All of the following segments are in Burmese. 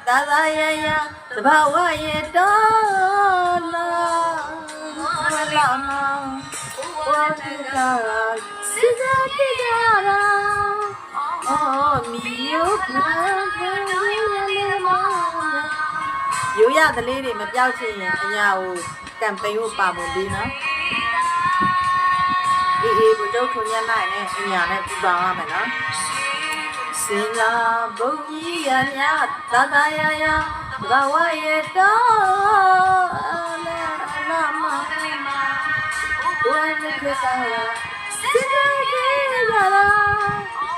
သာသာရရသဘာဝရဲ့တော်လာလာမဘောတကာစစ်စားတိကြရာအော်မီယိုကရိုးရသလေးတွေမပြောက်ချင်ရင်အညာကိုကမ်ပိန်းကိုပါမလို့နော်အေးဘုချုပ်ထုံညနိုင်နဲ့အညာနဲ့ပူပေါင်းရမယ်နော်စင်လာဘုံကြီးရညာသာသာရရဘဝရဲ့တော်လာမဘဝနဲ့ခေတ္တစစ်တဲ့ကြရာ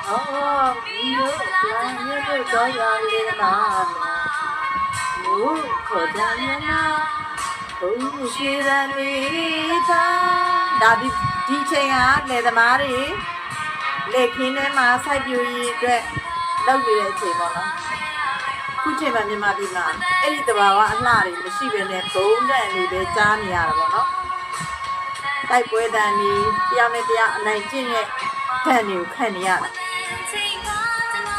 အော်ဒီလိုပြန်ရတော့ရလေနာဘုခေါ်တယ်နာဘုရှိရလေးသာဒါဒီချိန်ကလေသမားတွေလက်ခင်းထဲမှာစိုက်ပြူရေးအတွက်လုပ်နေတဲ့အချိန်ပေါ့နော်ခုချိန်မှာမြန်မာပြည်မှာအဲ့ဒီတဘာဝအလှတွေမရှိဘဲနဲ့ဘုံတဲ့အနေပဲကြားနေရတာပေါ့နော်တိုက်ပွဲတန်တွေတရားနဲ့တရားအနိုင်ကျင့်တဲ့ဓာတ်တွေကိုခံနေရတာ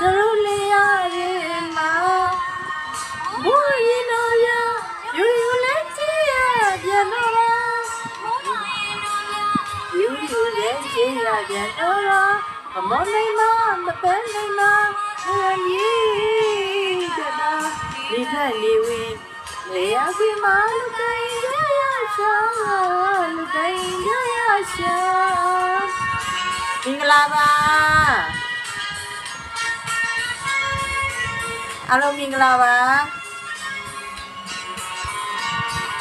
တို့လေးရရင်မှာဘိုးရင်တော်ရယူယူလက်ချီရပြန်တော့ယူယူလက်ချီရပြန်တော့မမနိုင်မမပန်းနိုင်မဟန်ကြီးတတာဒီခက်နေဝင်လေအပြမလူကိုင်းရရရှာလူကိုင်းရရရှာမင်္ဂလာပါအားလုံးမင်္ဂလာပါ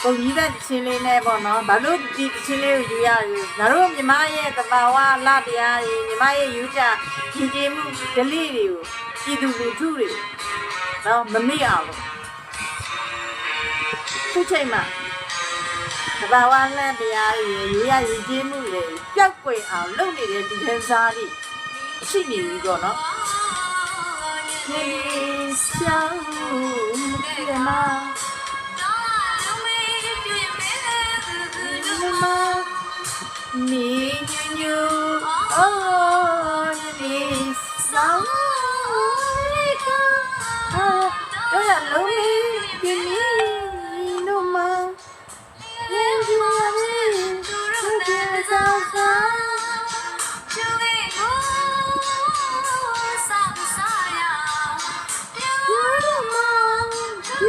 ဘုံကြီးတဲ့ချင်းလေးနဲ့ပေါ့နော်ဘာလို့ဒီချင်းလေးကိုယူရလဲငါတို့မြမရဲ့တဘာဝလတရားကြီးမြမရဲ့ယူကြကြီးကြီးမှုဒလိတွေကိုပြည်သူလူထုတွေနော်မမေ့အောင်လို့ခုချိန်မှာတဘာဝလတရားကြီးယူရကြီးကြီးမှုတွေပျောက်ကွယ်အောင်လုပ်နေတဲ့ဒီခန်းစားတွေရှိနေပြီပေါ့နော်ဒီရှောင်းဒီမှာ你牛牛哦，你上一个啊，都要努力给你弄吗？年纪大的不别早上，就为我上山呀，有梦有。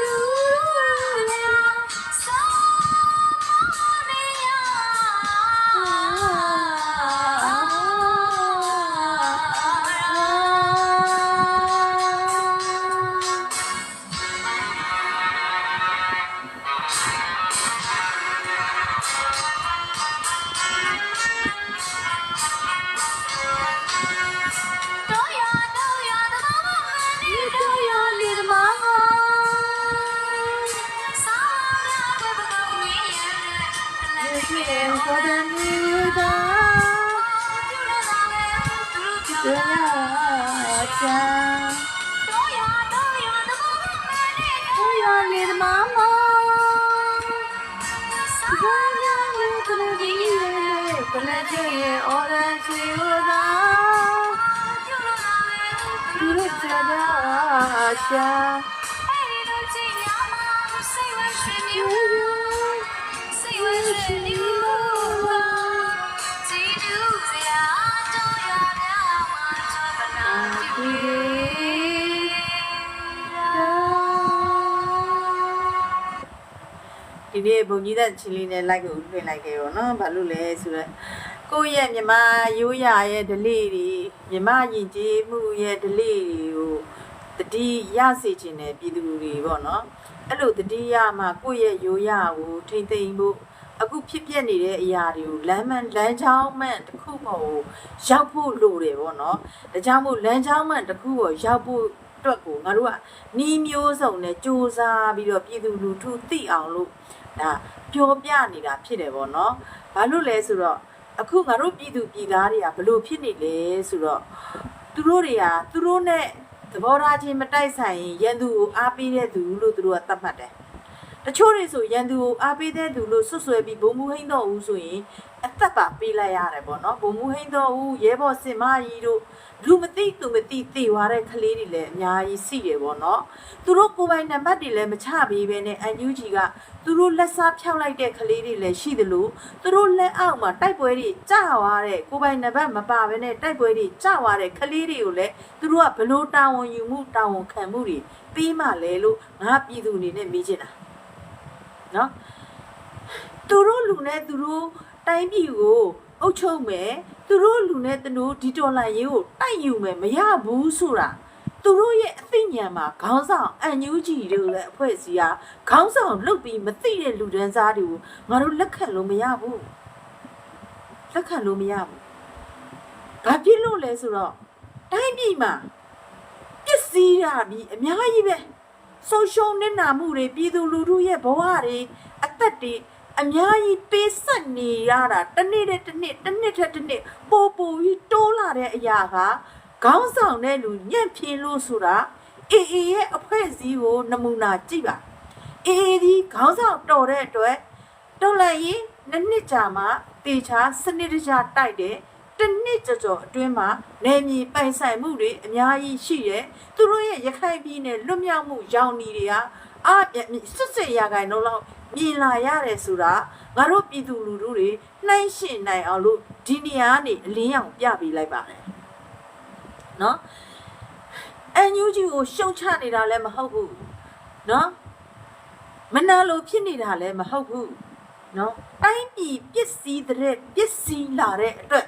ဒီနေ့ဘုံကြီးတဲ့ချင်းလေးနဲ့လိုက်ကိုလွှင့်လိုက်ခဲ့ရောနော်ဘာလို့လဲဆိုတော့ကိုယ့်ရဲ့မြမရိုးရာရဲ့ဓလေ့တွေမြမယဉ်ကျေးမှုရဲ့ဓလေ့တွေကိုတတိရစေခြင်းနဲ့ပြည်သူတွေပေါ့နော်အဲ့လိုတတိယမှာကိုယ့်ရဲ့ရိုးရာကိုထိမ့်သိမ့်ဖို့အခုဖြစ်ပျက်နေတဲ့အရာတွေကိုလမ်းချောင်းမှန်တစ်ခုပေါ်ရောက်ဖို့လိုတယ်ပေါ့နော်ဒါကြောင့်မို့လမ်းချောင်းမှန်တစ်ခုပေါ်ရောက်ဖို့အတွက်ကိုငါတို့ကနီးမျိုးစုံနဲ့စူးစမ်းပြီးတော့ပြည်သူလူထုသိအောင်လို့ဒါပြောပြနေတာဖြစ်တယ်ပေါ့နော်ဘာလို့လဲဆိုတော့အခုငါတို့ပြည်သူပြည်သားတွေကဘလို့ဖြစ်နေလဲဆိုတော့သူတို့တွေကသူတို့နဲ့သဘောထားချင်းမတိုက်ဆိုင်ရင်ရန်သူကိုအားပေးတဲ့သူလို့သူတို့ကသတ်မှတ်တယ်တချို့တွေဆိုရန်သူကိုအားပေးတဲ့သူလို့ဆွဆွဲပြီးဘုံမူဟိန်းတော်ဦးဆိုရင်အသက်ပါပေးလိုက်ရတယ်ပေါ့နော်ဘုံမူဟိန်းတော်ဦးရဲဘော်စင်မကြီးတို့ လူမသိသူမသိသိသွားတဲ့ကလေးတွေလည်းအများကြီးရှိတယ်ပေါ့နော်သူတို့ကိုယ်ပိုင်နံပါတ်တွေလည်းမချပေးဘဲနဲ့ NUG ကသူတို့လက်စားဖြောက်လိုက်တဲ့ကလေးတွေလည်းရှိသလိုသူတို့လက်အောက်မှာတိုက်ပွဲတွေကြာသွားတဲ့ကိုယ်ပိုင်နံပါတ်မပါဘဲနဲ့တိုက်ပွဲတွေကြာသွားတဲ့ကလေးတွေကိုလည်းသူတို့ကဘလို့တာဝန်ယူမှုတာဝန်ခံမှုတွေပေးမှလဲလို့ငါပြည်သူအနေနဲ့မေးချင်တာနော်သူတို့လူနဲ့သူတို့တိုင်းပြည်ကိုအုပ်ချုပ်မယ်သူတို့လူနဲ့သူတို့ဒီတော်လှန်ရေးကိုတိုက်ယူမယ်မရဘူးဆိုတာသူတို့ရဲ့အသိဉာဏ်မှာခေါင်းဆောင်အန်ယူဂျီတို့လည်းအဖွဲ့အစည်းဟာခေါင်းဆောင်လုပ်ပြီးမသိတဲ့လူဒန်းစားတွေကိုငါတို့လက်ခံလို့မရဘူးလက်ခံလို့မရဘူးဘာဖြစ်လို့လဲဆိုတော့တိုင်းပြည်မှာပစ္စည်းရာပြီးအများကြီးပဲဆုံးရှုံးနေတာမှုတွေပြည်သူလူထုရဲ့ဘဝတွေအသက်တွေအများကြီးပေးဆက်နေရတာတစ်နေ့ထက်တစ်နေ့ပိုပြီးတိုးလာတဲ့အရာကခေါင်းဆောင်တဲ့လူညံ့ဖျင်းလို့ဆိုတာအေအေရဲ့အဖွဲ့အစည်းကိုနမူနာကြည့်ပါအေအေဒီခေါင်းဆောင်တော်တဲ့အတွက်တော်လိုက်ရင်နှစ်ကြာမှတေချာစနစ်တကျတိုက်တယ်တစ်နှစ်ကျော်အတွင်းမှာနယ်မြေပိုင်ဆိုင်မှုတွေအများကြီးရှိတယ်သူတို့ရဲ့ရခိုင်ပြည်နယ်လွတ်မြောက်မှုရောင်နီတွေဟာ80%ရာခိုင်နှုန်းလောက်မြင်လာရတယ်ဆိုတာငါတို့ပြည်သူလူထုတွေနှိုင်းယှဉ်နိုင်အောင်လို့ဒီနေရာကနေအလင်းရောင်ပြပေးလိုက်ပါတယ်နော်အန်ယူဂျီကိုရှုံချနေတာလည်းမဟုတ်ဘူးနော်မနာလိုဖြစ်နေတာလည်းမဟုတ်ဘူးနော်တိုင်းပြည်ပစ္စည်းတဲ့ပစ္စည်းလာတဲ့အတွက်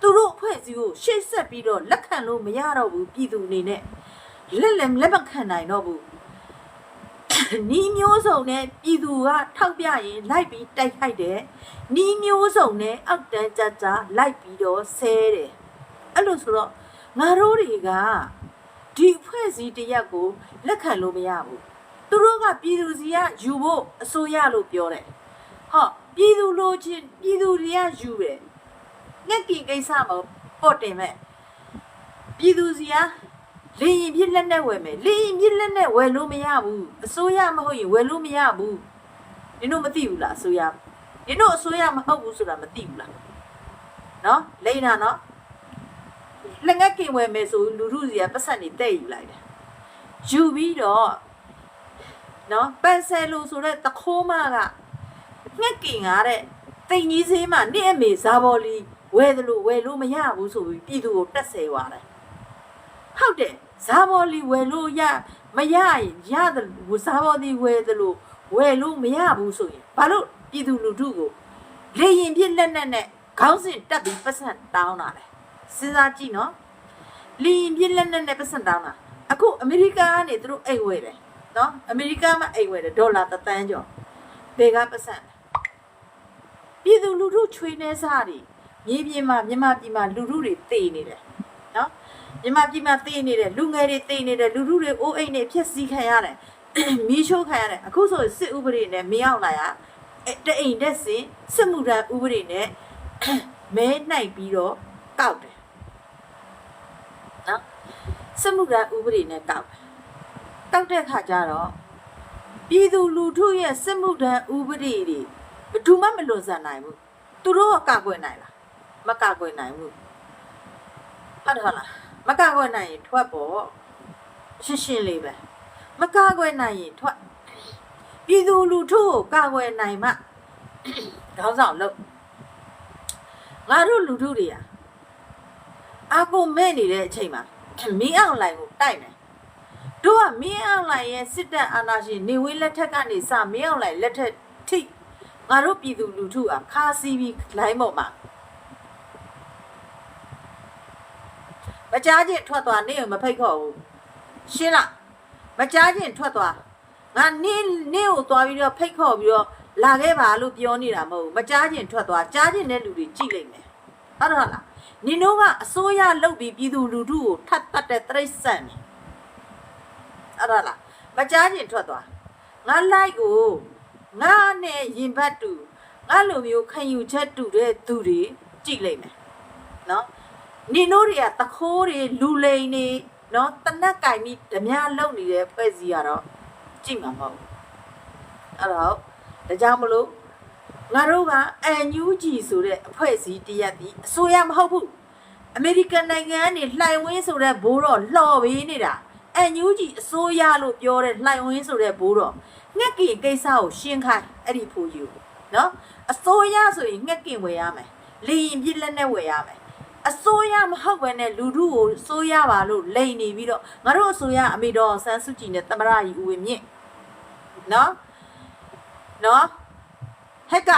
သူတို့အဖွဲ့အစည်းကိုရှေ့ဆက်ပြီးတော့လက်ခံလို့မရတော့ဘူးပြည်သူအနေနဲ့လက်မခံနိုင်တော့ဘူးနီးမျိုးစုံနဲ့ပြည်သူကထောက်ပြရင်လိုက်ပြီးတိုက်ခိုက်တယ်နီးမျိုးစုံနဲ့အောက်တန်းကြကြလိုက်ပြီးတော့ဆဲတယ်အဲ့လိုဆိုတော့ငါတို့တွေကဒီအဖွဲ့အစည်းတရက်ကိုလက်ခံလို့မရဘူးသူတို့ကပြည်သူစီကယူဖို့အစိုးရလို့ပြောတယ်ဟောပြည်သူလိုချင်ပြည်သူတွေကယူတယ်ငက်ကင်ကိစ္စမှာပေါ့တင်မဲ့ပြည်သူစီကလေရင်ပြစ်လက်နဲ့ဝယ်မယ်လေရင်ပြစ်လက်နဲ့ဝယ်လို့မရဘူးအစိုးရမဟုတ်ရင်ဝယ်လို့မရဘူးနင်တို့မသိဘူးလားအစိုးရနင်တို့အစိုးရမဟုတ်ဘူးဆိုတာမသိဘူးလားနော်လိမ့်တာနော်လက်ငက်ကင်ဝယ်မယ်ဆိုလူထုစီကပတ်စံနေတဲ့ယူလိုက်တယ်ယူပြီးတော့နော်ပန်ဆယ်လိုဆိုတဲ့တခိုးမကငက်ကင်ကားတဲ့တိမ်ကြီးစေးမှနေ့အမေဇာဘော်လီဝယ်တယ်လို့ဝယ်လို့မရဘူးဆိုပြီးပြည်သူကိုတက်ဆဲသွားတယ်ဟုတ်တယ်ဇာဘော်လီဝယ်လို့မရရင်ရတယ်ဇာဘော်လီဝယ်တယ်လို့ဝယ်လို့မရဘူးဆိုရင်ဘာလို့ပြည်သူလူထုကိုလေရင်ပြစ်လက်နဲ့ခေါင်းစဉ်တက်ပြီးပတ်စံတောင်းတာလဲစဉ်းစားကြည့်နော်လေရင်ပြစ်လက်နဲ့ပတ်စံတောင်းတာအခုအမေရိကန်ကနေသူတို့အိမ်ဝယ်တယ်နော်အမေရိကန်မှာအိမ်ဝယ်တယ်ဒေါ်လာ1 သန်းကျော်ဘယ်ကပတ်စံပြည်သူလူထုချွေးနေစားတွေမြေပြင်မှာမြန်မာပြည်မှာလူထုတွေတေနေတယ်နော်မြန်မာပြည်မှာတေနေတယ်လူငယ်တွေတေနေတယ်လူထုတွေအိုးအိမ်တွေဖြစ်စည်းခံရတယ်မီးရှို့ခံရတယ်အခုဆိုစစ်ဥပဒေနဲ့မရောက်လာရတအိမ်တက်စင်စစ်မှုထမ်းဥပဒေနဲ့မဲနှိုက်ပြီးတော့ကောက်တယ်နော်စစ်မှုထမ်းဥပဒေနဲ့ကောက်တဲ့ခါကျတော့ပြည်သူလူထုရဲ့စစ်မှုထမ်းဥပဒေတွေဘယ်သူမှမလွန်ဆန်နိုင်ဘူးသူတို့ကကာကွယ်နိုင်လားမကာကွယ်နိုင်ဘူးဟုတ်လားမကာကွယ်နိုင်ရင်ထွက်ပေါ့ရှင်းလေးပဲမကာကွယ်နိုင်ရင်ထွက်ပြည်သူလူထုကိုကာကွယ်နိုင်မှခေါင်းဆောင်လို့ငါတို့လူထုတွေကအာကိုမဲ့နေတဲ့အချိန်မှာမင်းအောင်လိုင်ကိုတိုက်မယ်တို့ကမင်းအောင်လိုင်ရဲ့စစ်တပ်အာဏာရှင်နေဝင်းလက်ထက်ကနေစမင်းအောင်လိုင်လက်ထက်ထိငါတို့ပြည်သူလူထုကခါစီးပြီးလိုင်းပေါ်မှာမကြားချင်းထွက်သွားနေမဖိတ်ခေါ်ဘူးရှင်းလားမကြားချင်းထွက်သွားငါနေကိုသွားပြီးတော့ဖိတ်ခေါ်ပြီးတော့လာခဲ့ပါလို့ပြောနေတာမဟုတ်ဘူးမကြားချင်းထွက်သွားကြားချင်းတဲ့လူတွေကြည့်လိုက်မယ်ဟုတ်တော့လားနင်တို့ကအစိုးရလုပ်ပြီးပြည်သူလူထုကိုထပ်တတ်တဲ့တိရစ္ဆာန်နေဟုတ်တော့လားမကြားချင်းထွက်သွားငါလိုက်ကိုငါနဲ့ရင်ဘတ်တူငါလိုမျိုးခံယူချက်တူတဲ့သူတွေကြည့်လိုက်မယ်နော်နင်တို့တွေကတခိုးတွေလူလိန်တွေနော်တနက်ကင်ပြီးဓမြလုံနေတဲ့ဖွဲ့စည်းကတော့ကြည့်မှာမဟုတ်အဲ့တော့ဒါကြောင့်မလို့ငါတို့ကအန်ယူဂျီဆိုတဲ့အဖွဲ့အစည်းတရက်ဒီအစိုးရမဟုတ်ဘူး အမေရိကန်နိုင်ငံကနေလှိုင်ဝင်းဆိုတဲ့ဘိုးတော့လှော်ပေးနေတာအန်ယူဂျီအစိုးရလို့ပြောတဲ့လှိုင်ဝင်းဆိုတဲ့ဘိုးတော့ငှက်ကင်ကိစ္စကိုရှင်းခိုင်းအဲ့ဒီဖိုးယူနော်အစိုးရဆိုရင်ငှက်ကင်ဝယ်ရမယ်လေရင်ပြစ်လက်နဲ့ဝယ်ရမယ်အစိုးရမဟုတ်ဘဲနဲ့လူထုကိုစိုးရပါလို့လိန်နေပြီးတော့ငါတို့အစိုးရအမေတော်ဆန်းစုကြည်နဲ့သမရကြီးဦးဝင်းမြင့်နော်ဟဲ့က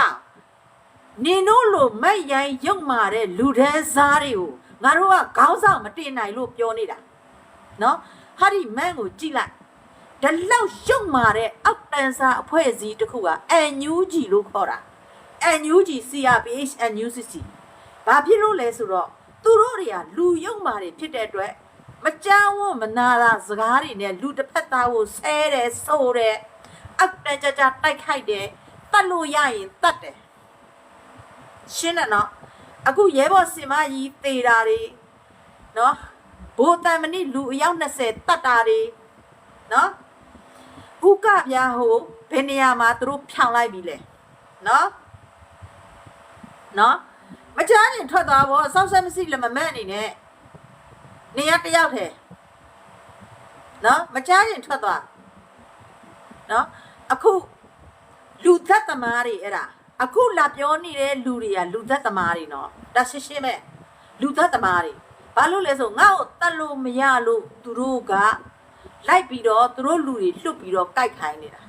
နင်တို့လိုမိုက်ရိုင်းရုပ်မာတဲ့လူထဲစားတွေကိုငါတို့ကခေါင်းဆောင်မတင်နိုင်လို့ပြောနေတာနော်ဟာဒီမန်ကိုကြည့်လိုက်ဒီလောက်ရုပ်မာတဲ့အောက်တန်းစားအဖွဲ့အစည်းတစ်ခုကအန်ယူဂျီလို့ခေါ်တာအန်ယူဂျီ CRPH NUCC ဘာဖြစ်လို့လဲဆိုတော့သူတို့တွေကလူရုပ်မာတွေဖြစ်တဲ့အတွက်မကြောက်ဝမနာတာစကားတွေနဲ့လူတစ်ဖက်သားကိုဆဲတယ်ဆိုတယ်အောက်တန်းကြတိုက်ခိုက်တယ်တတ်လို့ရရင်တတ်တယ်ရှင်းတယ်နော်အခုရဲဘော်စင်မကြီးတေတာတွေနော်ဘိုးတန်မဏိလူအယောက်20တတ်တာတွေနော်ဥကပြားဟိုဘယ်နေရာမှာသူတို့ဖြောင်းလိုက်ပြီလဲနော်မချမ်းရင်ထွက်သွားဖို့စောက်ဆက်မရှိလည်းမမန့်အနေနဲ့နေရတယောက်ထဲနော်မချမ်းရင်ထွက်သွားနော်အခုလူသက်သမားတွေအဲ့ဒါအခုလာပြောနေတဲ့လူတွေကလူသက်သမားတွေနော်ဒါရှင်းရှင်းပဲလူသက်သမားတွေဘာလို့လဲဆိုငါ့ကိုတတ်လို့မရလို့သူတို့ကလိုက်ပြီးတော့သူတို့လူတွေလွတ်ပြီးတော့ကြိုက်ခိုင်းနေတာ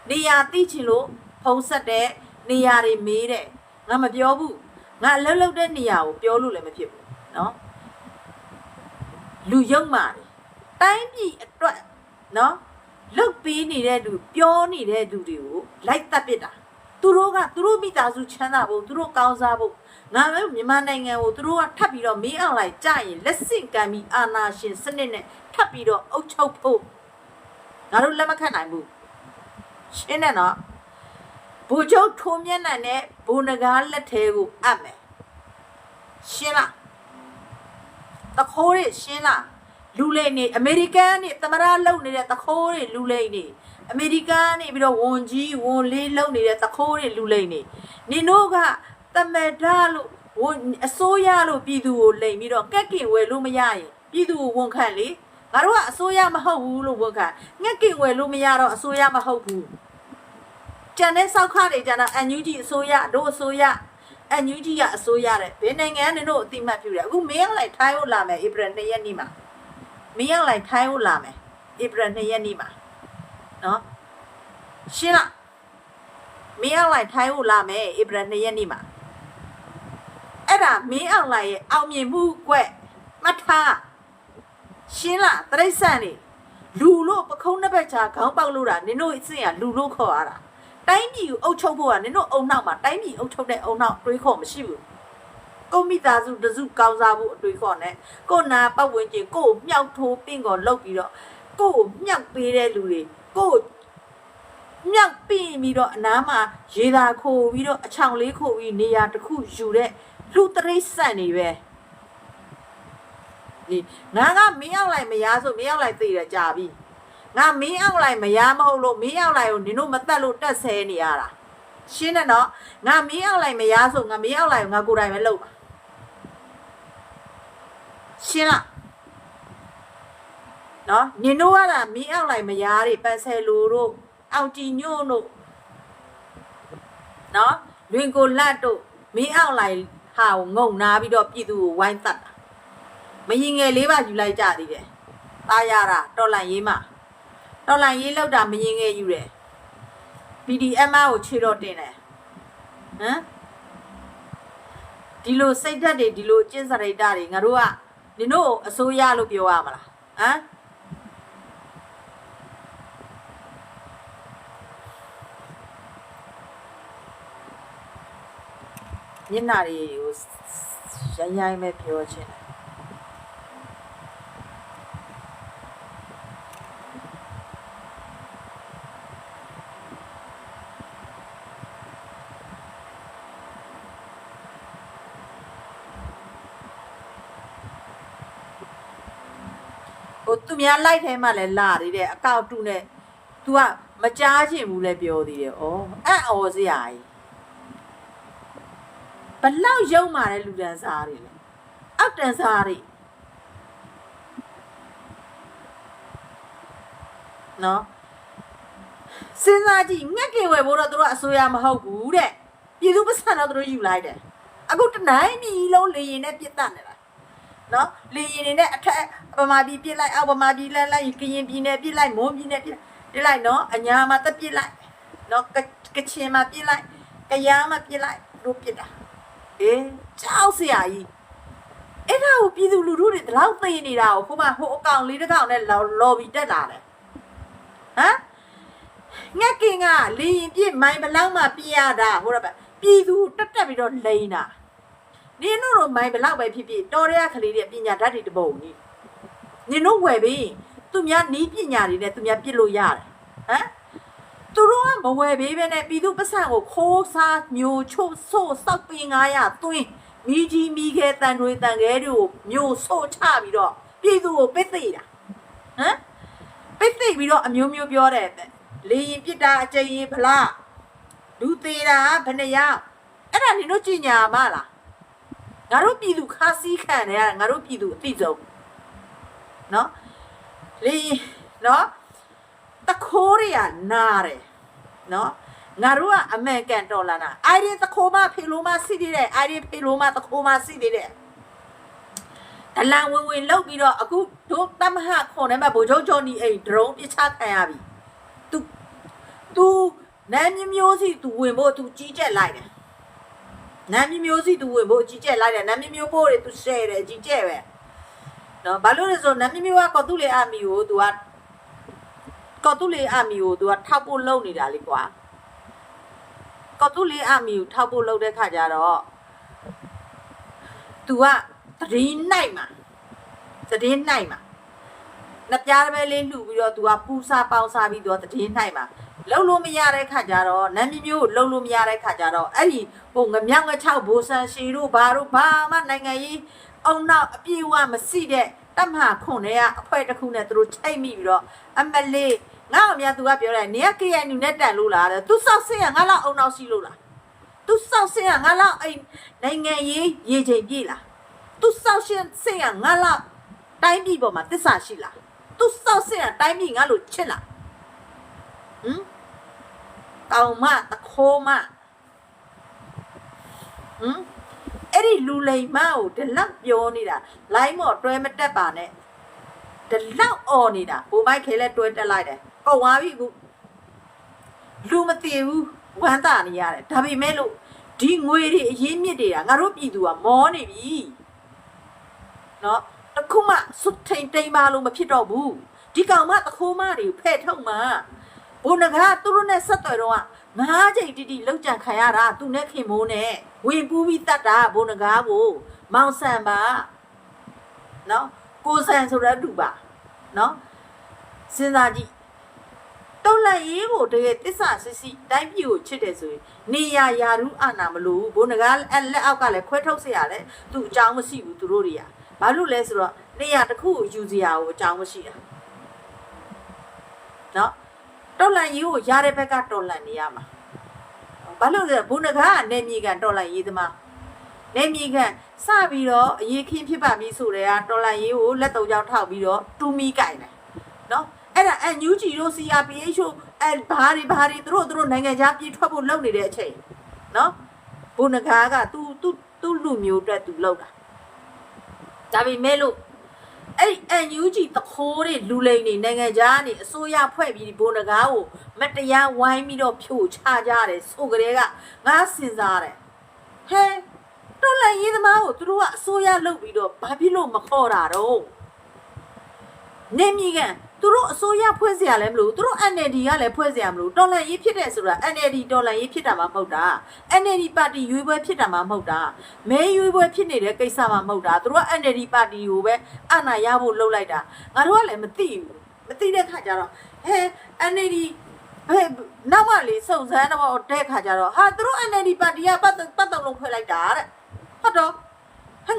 နေရာသိချင်လို့ဖုံးဆက်တဲ့နေရာတွေမေးတဲ့ငါမပြောဘူးငါလှုပ်လှုပ်တဲ့နေရာကိုပြောလို့လည်းမဖြစ်ဘူးနော်လူယုံမာတယ်တိုင်းပြည်အတွက်နော်လုတ်ပေးနေတဲ့လူပြောနေတဲ့လူတွေကိုလိုက်တပ်ပစ်တာသူတို့မိသားစုချမ်းသာဖို့သူတို့ကောင်းစားဖို့ငါမျိုးမြန်မာနိုင်ငံကိုသူတို့ကထပ်ပြီးတော့မင်းအောင်လိုက်ကြရင်လက်ဆင့်ကမ်းပြီးအာဏာရှင်စနစ်နဲ့ထပ်ပြီးတော့အုပ်ချုပ်ဖို့ငါတို့လက်မခံနိုင်ဘူးရှင်းတယ်နော်ဘူချုပ်ထုံးမျက်နှာနဲ့ဘူနဂါးလက်ထဲကိုအပ်မယ်ရှင်းလားတခိုးရရှင်းလားလူလိမ့်နေအမေရိကန်နေသမရလုံနေတဲ့တခိုးတွေလူလိမ့်နေအမေရိကန်နေပြီးတော့ဝန်ကြီးဝန်လေးလုံနေတဲ့တခိုးတွေလူလိမ့်နေနင်တို့ကသမဒလို့ဝန်အစိုးရလို့ပြည်သူကိုလိမ့်ပြီးတော့ကက်ကင်ဝယ်လို့မရရင်ပြည်သူကိုဝန်ခံလေငါတို့ကအစိုးရမဟုတ်ဘူးလို့ဝန်ခံငက်ကင်ဝယ်လို့မရတော့အစိုးရမဟုတ်ဘူးကျန်တဲ့စောက်ခတွေကျန်တော့အန်ယူဂျီအစိုးရတို့အစိုးရအန်ယူဂျီကအစိုးရတဲ့ဘယ်နိုင်ငံနင်တို့အတိမတ်ပြုတယ်အခုမင်းလိုက်ထိုင်းဖို့လာမယ်ဧပြီ2ရက်နေ့မှာမင်းလိုက်ထိုင်းဖို့လာမယ်ဧပြီ2ရက်နေ့မှာနော်ရှင်းလားမင်းလိုက်ထိုင်းဖို့လာမယ်ဧပြီ2ရက်နေ့မှာအဲ့ဒါမင်းလိုက်ရဲ့အောင်မြင်မှုကွက်မှတ်ထားရှင်းလားတရိတ်ဆန်နေလူလို့ပခုံးနှစ်ဘက်ချာခေါင်းပေါက်လို့တာနင်တို့အစ်စင်ကလူလို့ခေါ်ရတာတိုင်းပြည်ကိုအုပ်ချုပ်ဖို့ကနင်တို့အုံနောက်မှာတိုင်းပြည်အုပ်ချုပ်တဲ့အုံနောက်တွေးခေါ်မရှိဘူးကိုမိသားစုတစုကောင်းစားဖို့အတွေးခေါ်နဲ့ကိုနာပတ်ဝန်းကျင်ကိုမြောက်ထိုးပင့်ကောလုပ်ပြီးတော့ကိုမြောက်ပေးတဲ့လူတွေကိုမြောက်ပြီးတော့အနားမှာရေသာခိုးပြီးတော့အချောင်လေးခိုးပြီးနေရာတစ်ခုယူတဲ့လူတရိတ်ဆန်နေပဲဒီငါကမင်းအောင်လိုက်မရဆိုမင်းအောင်လိုက်သိရကြပြီငါမင်းအောင်လိုက်မရမဟုတ်လို့မင်းအောင်လိုက်ကိုနင်တို့မတက်လို့တက်ဆဲနေရတာရှင်းတယ်နော်ငါမင်းအောင်လိုက်မရဆိုငါမင်းအောင်လိုက်ကိုငါကိုယ်တိုင်ပဲလုပ်ပါရှင်းလားနော်နင်တို့ကမင်းအောင်လိုက်မရတွေပန်ဆယ်လိုတို့အောင်ကြည်ညို့တို့နော်လွင်ကိုလတ်တို့မင်းအောင်လိုက်ဟာကိုငုံနာပြီးတော့ပြည်သူကိုဝိုင်းတက်တာမရင်ငယ်လေးပါယူလိုက်ကြသေးတယ်ตายရတာတော်လန်ရေးမှာတော်လန်ရေးလောက်တာမရင်ငယ်ယူတယ် PDM ကိုခြေတော့တင်တယ်ဟမ်ဒီလိုစိတ်ဓာတ်တွေဒီလိုအကျင့်စရိတ်တွေငါတို့ကနင်တို့အစိုးရလို့ပြောရမလားဟမ်မျက်နှာတွေကိုရိုင်းပဲပြောချင်တယ်သူများလိုက်ထဲမှာလည်းလာသေးတယ်အကောက်တူနဲ့ तू ကမကြားချင်ဘူးလဲပြောသေးတယ်ဩအံ့ဩစရာကြီးဘလောက်ရုံမာတဲ့လူတန်းစားတွေလဲ အောက်တန်းစားတွေနော်စဉ်းစားကြည့်ငှက်ကေဝယ်ဖို့တော့သူတို့အစိုးရမဟုတ်ဘူးတဲ့ပြည်သူပတ်စံတော့သူတို့ယူလိုက်တယ်အခုတနိုင်ပြည်လုံးလေရင်နဲ့ပြစ်တတ်နေတာနော်လေရင်တွေနဲ့အထက်ဗမာပြည်ပြစ်လိုက်အောက်ဗမာပြည်လိုက်ကရင်ပြည်နယ်ပြစ်လိုက်မွန်ပြည်နယ်ပြစ်လိုက်နော်အညာမှာတက်ပြစ်လိုက်နော်ကချင်မှာပြစ်လိုက်ကယားမှာပြစ်လိုက်တို့ပြစ်တာအေးကြောက်စရာကြီးအဲ့ဒါကိုပြည်သူလူထုတွေတလောက်သိနေတာကိုခုမှဟိုအကောင်လေးတစ်ကောင်နဲ့လော်ဘီတက်လာတယ်ဟမ်ငက်ကင်ကလေရင်ပြစ်မိုင်ဘလောက်မှပြရတာဟိုတော့ပြည်သူတက်ပြီးတော့လိန်တာနင်တို့မိုင်ဘလောက်ပဲဖြစ်ဖြစ်တော်ရရကလေးတွေပညာဓာတ်တွေတပုံကြီးနင်တို့ဝယ်ပြီးသူများနီးပညာတွေနဲ့သူများပြစ်လို့ရတယ်ဟမ်သူတို့ကမဝယ်ပေးပဲနဲ့ပြည်သူပတ်စံကိုခိုးစားမျိုးချို့ဆို့စောက်ပင်900သွင်းမိကြီးမိခဲတန်တွေတန်ခဲတွေကိုမျိုးဆို့ချပြီးတော့ပြည်သူကိုပစ်သိတာဟမ်ပစ်သိပြီးတော့အမျိုးမျိုးပြောတယ်လေရင်ပြစ်တာအကျဉ်းဘလားလူသေးတာဘယ်နှယောက်အဲ့ဒါနင်တို့ကြင်ညာမလားငါတို့ပြည်သူခါစည်းခံနေရငါတို့ပြည်သူအသိဆုံးနော်လေနော်တခိုးတွေကနာတယ်နော်ငါတို့ကအမေရိကန်ဒေါ်လာနာအိုင်ဒီတခိုးမဖေလိုမစီသေးတယ်အိုင်ဒီဖေလိုမတခိုးမစီသေးတယ်အလံဝင်လောက်ပြီးတော့အခုတို့တမဟခွန်ထဲမှာဗိုလ်ချုပ်ကျော်နီအိမ်ဒရုန်းပစ်ချခံရပြီသူနာမည်မျိုးစီသူဝင်ဖို့သူကြီးကြက်လိုက်တယ်နာမည်မျိုးစီသူဝင်ဖို့ကြီးကြက်လိုက်တယ်နာမည်မျိုးဖို့တွေသူရှယ်တယ်ကြီးကြက်ပဲနော်ဘာလို့လဲဆိုနာမည်မျိုးကကော်တူလေအမီကိုသူကကော်တူလေအမီကိုသူကထောက်ဖို့လုပ်နေတာလေကွာကော်တူလေအမီကိုထောက်ဖို့လုပ်တဲ့ခါကျတော့သူကသတင်းနိုင်မှာနှစ်ပြားပဲလေးလှူပြီးတော့သူကပူစာပေါင်းစားပြီးတော့သတင်းနိုင်မှာလှုပ်လို့မရတဲ့ခါကျတော့နာမည်မျိုးကိုလှုပ်လို့မရတဲ့ခါကျတော့အဲ့ဒီဟိုငမြောက်ငချောက်ဘိုးဆန်ရှီတို့ဘာမှနိုင်ငံရေးအောင်နောက်အပြေဝမရှိတဲ့တမဟာခွန်တွေကအဖွဲတစ်ခုနဲ့သူတို့ချိတ်မိပြီးတော့အမလေးငါ့အမြတ်သူကပြောတယ်နေက KNU နဲ့တန်လို့လားတဲ့သူစောက်စင်းကငါလောက်အောင်နောက်ရှိလို့လားသူစောက်စင်းကငါလောက်အဲ့နိုင်ငံရေးရေချိန်ပြေးလားသူစောက်စင်းကငါလောက်တိုင်းပြည်ပေါ်မှာသစ္စာရှိလားသူစောက်စင်းကတိုင်းပြည်ငါလို့ချစ်လားဟမ်တောင်မတခိုးမအဲ့ဒီလူလိမ်မကိုဒီလောက်ပြောနေတာလိုင်းမော်တွဲမတက်ပါနဲ့ဒီလောက်អော်နေတာဘိုးမိုက်ခဲလဲတွဲတက်လိုက်တယ်ကောက်သွားပြီခုလူမသိဘူးဝမ်းသာနေရတယ်ဒါပေမဲ့လို့ဒီငွေတွေအရင်းမြစ်တွေကငါတို့ပြည်သူကမောနေပြီနော်တခုမှစွတ်ထိန်တိမ်ပါလို့မဖြစ်တော့ဘူးဒီကောင်မတခိုးမတွေဖဲ့ထုတ်မှာဘုန်းကသူတို့နဲ့ဆက်သွယ်တော့9ချိန်တိတိလောက်ကြံခံရတာသူနဲ့ခင်မိုးနဲ့ဝင်ပူးပြီးတတ်တာဘုန်းကားကိုမောင်ဆန်ပါနော်ကိုဆန်ဆိုတဲ့တူပါနော်စဉ်းစားကြည့်တော်လှန်ရေးကိုတကယ်တစ္ဆာစစ်စစ်တိုင်းပြည်ကိုချစ်တယ်ဆိုရင်နေရယာရုအာနာမလို့ဘုန်းကားလက်အောက်ကလည်းခွဲထုတ်เสียရတယ်သူအကြောင်းမရှိဘူးသူတို့တွေကဘာလို့လဲဆိုတော့နေရတစ်ခုကိုယူစရာကိုအကြောင်းမရှိတာနော်တော်လှန်ရေးကိုရတဲ့ဘက်ကတော်လှန်နေရမှာဘာလို့လဲဘုန်းကနေမြေကန်တော်လှန်ရေးသမားနေမြေကန်စပြီးတော့အရေးခင်းဖြစ်ပါပြီဆိုတဲ့ကတော်လှန်ရေးကိုလက်တုံကြောင်ထောက်ပြီးတော့တူမီကြိုင်တယ်နော်အဲ့ဒါအန်ယူဂျီတို့ CRPH တို့ဘာတွေသူတို့နိုင်ငံခြားပြေးထွက်ဖို့လုပ်နေတဲ့အချိန်နော်ဘုန်းကသူ့လူမျိုးအတွက်သူလုပ်တာဒါပေမဲ့လို့အဲ့ဒီ NUG တခိုးတွေလူလိမ်တွေနိုင်ငံခြားနေအစိုးရဖွဲ့ပြီးဘုံတကားကိုမတရားဝိုင်းပြီးတော့ဖြိုချကြတယ်ဆိုကြတဲ့ကငါစဉ်းစားတယ်ဟဲတော်လှန်ရေးသမားကိုသူတို့ကအစိုးရလုပ်ပြီးတော့ဘာဖြစ်လို့မခေါ်တာတော့နေမြေကန်သူတို့အစိုးရဖွဲ့เสียလည်းမလို့သူတို့ NLD ကလည်းဖွဲ့เสียမလို့တော်လှန်ရေးဖြစ်တယ်ဆိုတာ NLD တော်လှန်ရေးဖြစ်တာမှမဟုတ်တာ NLD ပါတီရွေးပွဲဖြစ်တာမှမဟုတ်တာမဲရွေးပွဲဖြစ်နေတဲ့ကိစ္စမှမဟုတ်တာသူတို့က NLD ပါတီကိုပဲအာဏာရဖို့လှုပ်လိုက်တာငါတို့ကလည်းမသိဘူးမသိတဲ့ခါကျတော့ဟဲ NLD ဘယ်နောက်မှလေစုံစမ်းတော့တဲ့ခါကျတော့ဟာသူတို့ NLD ပါတီကပတ်တုံလုံးဖွဲ့လိုက်တာတဲ့ဟုတ်တော့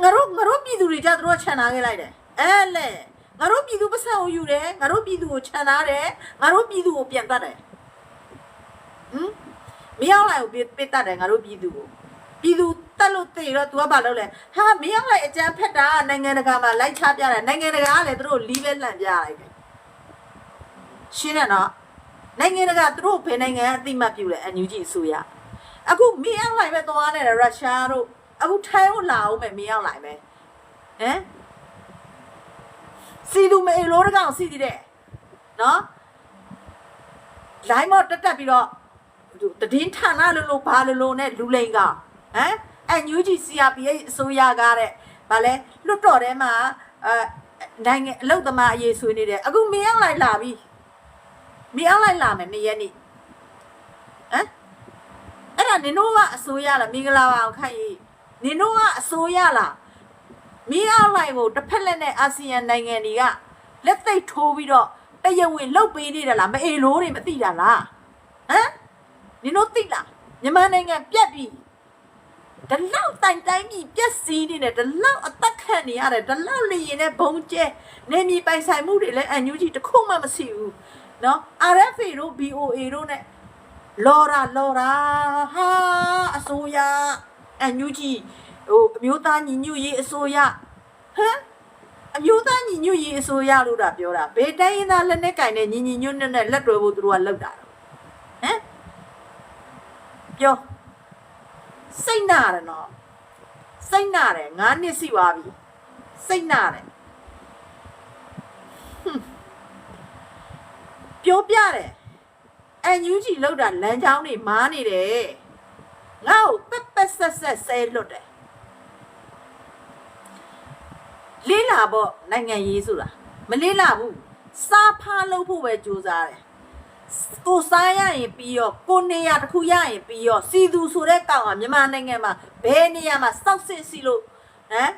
ငါတို့ပြည်သူတွေကြသူတို့ချန်ထားခဲ့လိုက်တယ်အဲ့လေငါတို့ပြည်သူပတ်စံကိုယူတယ်ငါတို့ပြည်သူကိုခြံထားတယ်ငါတို့ပြည်သူကိုပြန်တတ်တယ်မရောက်လိုက်ကိုပေးတတ်တယ်ငါတို့ပြည်သူကိုပြည်သူ တက်လို့တေတော့ तू ကဘာလုပ်လဲဟာမင်းအောင်လိုက်အကြမ်းဖက်တာနိုင်ငံတကာမှာလိုက်ချပြတယ်နိုင်ငံတကာကလည်းသူတို့လီးပဲလှန်ပြလိုက်တယ်ရှင်းတယ်နော်နိုင်ငံတကာသူတို့ဘယ်နိုင်ငံအသိမှတ်ပြုလဲ NUG အစိုးရအခုမင်းအောင်လိုက်ပဲသွားနေတယ်ရုရှားတို့အခုထိုင်းကိုလာအောင်မယ်မင်းအောင်လိုက်ပဲဟမ်စီလူမေလိုတကောင်စီတည်တယ်နော်လိုင်းမော့တက်ပြီးတော့တည်င်းဌာနလို့ဘာလို့နဲ့လူလိန်ကဟမ်NUG CRPH အစိုးရကားတဲ့ဗာလဲလွတ်တော်ထဲမှာနိုင်ငံအလုတ်သမားအရေးဆွေးနေတယ်အခုမင်းအောင်လိုက်လာပြီမင်းအောင်လိုက်လာမယ်နေ့ရက်နေ့ဟမ်အဲ့ဒါနင်တို့ကအစိုးရလားမင်္ဂလာပါအောင်ခိုင်ကြီးနင်တို့ကအစိုးရလားမင်းအောင်လိုက်ကိုတစ်ဖက်လက်နဲ့အာဆီယံနိုင်ငံတွေကလက်သိပ်ထိုးပြီးတော့တရားဝင်လှုပ်ပေးနေတယ်လားမအေလိုးတွေမသိတာလားဟမ်နင်တို့သိလားမြန်မာနိုင်ငံပြက်ပြီတလောက်တိုင်တိုင်းပြီပြက်စီးနေတယ်တလောက်အသက်ခံနေရတယ်တလောက်လေရင်နဲ့ဘုံကျဲနေမီပိုင်ဆိုင်မှုတွေလည်း NUG တခုမှမရှိဘူးနော် RFA တို့ BOA တို့ ਨੇ လော်ရာဟာအစိုးရ NUG ဟိုအမျိုးသားညီညွတ်ရေးအစိုးရဟမ်အမျိုးသားညီညွတ်ရေးအစိုးရလို့တာပြောတာဘယ်တိုင်းရင်းသားလက်နဲ့ကင်နဲ့ညီညွတ်နဲ့လက်တွဲဖို့သူတို့ကလောက်တာဟမ်ပြောစိတ်နာတယ်နော်စိတ်နာတယ်9နှစ်ရှိပါပြီစိတ်နာတယ်ပြောပြတယ် NUG လောက်တာလမ်းကြောင်းတွေမားနေတယ်ငါ့ကိုပက်ဆက်ဆဲလွတ်တယ်လေးလာပေါ့နိုင်ငံရေးဆိုတာမလေးလာဘူးစားဖားလုပ်ဖို့ပဲကြိုးစားတယ်ကိုစားရရင်ပြီးရောကိုနေရတစ်ခုရရင်ပြီးရောစီသူဆိုတဲ့ကောင်ကမြန်မာနိုင်ငံမှာဘယ်နေရာမှာစောက်စစ်စီလို့ဟမ်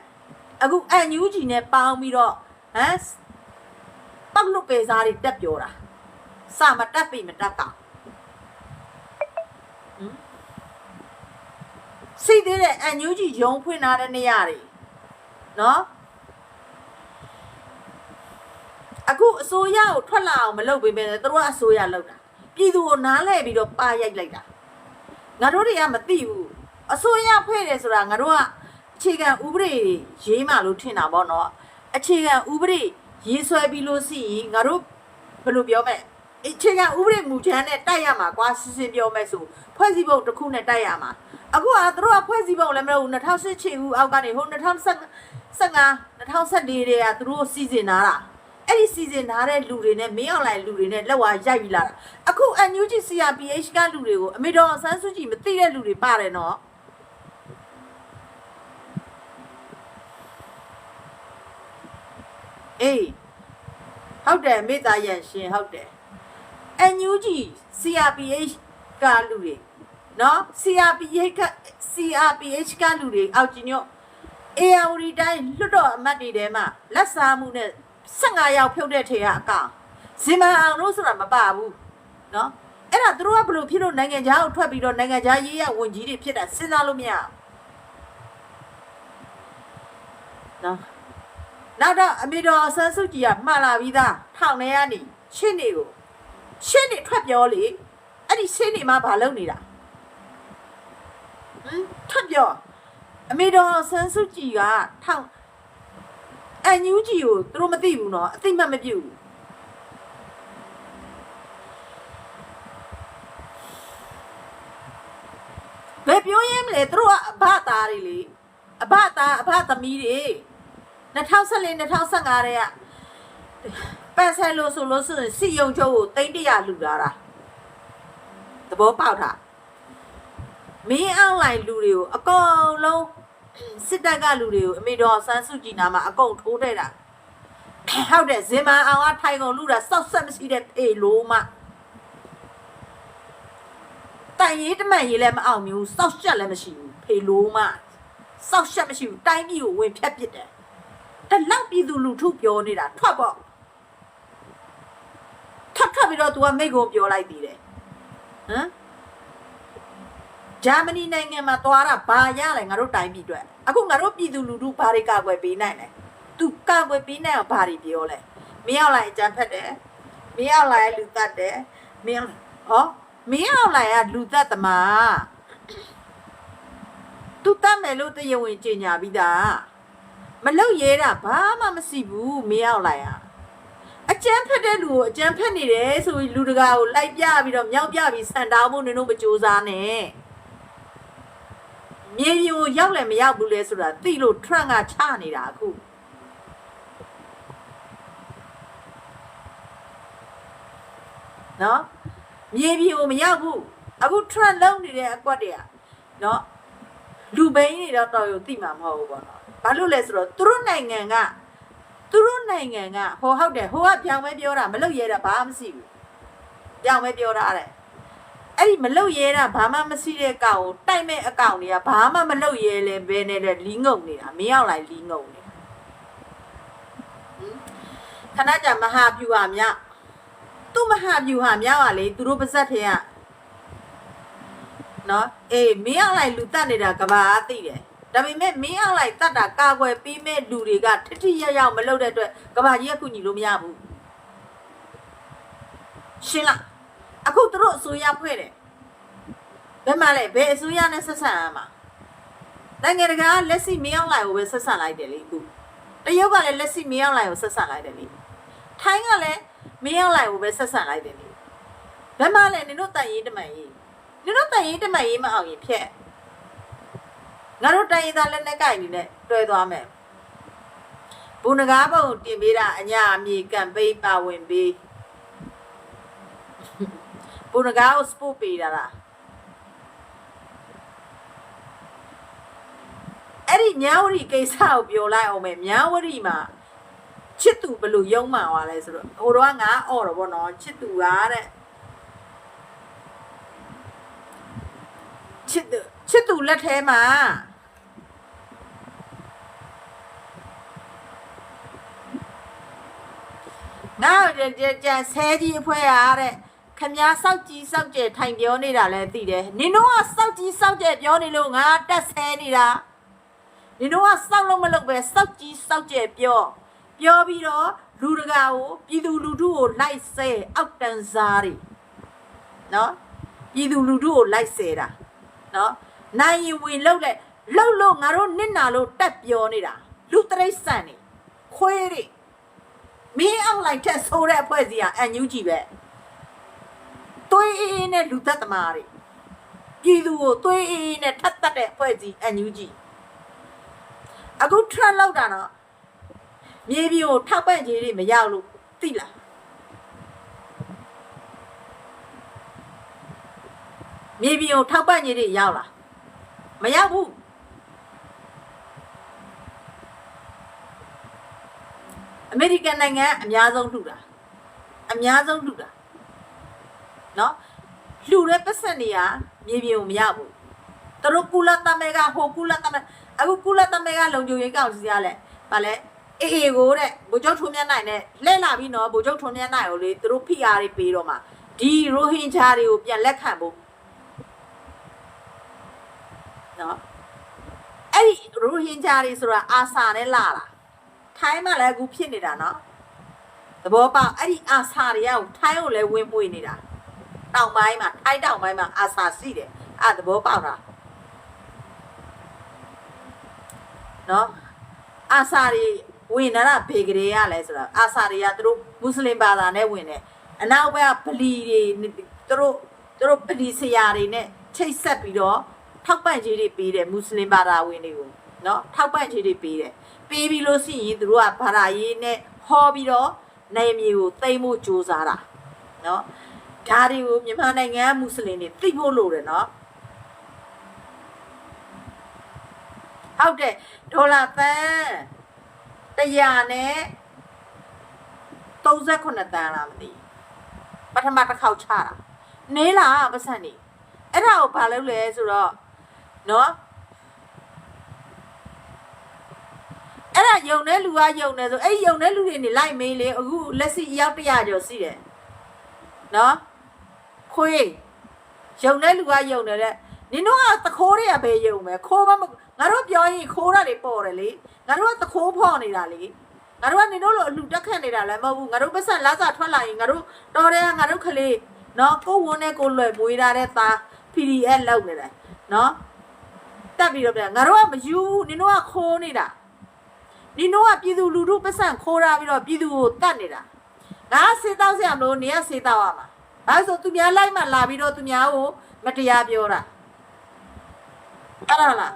အခု NUG နဲ့ပေါင်းပြီးတော့ဟမ်ပောက်လို့ပေစားတွေတက်ပြောတာစာမတက်ပြီမတက်ကောင်စီသေးတဲ့ NUG ရုံဖွင့်ထားတဲ့နေရာတွေနော်အခုအစိုးရကိုထွက်လာအောင်မလုပ်ပေးပဲသူတို့ကအစိုးရလုပ်တာပြည်သူကိုနားလဲပြီးတော့ပါရိုက်လိုက်တာငါတို့တွေကမသိဘူးအစိုးရဖွဲ့တယ်ဆိုတာငါတို့ကအခြေခံဥပဒေရေးမှလို့ထင်တာပေါ့နော်အခြေခံဥပဒေရေးဆွဲပြီးလို့ရှိရင်ငါတို့ဘယ်လိုပြောမလဲအခြေခံဥပဒေမူကြမ်းနဲ့တိုက်ရမှာကွာစစ်စစ်ပြောမယ်ဆိုဖွဲ့စည်းပုံတစ်ခုနဲ့တိုက်ရမှာအခုကသူတို့ကဖွဲ့စည်းပုံလည်းမလုပ်ဘူး2018ခုအောက်ကနေဟို2015 2014တွေကသူတို့စီစဉ်လာတာအဲ့ဒီစီစဉ်ထားတဲ့လူတွေနဲ့မင်းအောင်လိုင်းလူတွေနဲ့လက်ဝါရိုက်ပြီးလာတာအခု NUG CRPH ကလူတွေကိုအမေတော်ဆန်းစုကြည်မသိတဲ့လူတွေပါတယ်နော်အေးဟုတ်တယ်မေတ္တာရန်ရှင်ဟုတ်တယ် NUG CRPH ကလူတွေနော် CRPH ကလူတွေအောက်ကြီးညော့ ARD တိုင်းလွတ်တော်အမတ်တွေထဲမှာလက်စားမှုနဲ့15ယောက်ဖြုတ်တဲ့ထေကအကောင်ဇင်မာအောင်လို့ဆိုတာမပါဘူးเนาะအဲ့ဒါသူတို့ကဘလို့ဖြစ်လို့နိုင်ငံခြားကိုထွက်ပြီးတော့နိုင်ငံခြားရေးရဝန်ကြီးတွေဖြစ်တာစဉ်းစားလို့မရဘူးเนาะနောက်တော့အမေတော်ဆန်းစုကြည်ကမှားလာပြီးသားထောင်ထဲကနေရှင်းနေထွက်ပြောလေအဲ့ဒီရှင်းနေမှာဘာလုပ်နေတာထွက်ပြောအမေတော်ဆန်းစုကြည်ကထောင် NUG ကိုသူတို့မသိဘူးနော်အသိမှတ်မပြုဘူးဘယ်ပြောရမလဲသူတို့ကအဘသားတွေလေအဘသားအဘသမီးတွေ2014 2015တဲ့ကပန်ဆယ်လို့ဆိုလို့ဆိုရင်စီယုံချုပ်ကို300လူလာတာသဘောပေါက်တာမင်းအောင်လိုင်းလူတွေကိုအကုန်လုံးစစ်တပ်ကလူတွေကိုအမေတော်ဆန်းစုကြည်နာမှာအကုန်ထိုးတဲ့တာဟုတ်တယ်ဇင်မာအောင်ကထိုင်ကုန်လူတာစောက်ဆက်မရှိတဲ့အေလိုမှတိုင်ရေးတမန်ရေးလည်းမအောင်မျိုးစောက်ရှက်လည်းမရှိဘူးဖေလိုမှစောက်ရှက်မရှိဘူးတိုင်းပြည်ကိုဝင်ဖြတ်ပစ်တယ်တလောက်ပြည်သူလူထုပြောနေတာထွက်ပေါ့ထွက်ပြီးတော့ तू ကမိတ်ကိုပြောလိုက်သေးတယ်ဟမ်ဂျာမနီနိုင်ငံမှာသွားတာဘာရလဲငါတို့တိုင်းပြည်အတွက်အခုငါတို့ပြည်သူလူထုဘာတွေကာကွယ်ပေးနိုင်လဲသူကာကွယ်ပေးနိုင်အောင်ဘာတွေပြောလဲမင်းအောင်လိုက်အကြမ်းဖက်တယ်မင်းအောင်လိုက်လူသက်တယ်မင်းအောင်လိုက်ကလူသက်သမား သူတတ်မယ်လို့တရားဝင်ကြေညာပြီးသားမလုပ်ရဲတာဘာမှမရှိဘူးမရောက်လိုက်อ่ะအကျန်းဖက်တဲ့လူကိုအကျန်းဖက်နေတယ်ဆိုပြီးလူတကာကိုလိုက်ပြပြီးတော့မြောက်ပြပြီးဆန်တောင်းဖို့နင်တို့မကြိုးစားနဲ့မြေပြင်ကိုရောက်လည်းမရောက်ဘူးလေဆိုတာသိလို့ Trump ကချနေတာအခုနော်မြေပြင်ကိုမရောက်ဘူးအခု Trump လုံးနေတဲ့အကွက်တည်းอ่ะနော်လူဘိန်းနေတော့တော်ရုံသိမှာမဟုတ်ဘူးပေါ့နော်ဘာလို့လဲဆိုတော့သူတို့နိုင်ငံကဟိုဟုတ်တယ်ဟိုကပြောင်းမဲပြောတာမလုပ်ရဲတာဘာမှမရှိဘူးပြောင်းမဲပြောတာတဲ့အဲ့ဒီမလုပ်ရဲတာဘာမှမရှိတဲ့ကောင်ကိုတိုက်မဲ့အကောင်တွေကဘာမှမလုပ်ရဲလဲဘယ်နဲ့လဲလီးငုံနေတာမင်းရောက်လိုက်လီးငုံနေတာခဏကြာမဟာပြူဟာမြောက်သူ့မဟာပြူဟာမြောက်ပါလေသူတို့ပါဇက်ထဲကနော်အေးမင်းအောင်လိုက်လူတတ်နေတာကဘာသိတယ်ဒါပေမဲ့မင်းအောင်လိုက်တတ်တာကာကွယ်ပေးမဲ့လူတွေကထိထိရောက်မလုပ်တဲ့အတွက်ကဘာကြီးကကုညီလို့မရဘူးရှင်းလားအခုသူတို့အစိုးရဖွဲ့တယ်ဘယ်မှာလဲဘယ်အစိုးရနဲ့ဆက်ဆံရမှာနိုင်ငံတကာလက်ရှိမင်းအောင်လိုက်ကိုပဲဆက်ဆံလိုက်တယ်လေအခုတရုတ်ကလည်းလက်ရှိမင်းအောင်လိုက်ကိုဆက်ဆံလိုက်တယ်လေထိုင်းကလည်းမင်းအောင်လိုက်ကိုပဲဆက်ဆံလိုက်တယ်လေဘယ်မှာလဲနင်တို့တန်ရေးတမန်ရေးနင်တို့တန်ရေးတမန်ရေးမအောင်ရင်ဖြက်ငါတို့တိုင်းရင်းသားလက်နဲ့ကိုင်နေနဲ့တွဲသွားမယ်ဘူနဂါပုံတင်ပေးတာအညာအမြေကမ်ပိန်းပါဝင်ပေးဘူနဂါကိုစပို့ပေးတာလားအဲ့ဒီမြဝတီကိစ္စကိုပြောလိုက်အောင်မယ်မြဝတီမှာချစ်သူဘလို့ယုံမှန်သွားလဲဆိုတော့ဟိုတော့ငါအော်တော့ဗောနော်ချစ်သူကတဲ့ချစ်သူလက်ထဲမှာနောက်ကြံဆဲကြီးအဖွဲရတဲ့ခမားစောက်ကြီးစောက်ကျဲထိုင်ပြောနေတာလဲသိတယ်နင်တို့ကစောက်ကြီးစောက်ကျဲပြောနေလို့ငါတက်ဆဲနေတာနင်တို့ကစောက်လို့မလုပ်ပဲစောက်ကြီးစောက်ကျဲပြောပြီးတော့လူတကာကိုပြည်သူလူထုကိုလိုက်ဆဲအောက်တန်းစားတွေနော်ပြည်သူလူထုကိုလိုက်ဆဲတာနော်နိုင်ရင်ဝင်လှုပ်လို့ငါတို့နစ်နာလို့တက်ပြောနေတာလူတရိတ်ဆန်နေခွေးတွေမင်းအောင်လိုက်တဲ့ဆိုတဲ့အဖွဲ့စီကအန်ယူကြီးပဲသွေးအေးနဲ့လူသက်သမားတွေပြည်သူကိုသွေးအေးနဲ့ထပ်တတ်တဲ့အဖွဲ့စီအန်ယူကြီးအခု Trump လောက်တာနော်မြေပြင်ကိုထောက်ပံ့ကြီးတွေမရောက်လို့သိလားမြေပြင်ကိုထောက်ပံ့ကြီးတွေရောက်လားမရောက်ဘူးအမေရိကန်နိုင်ငံအများဆုံးလှူတာနော်လှူတဲ့ပတ်စံတွေကမြေပြင်ကိုမရောက်ဘူးသူတို့ကုလသမဂ္ဂဟိုကုလသမဂ္ဂအခုကုလသမဂ္ဂလုံခြုံရေးကောင်စီကလည်းဗာလဲအေးကိုတဲ့ဗိုလ်ချုပ်ထွန်းမြတ်နိုင်နဲ့လှည့်လာပြီးနော်ဗိုလ်ချုပ်ထွန်းမြတ်နိုင်ကိုလေသူတို့ဖိအားတွေပေးတော့မှာဒီရိုဟင်ဂျာတွေကိုပြန်လက်ခံဖို့နော်အဲ့ဒီရိုဟင်ဂျာတွေဆိုတာအာဆာနဲ့လာတာထိုင်းမှာလည်းအခုဖြစ်နေတာနော်သဘောပေါက်အဲ့ဒီအာဆာတွေကထိုင်းကိုလည်းဝင်ပွေနေတာတောင်ပိုင်းမှာထိုင်းတောင်ပိုင်းမှာအာဆာရှိတယ်အဲ့သဘောပေါက်တာနော်အာဆာတွေဝင်လာတာဘေကလေးရလဲဆိုတော့အာဆာတွေကသူတို့မွတ်စလင်ဘာသာနဲ့ဝင်တယ်အနောက်ဘက်ကဗလီတွေသူတို့ဗလီဆရာတွေနဲ့ချိတ်ဆက်ပြီးတော့ထောက်ပံ့ကြီးတွေပေးတယ်မွတ်စလင်ဘာသာဝင်တွေကိုနော်ထောက်ပံ့ကြီးတွေပေးတယ်ပေးပြီးလို့ရှိရင်သူတို့ကဘာသာရေးနဲ့ဟောပြီးတော့နိုင်မြေကိုသိမ်းဖို့ကြိုးစားတာနော်ဒါတွေကိုမြန်မာနိုင်ငံမွတ်စလင်တွေသိဖို့လိုတယ်နော်ဟုတ်တယ်ဒေါ်လာသန်း100နဲ့38တန်းလားမသိပထမတစ်ခေါက်ချတာနေလားပတ်စံနေအဲ့ဒါကိုဘာလုပ်လဲဆိုတော့နော်အဲ့ဒါယုံတဲ့လူကယုံတယ်ဆိုအဲ့ယုံတဲ့လူတွေနေလိုက်မေးလေအခုလက်ရှိရောက်100ကျော်ရှိတယ်နော်ခွေးယုံတဲ့လူကယုံတယ်တဲ့နင်တို့ကသခိုးတွေကပဲယုံမယ်ခိုးမငါတို့ပြောရင်ခိုးတာတွေပေါ်တယ်လေငါတို့ကသခိုးဖော်နေတာလေငါတို့ကနင်တို့လိုအလူတက်ခတ်နေတာလည်းမဟုတ်ဘူးငါတို့ပတ်စံလာစားထွက်လာရင်ငါတို့တော်တယ်ငါတို့ကလေးနော်ကိုဝန်းနဲ့ကိုလွယ်မွေးထားတဲ့သား PDF လောက်နေတယ်နော်တ တက်ပြီးတော့ပြန်ငါတို့ကမယူဘူးနင်တို့ကခိုးနေတာနင်တို့ကပြည်သူလူထုပတ်စံခိုးတာပြီးတော့ပြည်သူကိုတတ်နေတာငါစေးတောက်ဆရာမလို့နေရစေးတောက်ရမှာဒါဆိုသူများလိုက်မှလာပြီးတော့သူများကိုမတရားပြောတာအဲ့ဒါလား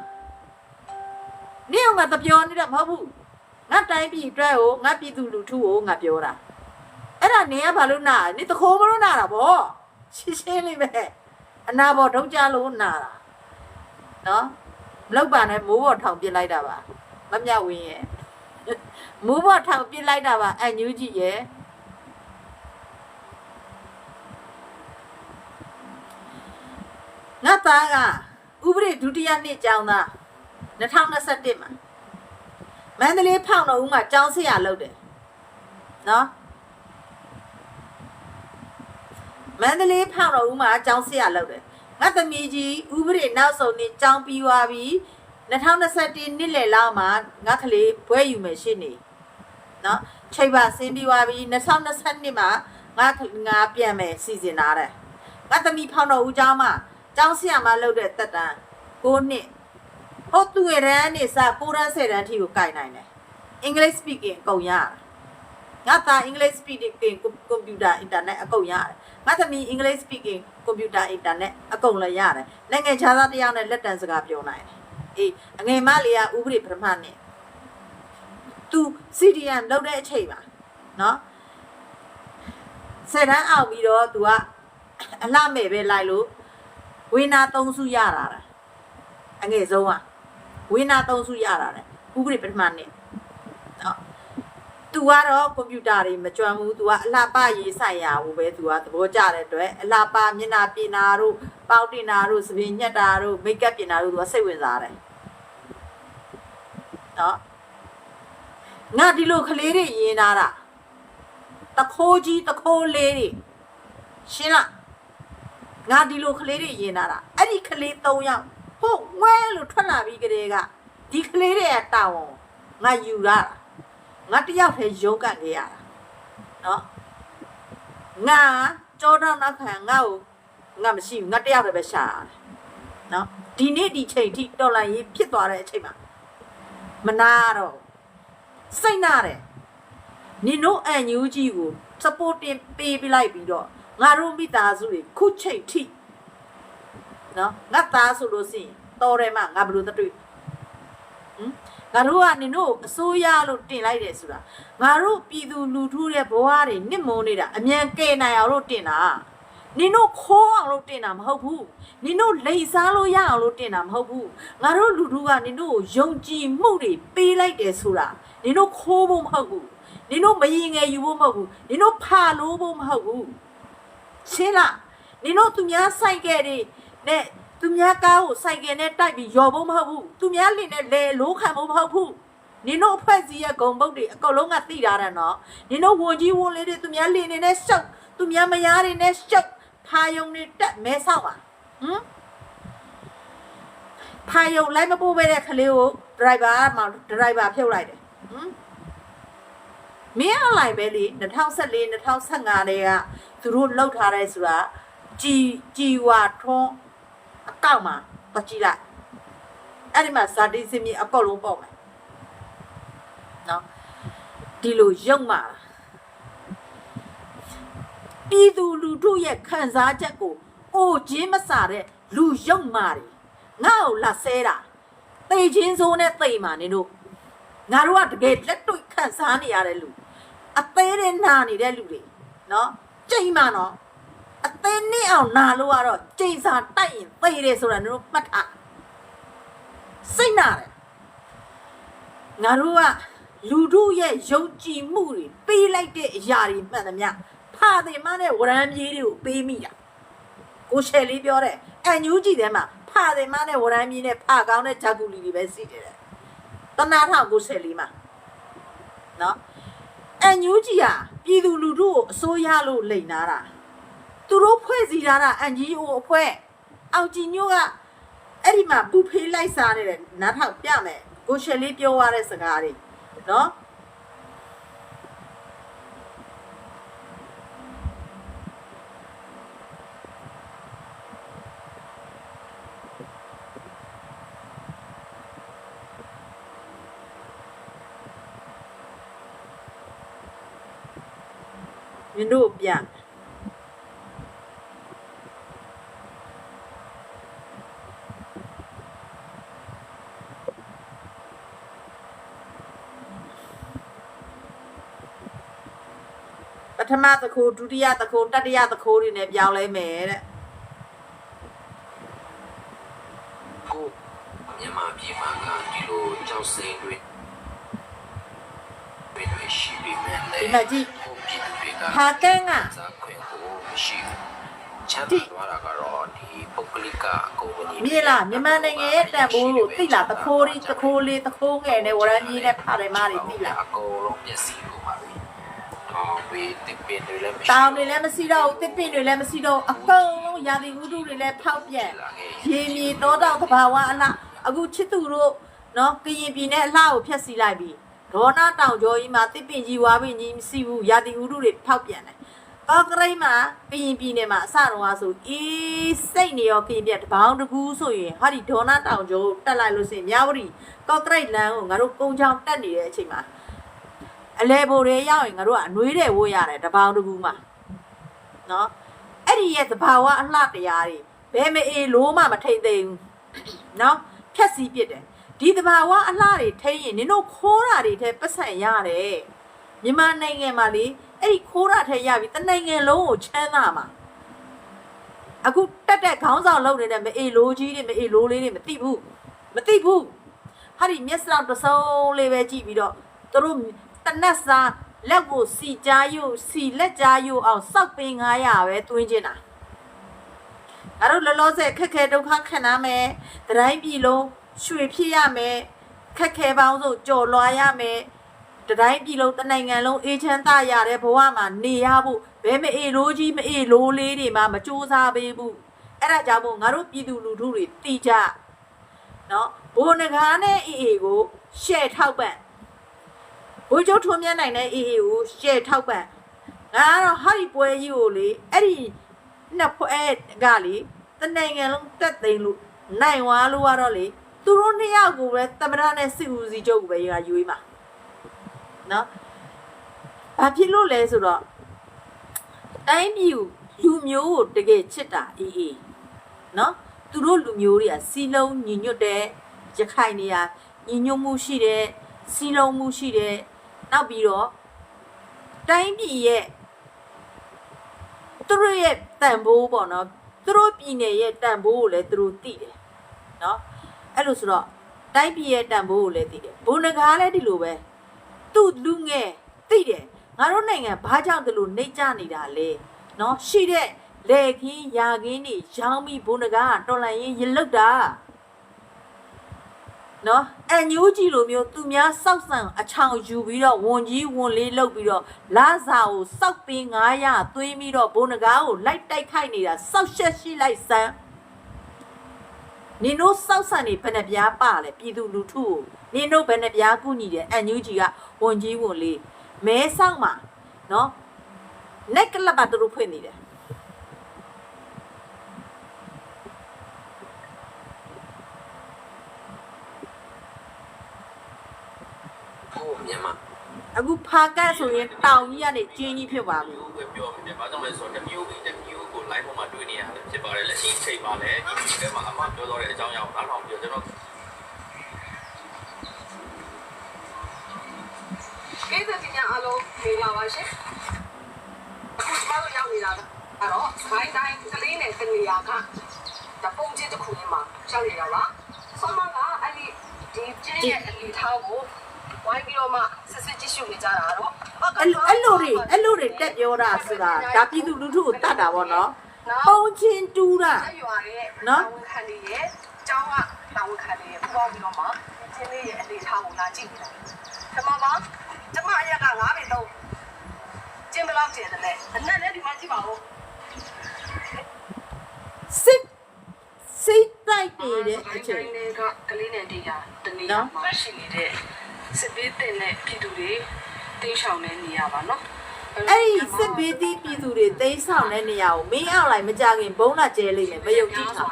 နေအောင်ငါတပြောနေတာမဟုတ်ဘူးငါတိုင်းပြည်အတွက်ကိုငါပြည်သူလူထုကိုငါပြောတာအဲ့ဒါနေရဘာလို့နာနေတခိုးမလို့နာတာဗောရှင်းရှင်းလေးပဲအနာဘော်ထုတ်ကြလို့နာတာနော်မလောက်ပါနဲ့မိုးဘော်ထောင်ပြစ်လိုက်တာပါမမြဝင်းရဲ့မိုးဘော်ထောင်ပြစ်လိုက်တာပါအညူးကြီးရဲ့ငါသားကဥပဒေဒုတိယနှစ်ကျောင်းသား2021မှာမန္တလေးဖောင်တော်ဦးမှာကျောင်းဆရာလုပ်တယ်နော်မန္တလေးဖောင်တော်ဦးမှာကျောင်းဆရာလုပ်တယ်ငါသမီးကြီးဥပဒေနောက်ဆုံးနှစ်ကျောင်းပြီးသွားပြီ2021နှစ်လယ်လောက်မှာငါကလေးဘွဲယူမယ်ရှင်းနေနော်ချိန်ပါဆင်းပြီးသွားပြီ2022မှာငါပြန်မယ်စီစဉ်လာတယ်ငါသမီးဖောင်တော်ဦးကျောင်းမှာကျောင်းဆရာမလုပ်တဲ့တက်တန်း9နှစ်ဟုတ်သူရန်နေစ9တန်း10တန်းထိကိုကြိုင်နိုင်တယ် English speaking အကုန်ရတယ်ငါသား English speaking computer internet အကုန်ရတယ်ငါသမီး English speaking computer internet အကုန်လည်းရတယ်နိုင်ငံခြားသားတယောက်နဲ့လက်တန်းစကားပြောနိုင်တယ်အေးအငယ်မလေးကဥပဒေပထမနဲ့သူ CDM လုပ်တဲ့အချိန်ပါနော်10တန်းအောင်ပြီးတော့သူကအလှမဲ့ပဲလိုက်လို့ဝိနာ3စုရတာအငယ်ဆုံးကဝိနာ3စုရတာဥပဒေပထမနဲ့နော်သူကတော့ကွန်ပျူတာတွေမကျွမ်းဘူးသူကအလှပရေးဆိုင်ရာကိုပဲသူကသဘောကျတဲ့အတွက်အလှပမျက်နှာပြင်တာတို့ပေါက်တင်တာတို့စပင်ညက်တာတို့မိတ်ကပ်ပြင်တာတို့သူကစိတ်ဝင်စားတယ်နော်ငါဒီလိုကလေးတွေရင်လာတာတခိုးကြီးတခိုးလေးတွေရှင်းလားငါဒီလိုကလေးတွေရင်လာတာအဲ့ဒီကလေး3ယောက်ဟုတ်ဝဲလို့ထွက်လာပြီးကလေးကဒီကလေးတွေကတောင်းငါယူလာတာငါတယောက်ထဲရုံးကန်ခဲ့ရတာနော်ငါကြောတော့နောက်ခံငါ့ကိုငါမရှိဘူးငါတယောက်တည်းပဲရှာရတယ်နော်ဒီနေ့ဒီချိန်ထိတော်လိုင်းရေးဖြစ်သွားတဲ့အချိန်မှာမနာတော့စိတ်နာတယ်နင်တို့အန်ယူကြီးကို supporting ပေးပြလိုက်ပြီးတော့ငါတို့မိသားစုတွေခုချိန်ထိနော်ငါသားဆိုလို့ရှိရင်တော်တယ်မငါဘယ်လိုတွေ့ငါတို့ကနင်တို့အစိုးရလို့တင်လိုက်တယ်ဆိုတာငါတို့ပြည်သူလူထုရဲ့ဘဝတွေနစ်မုံနေတာအမြန်ကယ်နိုင်အောင်လို့တင်တာနင်တို့ခိုးအောင်လို့တင်တာမဟုတ်ဘူးနင်တို့လိန်စားလို့ရအောင်လို့တင်တာမဟုတ်ဘူးငါတို့လူထုကနင်တို့ကိုယုံကြည်မှုတွေပေးလိုက်တယ်ဆိုတာနင်တို့ခိုးဖို့မဟုတ်ဘူးနင်တို့မရင်ငယ်ယူဖို့မဟုတ်ဘူးနင်တို့ဖာလို့ဖို့မဟုတ်ဘူးရှင်းလားနင်တို့သူများဆိုင်ကယ်တွေနဲ့သူများကားကိုဆိုင်ကယ်နဲ့တိုက်ပြီးရော်ဖို့မဟုတ်ဘူးသူများလင်နဲ့လေလိုးခံဖို့မဟုတ်ဘူးနင်တို့အဖွဲ့အစည်းရဲ့ဂုံပုတ်တွေအကုန်လုံးကသိထားတယ်နော်နင်တို့ဝန်ကြီးဝန်လေးတွေသူများလင်နေနဲ့ရှုပ်သူများမယားတွေနဲ့ရှုပ်ဖာယုံတွေတက်မဲဆောက်ပါဖာယုံလိုက်မပို့ပဲတဲ့ကလေးကိုဒရိုက်ဘာမှဒရိုက်ဘာဖြုတ်လိုက်တယ်မင်းအလိုက်ပဲလေ2014 2015တွေကသူတို့လှုပ်ထားတယ်ဆိုတာជីဝါထွန်းအကောက်မှာပကြည့်လိုက်အဲ့ဒီမှာဇာတိစင်မြေအကောက်လုံးပေါ့မယ်နော်ဒီလိုရုံမှာပြည်သူလူထုရဲ့ခံစားချက်ကိုအိုချင်းမစားတဲ့လူရုံမာတွေငါ့ကိုလာဆဲတာသိချင်းစိုးနဲ့သိမှာနင်တို့ငါတို့ကတကယ်လက်တွေ့ခံစားနေရတဲ့လူအသေးနဲ့နာနေတဲ့လူတွေနော်ကြိမ်မှာနော်အသေးနဲ့အောင်နာလို့ကတော့ကြိမ်စာတိုက်ရင်သိတယ်ဆိုတာနင်တို့မှတ်ထားစိတ်နာတယ်ငါတို့ကလူတို့ရဲ့ယုံကြည်မှုတွေပေးလိုက်တဲ့အရာတွေမှန်သမျှဖာတယ်မနဲ့ဝရမ်းပြေးတွေကိုပေးမိတာကိုရှယ်လေးပြောတဲ့အန်ယူကြည့်တယ်မှာဖာတယ်မနဲ့ဝရမ်းပြေးနဲ့ဖာကောင်းတဲ့ဂျာကူလီတွေပဲစီးတယ်တနာထောင်ကိုရှယ်လေးမှာနော်အန်ယူကြည့်ဟာပြည်သူလူထုကိုအစိုးရလို့လိန်နာတာသူတို့ဖွဲ့စည်းထားတာအန်ဂျီအိုအဖွဲ့အောင်ကြည်ညို့ကအဲ့ဒီမှာပူဖေးလိုက်စားနေတဲ့နားထောင်ပြမယ်ကိုရှယ်လေးပြောရတဲ့စကားတွေနော် မင်းတို့ပြပထမတစ်ခုဒုတိယတစ်ခုတတိယတစ်ခုတွေနဲ့ပြောင်းလဲမယ်တဲ့ကိုမြန်မာပြည်မှာကဒီလိုကြောက်စိမ့်တွေရှိပြီမဲ့လေဒီမှာကြည့်ဟာကန်းကဇာခွင့်ကိုမရှိချမ်းသာသွားတာကတော့ဒီပုဂ္ဂလိကကုမ္ပဏီမြေလားမြန်မာနိုင်ငံရဲ့တန်ဖိုးကိုသိလားတခိုးလေးတခိုးလေးတခိုးငယ်နဲ့ဝရမ်းကြီးနဲ့ဖတယ်မားတွေသိလားအကုန်လုံးပျက်စီးကုန်ပါပြီဝေးတစ်ပင်တွေလည်းမရှိတောင်တွေလည်းမရှိတော့ဘူးတစ်ပင်တွေလည်းမရှိတော့အကုန်လုံးရာသီဥတုတွေလည်းဖောက်ပြန်ရေမြေတောတောင်သဘာဝအလားအခုချစ်သူတို့နော်ကရင်ပြည်နဲ့အလှကိုဖျက်ဆီးလိုက်ပြီဒေါနာတောင်ကျော်ကြီးမှာတစ်ပင်ကြီးဝါပင်ကြီးမရှိဘူးရာသီဥတုတွေဖောက်ပြန်တယ်ကော့ကရိတ်မှာကရင်ပြည်နယ်မှာအစတော့ဟာဆိုအေးစိတ်နေရောကရင်ပြည်တပေါင်းတကူဆိုရင်ဟာဒီဒေါနာတောင်ကျော်တက်လိုက်လို့ရှိရင်မြဝတီကော့ကရိတ်လမ်းကိုငါတို့ကုန်းချောင်းတက်နေတဲ့အချိန်မှာအလဲဘိုတွေရောက်ရင်ငါတို့ကအနှွေးတဲ့ဝိုးရတယ်တပေါင်းတကူမှာနော်အဲ့ဒီရဲ့သဘာဝအလှတရားတွေဘယ်မအေးလို့မှမထိတ်သိမ်းဘူးနော်ဖြက်စီးပြစ်တယ်ဒီသဘာဝအလှတွေထိရင်နင်တို့ခိုးတာတွေထဲပတ်ဆက်ရတယ်မြန်မာနိုင်ငံမှာလေအဲ့ဒီခိုးတာထဲရပြီတနိုင်ငံလုံးကိုချမ်းသာမှာအခုတက်တက်ခေါင်းဆောင်လုပ်နေတဲ့မအေးလိုကြီးတွေမအေးလိုလေးတွေမသိဘူးဟာဒီမျက်စလောက်တစုံလေးပဲကြည့်ပြီးတော့သူတို့တနက်စားလက်ကိုစီကြားယူစီလက်ကြားယူအောင်စောက်ပင်900ပဲတွင်းကျင်တာအဲ့တော့လောလောဆယ်ခက်ခဲဒုက္ခခံရမယ်တတိုင်းပြည်လုံးရွှေဖြစ်ရမယ်ခက်ခဲပေါင်းဆိုကြော်လွှားရမယ်တတိုင်းပြည်လုံးတနိုင်ငံလုံးအေးချမ်းသာရတဲ့ဘဝမှာနေရဖို့ဘယ်မအေးလိုကြီးမအေးလိုလေးတွေမှမကြိုးစားပေးဘူးအဲ့ဒါကြောင့်မို့ငါတို့ပြည်သူလူထုတွေတီးကြနော်ဘိုးနဂါးနဲ့အေးအေးကိုရှယ်ထောက်ပံ့ဘိုးချုပ်ထွန်းမြတ်နိုင်တဲ့အေးအေးကိုရှယ်ထောက်ပံ့ငါကတော့ဟာဒီပွဲကြီးကိုလေအဲ့ဒီနှစ်ဖွဲ့ကလေတနိုင်ငံလုံးတက်သိမ်းလို့နိုင်ဝါလို့ကတော့လေသူတို့နှစ်ယောက်ကိုပဲသမရနဲ့စစ်ဦးစီးချုပ်ကိုပဲရွေးမှာနော်ဘာဖြစ်လို့လဲဆိုတော့တိုင်းပြည်လူမျိုးကိုတကယ်ချစ်တာအေးအေးနော်သူတို့လူမျိုးတွေကစီလုံးညီညွတ်တဲ့ရခိုင်နေရာညီညွတ်မှုရှိတဲ့စီလုံးမှုရှိတဲ့နောက်ပြီးတော့တိုင်းပြည်ရဲ့သူတို့ရဲ့တန်ဖိုးပေါ့နော်သူတို့ပြည်နယ်ရဲ့တန်ဖိုးကိုလည်းသူတို့သိတယ်နော်အဲ့လိုဆိုတော့တိုင်းပြည်ရဲ့တန်ဖိုးကိုလည်းသိတယ်ဘုံနဂါလည်းဒီလိုပဲသူ့လူငယ်သိတယ်ငါတို့နိုင်ငံဘာကြောင့်ဒီလိုနှိမ့်ချနေတာလဲနော်ရှိတဲ့လေခင်းယာခင်းတွေရောင်းပြီးဘုံနဂါကတော်လန်ရင်ရလုတ်တာနော်အန်ယူကြီးလိုမျိုးသူများစောက်ဆံအချောင်ယူပြီးတော့ဝန်ကြီးဝန်လေးလုပ်ပြီးတော့လာစာကိုစောက်ပင်း900သွင်းပြီးတော့ဘုံနဂါကိုလိုက်တိုက်ခိုက်နေတာစောက်ရှက်ရှိလိုက်စမ်းနင်တို့စောက်ဆံနေဘယ်နှပြားပါလဲပြည်သူလူထုကိုနင်တို့ဘယ်နှပြားကုညီတယ်အန်ယူကြီးကဝန်ကြီးဝန်လေးမဲဆောက်မှာနော်နက်ကလပ်ပါသူတို့ဖွင့်နေတယ်မြန်မာအခုဖာကတ်ဆိုရင်တောင်ကြီးကနေကျင်းကြီးဖြစ်သွားပြီပြောမိတယ်ဘာကြောင့်လဲဆိုတော့တစ်မျိုးကို live ပေါ်မှာတွေ့နေရတယ်ဖြစ်ပါတယ်လက်ရှိအချိန်မှာလည်းဒီထဲမှာအမှပြောတော့တဲ့အကြောင်းအရာကိုနားထောင်ပြီးတော့ကျွန်တော်ကိစ္စတင်ရအောင်နေလာပါရှင်အခုကျမတို့ရောက်နေတာအဲ့တော့ခိုင်းတိုင်းကလေးနဲ့တနေရာကတပုံချင်းတစ်ခုရင်းမှာရောက်နေရပါဆောင်းမကအဲ့ဒီကျင်းရဲ့အလီထားကိုဝိုင်းပြီးတော့မှစစ်စစ်ကြည့်ရှုနေကြတာတော့အဲ့လိုတွေတက်ပြောတာဆိုတာဒါပြည်သူလူထုကိုတတ်တာပေါ့နော်ပုံချင်းတူးတာရွာရဲ့နော်ဝန်ခံနေရဲ့ကျောင်းကတာဝန်ခံနေရဲ့ပူပေါင်းပြီးတော့မှကျင်းလေးရဲ့အလီထားကိုလာကြည့်နေတာဓမ္မပါကျမအရက်က9ပေတော့ကျင်းဘလောက်ကျင်းတယ်လဲအနက်နဲ့ဒီမှာကြည့်ပါဦးစိတ်တိုက်နေတဲ့အချိန်ကကလေးနဲ့တရားတနေရာမှာရှိနေတဲ့စစ်ဘေးတင်တဲ့ပြည်သူတွေတင်းရှောင်နေနေရပါနော်အဲ့ဒီစစ်ဘေးပြည်သူတွေတင်းရှောင်တဲ့နေရာကိုမင်းအောင်လိုက်မကြခင်ဘုံလာကျဲလိမ့်မယ်မယုံကြည်တာ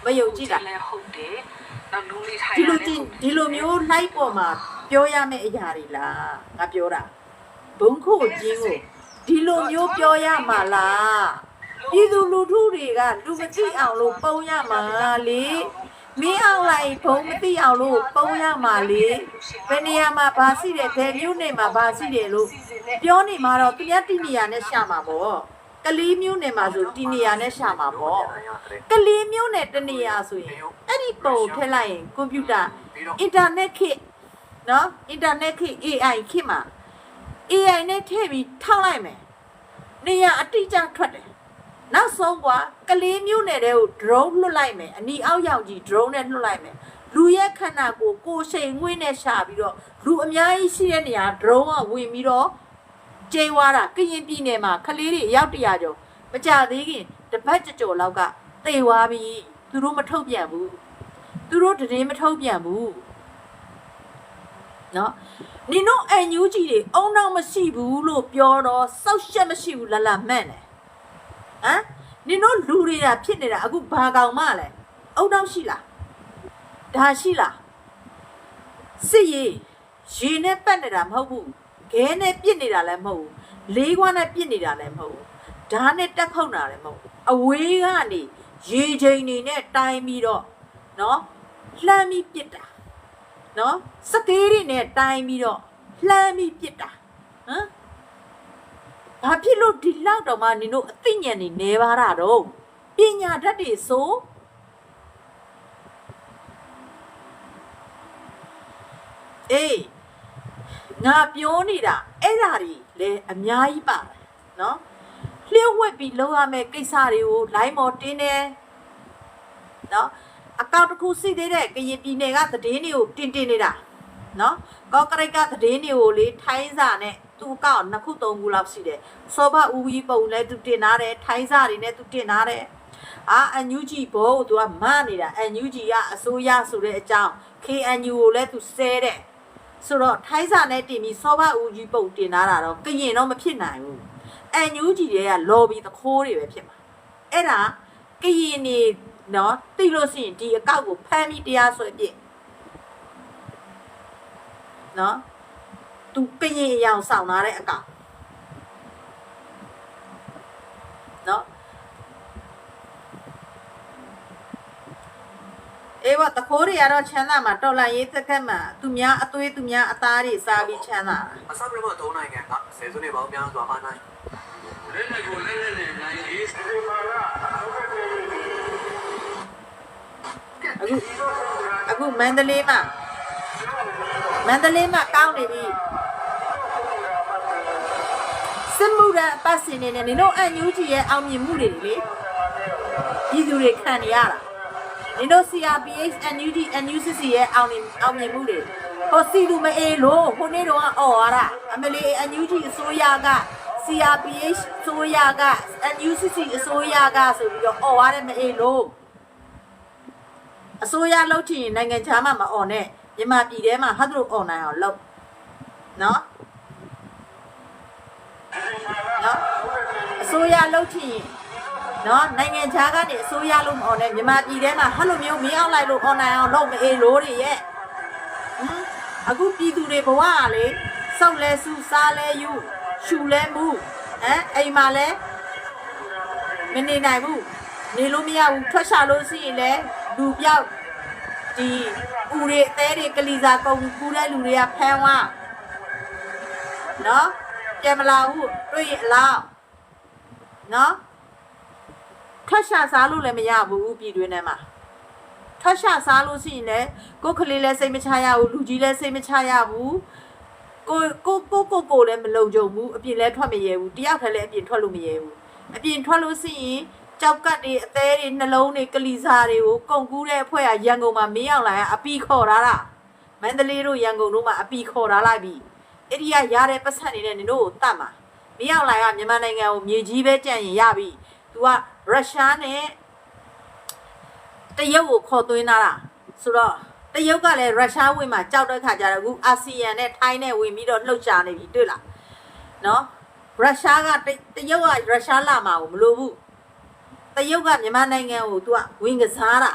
မယုံကြည်တာလည်းဟုတ်တယ်နောက်လူလေးထိုင်ဒီလိုမျိုး live ပေါ်မှာပြောရမယ့်အရာတွေလားငါပြောတာဘုံခုတ်ကျင်းကို ဒီလိုမျိုးပြောရမှာလားပြည်သူလူထုတွေကလူမသိအောင်လို့ပုံရမှာလေမင်းအောင်လိုက်ဘုံမသိအောင်လို့ပုံရမှာလေဘယ်နေရာမှာဘာရှိတယ်ဘယ်မျိုးနေမှာဘာရှိတယ်လို့ပြောနေမှာတော့တရားတိနေရာနဲ့ရှာမှာပေါ့ကလေးမျိုးနေမှာဆိုတိနေရာနဲ့ရှာမှာပေါ့ကလေးမျိုးနဲ့တနေရာဆိုရင်အဲ့ဒီပုံထည့်လိုက်ရင်ကွန်ပျူတာအင်တာနက်ခေတ်နော်အင်တာနက်ခေတ် AI ခေတ်မှာ AI နဲ့ထည့်ပြီးထောက်လိုက်မယ်နေရာအတိအကျထွက်တယ်နောက်ဆုံးကကလေးမျိုးနယ်တဲ့ကို drone လွှတ်လိုက်မယ်အနီအောက်ရောင်ကြီး drone နဲ့လွှတ်လိုက်မယ်လူရဲ့ခန္ဓာကိုယ်ရှိန်ငွေ့နဲ့ရှာပြီးတော့လူအများကြီးရှိတဲ့နေရာ drone ကဝင်ပြီးတော့ကျင်းသွားတာကရင်ပြည်နယ်မှာကလေးတွေရောက်100ကျော်မကြသေးခင်တပတ်ကြော်လောက်ကသေသွားပြီသူတို့မထုတ်ပြန်ဘူးသူတို့တည်င်းမထုတ်ပြန်ဘူးနော်နင်တို့အန်ယူကြီးတွေအုံနောက်မရှိဘူးလို့ပြောတော့စောက်ရှက်မရှိဘူးလလမှန်တယ်ဟမ်နင်တို့လူတွေကဖြစ်နေတာအခုဘာကောင်မလဲအုံနောက်ရှိလားဒါရှိလားစစ်ရေနဲ့ပတ်နေတာမဟုတ်ဘူးခဲနဲ့ပြစ်နေတာလည်းမဟုတ်ဘူးလေးခွားနဲ့ပြစ်နေတာလည်းမဟုတ်ဘူးဓာတ်နဲ့တက်ခုတ်တာလည်းမဟုတ်ဘူးအဝေးကနေရေချိန်နေနဲ့တိုင်းပြီးတော့နော်လှမ်းပြီးပြစ်တာနော်စကေးတွေနဲ့တိုင်းပြီးတော့လှမ်းပြီးပြစ်တာဟမ်ဘာဖြစ်လို့ဒီလောက်တော့မှနင်တို့အသိဉာဏ်နေနေပါတာတော့ပညာတတ်တွေဆိုအေးငါပြောနေတာအဲ့ဓာတွေလည်းအများကြီးပါတယ်နော်လျှို့ဝှက်ပြီးလုပ်ရမယ့်ကိစ္စတွေကို line မော်တင်းတယ်နော်အကောင့်တစ်ခုစီးသေးတဲ့ကရင်ပြည်နယ်ကသတင်းတွေကိုတင်နေတာနော်ကော့ကရိတ်ကသတင်းတွေကိုလေထိုင်းစာနဲ့သူ့အကောင့်2ခု3ခုလောက်ရှိတယ်စောဘဦးကြီးပုံလည်းသူတင်ထားတယ်ထိုင်းစာတွေနဲ့သူတင်ထားတယ်အန်ယူဂျီဘောသူကမနေတာအန်ယူဂျီကအစိုးရဆိုတဲ့အကြောင်း KNU ကိုလည်းသူဆဲတဲ့ဆိုတော့ထိုင်းစာနဲ့တင်ပြီးစောဘဦးကြီးပုံတင်ထားတာတော့ကရင်တော့မဖြစ်နိုင်ဘူးအန်ယူဂျီတွေကလော်ဘီသခိုးတွေပဲဖြစ်မှာအဲ့ဒါကရင်နေနော်သိလို့ရှိရင်ဒီအကောက်ကိုဖမ်းပြီးတရားစွဲပြစ်နော်သူကရင်အယောင်ဆောင်လာတဲ့အကောက်နော်အေးဘာတခိုးတွေကတော့ချမ်းသာမှာတော်လိုက်ရေးသက်ခက်မှာသူများအသွေးသူများအသားတွေစားပြီးချမ်းသာအစပြမ3နိုင်ငံကဆယ်စုနှစ်ပေါင်းများစွာအာဏာလက်လက်ကိုလက်လက်နဲ့နိုင်ရေးစဒီမာလာအခုမန္တလေးမှာကောင်းနေပြီစစ်မှုရအပတ်စင်နေနေတို့အန်ယူဂျီရဲ့အောင်မြင်မှုတွေလေဒီသူတွေခံနေရတာနင်တို့ CRPH NUG NUCC ရဲ့အောင်မြင်မှုတွေဟိုစီလူမအေးလို့ဟိုနေ့တော့အော်ရတာအမလီ NUG အစိုးရက CRPH အစိုးရက NUCC အစိုးရကဆိုပြီးတော့အော်ရတယ်မအေးလို့အစိုးရလှုပ်ချင်နိုင်ငံခြားမှာမအော်နဲ့မြန်မာပြည်ထဲမှာဟာသူတို့အော်နိုင်အောင်လုပ်နော်အစိုးရလှုပ်ချင်နော်နိုင်ငံခြားကနေအစိုးရလို့မအော်နဲ့မြန်မာပြည်ထဲမှာဟာလိုမျိုးမင်းအောင်လိုက်လို့အော်နိုင်အောင်လုပ်မအေးလို့တွေရဲ့အခုပြည်သူတွေဘဝကလေစောက်လဲစုစားလဲယူရှူလဲမှုအိမ်မှာလဲမနေနိုင်ဘူးနေလို့မရဘူးထွက်ရှာလို့ရှိရင်လဲလူပြောက်ဒီဦးတွေအသေးတွေကလီစာကုန်ကူတဲ့လူတွေကဖမ်းသွားနော်ကြံမလာဘူးတွေ့ရင်အလားနော်ထွက်ရှာစားလို့လည်းမရဘူးပြည်တွင်းထဲမှာထွက်ရှာစားလို့ရှိရင်လည်းကိုယ်ကလေးလည်းစိတ်မချရဘူးလူကြီးလည်းစိတ်မချရဘူးကိုလည်းမလုံခြုံဘူးအပြင်လည်းထွက်မရဲဘူးတယောက်တည်းလည်းအပြင်ထွက်လို့မရဲဘူးအပြင်ထွက်လို့ရှိရင်ကြောက်ကတ်တွေအသေးတွေနှလုံးတွေကလီစာတွေကိုကုန်ကူးတဲ့အဖွဲ့ကရန်ကုန်မှာမင်းအောင်လာအပီခေါ်ထားတာမန္တလေးတို့ရန်ကုန်တို့မှာအပီခေါ်ထားလိုက်ပြီအဲ့ဒီကရတဲ့ပတ်စံနေတဲ့နင်တို့ကိုတတ်မှာမင်းအောင်လာကမြန်မာနိုင်ငံကိုမြေကြီးပဲကြံ့ရင်ရပြီသူကရုရှားနဲ့တရုတ်ကိုခေါ်သွင်းလာတာဆိုတော့တရုတ်ကလည်းရုရှားဝင်မှာကြောက်တဲ့ခါကျတော့အခုအာဆီယံနဲ့ထိုင်းနဲ့ဝင်ပြီးတော့လှုပ်ရှားနေပြီတွေ့လားနော်ရုရှားကတရုတ်ကရုရှားလာမှာကိုမလိုဘူးတရုတ်ကမြန်မာနိုင်ငံကိုသူကဝင်ကစားတာ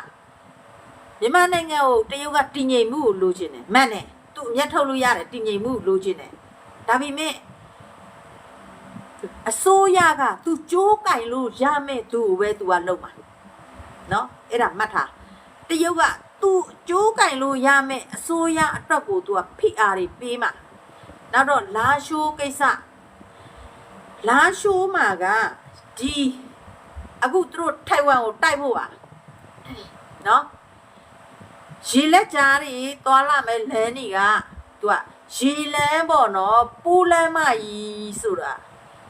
မြန်မာနိုင်ငံကိုတရုတ်ကတည်ငြိမ်မှုကိုလိုချင်တယ်မှန်တယ်သူအမျက်ထုတ်လို့ရတယ်တည်ငြိမ်မှုလိုချင်တယ်ဒါပေမဲ့ အစိုးရက तू ကြိုးကင်လို့ရမဲ့သူပဲ तू ကလုံမှာနော်အဲ့ဒါမှတ်ထားတရုတ်က तू ကြိုးကင်လို့ရမဲ့အစိုးရအတွက်ကို तू ကဖိအားတွေပေးမှာနောက်တော့လာရှိုးကိစ္စလာရှိုးမှာကဒီအခုသူတို့ထိုင်ဝမ်ကိုတိုက်ဖို့ပါနော်ရေလက်ကြားတွေသွားလာမဲ့လမ်းတွေကသူကရေလမ်းပေါ့နော်ပိုးလမ်းမကြီးဆိုတာ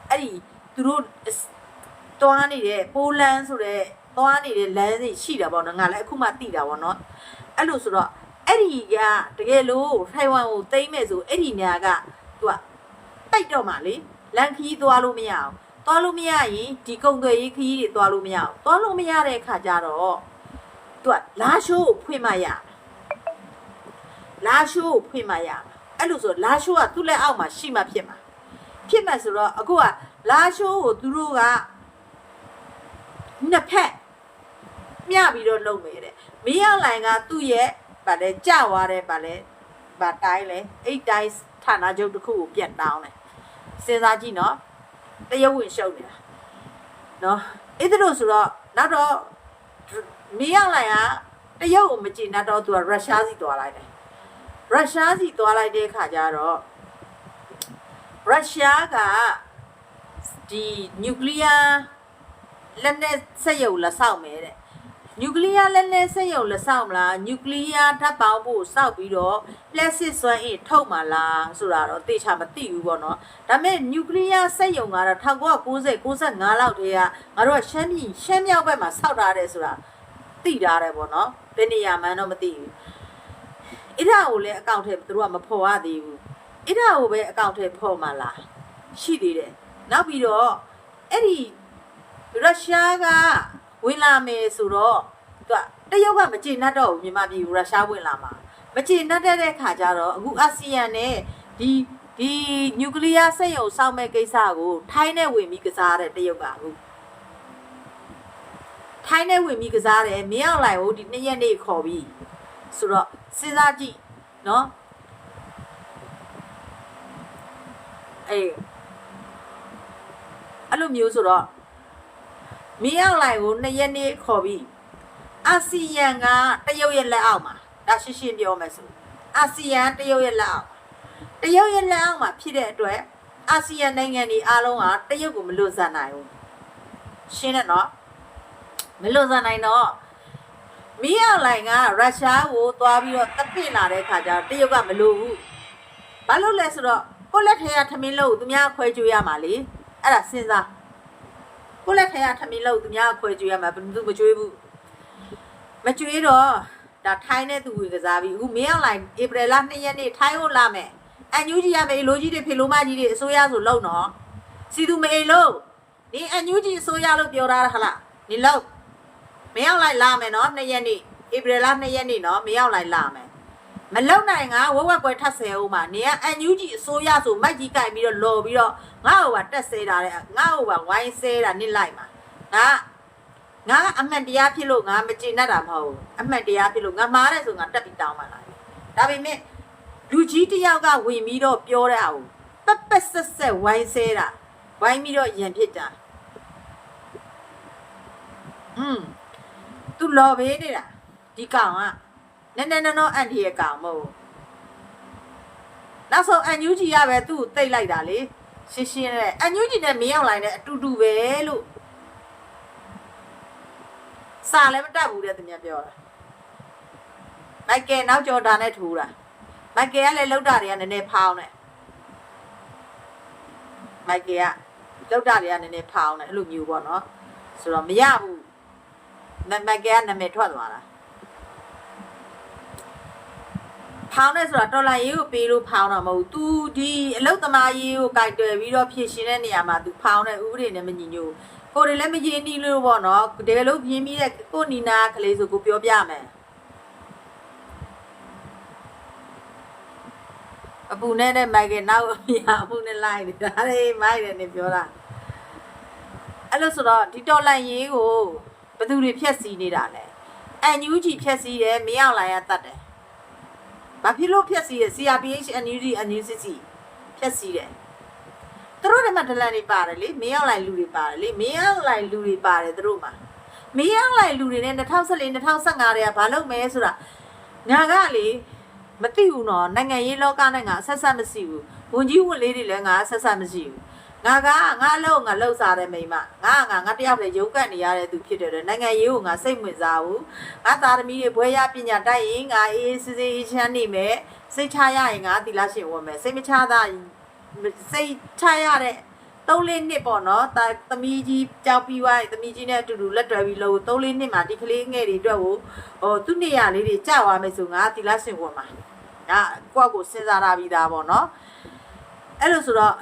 အဲ့ဒီသူတို့သွားနေတဲ့ပိုးလမ်းဆိုတဲ့သွားနေတဲ့လမ်းတွေရှိတာပေါ့နော်ငါလည်းအခုမှသိတာပေါ့နော်အဲ့လိုဆိုတော့အဲ့ဒီကတကယ်လို့ထိုင်ဝမ်ကိုသိမ်းမဲ့ဆိုအဲ့ဒီညာကသူကတိုက်တော့မှလေလမ်းခီးသွားလို့မရအောင်သွားလို့မရရင်ဒီကုံတွေခီးတွေသွားလို့မရအောင်သွားလို့မရတဲ့အခါကျတော့သူကလာရှိုးဖွင့်မရလာရှိုးဖွင့်မရအဲ့လိုဆိုလာရှိုးကသူ့လက်အောက်မှာရှိမှဖြစ်မှာဆိုတော့အခုကလာရှိုးကိုသူတို့ကနှစ်ဖက်မျှပြီးတော့လုပ်မယ်တဲ့မင်းအောင်လိုင်ကသူ့ရဲ့ဗာလဲကြွားတဲ့ဗာလဲဗာတိုင်းလဲအိတ်တိုင်းဌာနချုပ်တစ်ခုကိုပြန်တောင်းတယ်စဉ်းစားကြည့်နော်တရုတ်ဝင်ရှုပ်နေတာနော်အဲ့ဒါလို့ဆိုတော့နောက်တော့မင်းအောင်လိုင်ကတရုတ်ကိုမကြည့်တော့သူကရုရှားစီသွားလိုက်တယ်ရုရှားစီသွားလိုက်တဲ့အခါကျတော့ရုရှားကဒီနျူကလ িয়ার လက်နက်စက်ရုံလက်ဆောက်မယ်တဲ့နျူကလ িয়ার လက်နက်စက်ရုံလက်ဆောက်မလားနျူကလ িয়ার ဓာတ်ပေါင်းဖို့စောက်ပြီးတော့လက်စစ်စွမ်းအင်ထုတ်မှာလားဆိုတာတော့သိချာမသိဘူးပေါ့နော်ဒါပေမဲ့နျူကလ িয়ার စက်ရုံကတော့1990 95လောက်တည်းကငါတို့ကရှမ်းမြောက်ဘက်မှာစောက်ထားတယ်ဆိုတာသိထားတယ်ပေါ့နော်ဘယ်နေရာမှန်းတော့မသိဘူးအဲ့ဒါကိုလည်းအကောင့်ထဲသူတို့ကမဖော်ရသေးဘူးအဲ့ဒါကိုပဲအကောင့်ထဲဖော်မှလားရှိသေးတယ်နောက်ပြီးတော့အဲ့ဒီရုရှားကဝင်လာမယ်ဆိုတော့သူကတရုတ်ကမကျေနပ်တော့ဘူးမြန်မာပြည်ရုရှားဝင်လာမှာမကျေနပ်တဲ့ခါကျတော့အခုအာဆီယံနဲ့ဒီနျူကလ িয়ার စက်ရုံစောက်မဲ့ကိစ္စကိုထိုင်းနဲ့ဝင်ပြီးကစားတဲ့တရုတ်ကအခုထိုင်းနဲ့ဝင်ပြီးကစားတယ်မင်းအောင်လိုက်ကိုဒီ2ရက်နေ့ခေါ်ပြီးဆိုတော့စဉ်းစားကြည့်နော်အဲ့လိုမျိုးဆိုတော့မင်းအောင်လိုက်ကို2ရက်နေ့ခေါ်ပြီးအာဆီယံကတရုတ်ရဲ့လက်အောက်မှာဒါရှင်းရှင်းပြောမယ်ဆိုအာဆီယံတရုတ်ရဲ့လက်အောက်မှာဖြစ်တဲ့အတွက်အာဆီယံနိုင်ငံတွေအားလုံးကတရုတ်ကိုမလွတ်ဆန်နိုင်ဘူးရှင်းတယ်နော်မလွတ်ဆန်နိုင်တော့မင်းအောင်လိုင်ကရုရှားကိုသွားပြီးတော့တပင့်လာတဲ့ခါကျတော့တရုတ်ကမလို့ဘူးဘာလို့လဲဆိုတော့ကိုလက်ထဲကထမင်းလို့သူများခွဲကြွေးရမှာလေအဲ့ဒါစဉ်းစားကိုလက်ထဲကထမင်းလို့သူများခွဲကြွေးရမှာဘယ်သူမကြွေးဘူးမကြွေးတော့ဒါထိုင်းတဲ့သူဝင်ကစားပြီးအခုမင်းအောင်လိုင်ဧပြီလ2ရက်နေ့ထိုင်းကိုလာမယ်အန်ယူဂျီရမယ်လိုကြီးတွေဖေလိုမကြီးတွေအစိုးရဆိုလုံနော်စီသူမအိမ်လို့ဒီအန်ယူဂျီအစိုးရလို့ပြောတာဟလားဒီလောက်မင်းအောင်လိုက်လာမယ်နော်2ရက်နေ့ဧပြီလ2ရက်နေ့နော်မင်းအောင်လိုက်လာမယ်မလုံနိုင်ကဝက်ဝက်ကွယ်ထပ်ဆဲဦးမှာနေကအန်ယူဂျီအစိုးရဆိုမိုက်ကြီးကြိုက်ပြီးတော့လော်ပြီးတော့ငါ့ဟိုကတက်ဆဲတာတဲ့ငါ့ဟိုကဝိုင်းဆဲတာနစ်လိုက်မှာငါအမှန်တရားဖြစ်လို့ငါမကျေနပ်တာမဟုတ်ဘူးအမှန်တရားဖြစ်လို့ငါမားတယ်ဆိုငါတက်ပြီးတောင်းမှလာတယ်ဒါပေမဲ့လူကြီးတယောက်ကဝင်ပြီးတော့ပြောတဲ့အောင်ပက်ဆက်ဝိုင်းဆဲတာဝိုင်းပြီးတော့ရန်ဖြစ်တာသူလော်ပေးနေတာဒီကောင်ကနည်းနည်းနော်အန်တီရဲ့ကောင်မဟုတ်နောက်ဆုံးအန်ယူဂျီကပဲသူ့ကိုတိတ်လိုက်တာလေရှင်းရှင်းနဲ့အန်ယူဂျီနဲ့မင်းအောင်လိုက်တဲ့အတူတူပဲလို့စာလည်းမတတ်ဘူးတဲ့သူများပြောတာမိုက်ကယ်နောက်ကျော်တာနဲ့ထိုးတာမိုက်ကယ်ကလည်းလောက်တာတွေကနည်းနည်းဖောင်းတယ်မိုက်ကယ်ကလောက်တာတွေကနည်းနည်းဖောင်းတယ်အဲ့လိုမျိုးပေါ့နော်ဆိုတော့မရဘူးမိုက်ကယ်ကနာမည်ထွက်သွားတာဖောင်းတယ်ဆိုတာတော်လိုင်းရေးကိုပေးလို့ဖောင်းတာမဟုတ်ဘူး तू ဒီအလုတ်သမားရေးကိုကြိုက်တယ်ပြီးတော့ဖြည့်ရှင်တဲ့နေရာမှာ तू ဖောင်းတဲ့ဥပဒေနဲ့မညီညွတ်ကိုတွေလည်းမရင်းနှီးလို့ပေါ့နော်တကယ်လို့ပြင်းပြီးတဲ့ကိုနီနာကလေးဆိုကိုပြောပြမယ်အပူနဲ့တဲ့မိုက်ကနောက်အမြအပူနဲ့လိုက်နေတာလေမိုက်တယ်နေပြောတာအဲ့လိုဆိုတော့ဒီတော်လိုင်းရေးကိုဘယ်သူတွေဖြက်စီးနေတာလဲအန်ယူဂျီဖြက်စီးတယ်မင်းအောင်လိုင်ရတတ်တယ်ဘာဖြစ်လို့ဖြက်စီးရ CRPH NUG NUCC ဖြက်စီးတယ် သူတို့တွေမှာဒလန်တွေပါတယ်လေမင်းအောင်လိုက်လူတွေပါတယ်လေမင်းအောင်လိုက်လူတွေပါတယ်သူတို့မှာမင်းအောင်လိုက်လူတွေနဲ့2014 2015တွေကဘာလုပ်မဲဆိုတာငါကလေမသိဘူးနော်နိုင်ငံရေးလောကနဲ့ငါဆက်ဆက်မရှိဘူးဝန်ကြီးဝန်လေးတွေလည်းငါဆက်ဆက်မရှိဘူးငါအလုပ်ငါလှုပ်စားတဲ့မိမငါတယောက်တည်းရုန်းကန်နေရတဲ့သူဖြစ်တယ်နိုင်ငံရေးကိုငါစိတ်ဝင်စားဘူးငါသားသမီးတွေဘွဲရပညာတိုက်ရင်ငါအေးစစ်စစ်ချမ်းနေမယ်စိတ်ချရရင်ငါသီလရှင်ဝင်မယ်စိတ်မချတာစိတ်ချရတဲ့3-4နှစ်ပေါ့နော်သမီးကြီးကြောက်ပြီးွားရင်သမီးကြီးနဲ့အတူတူလက်တွဲပြီးလို့3-4နှစ်မှာဒီကလေးငယ်တွေအတွက်ကိုသူ့နေရာလေးတွေကြာသွားမယ်ဆိုငါသီလရှင်ဝင်မှာငါကိုစဉ်းစားတာပြီးသားပေါ့နော်အဲ့လိုဆိုတော့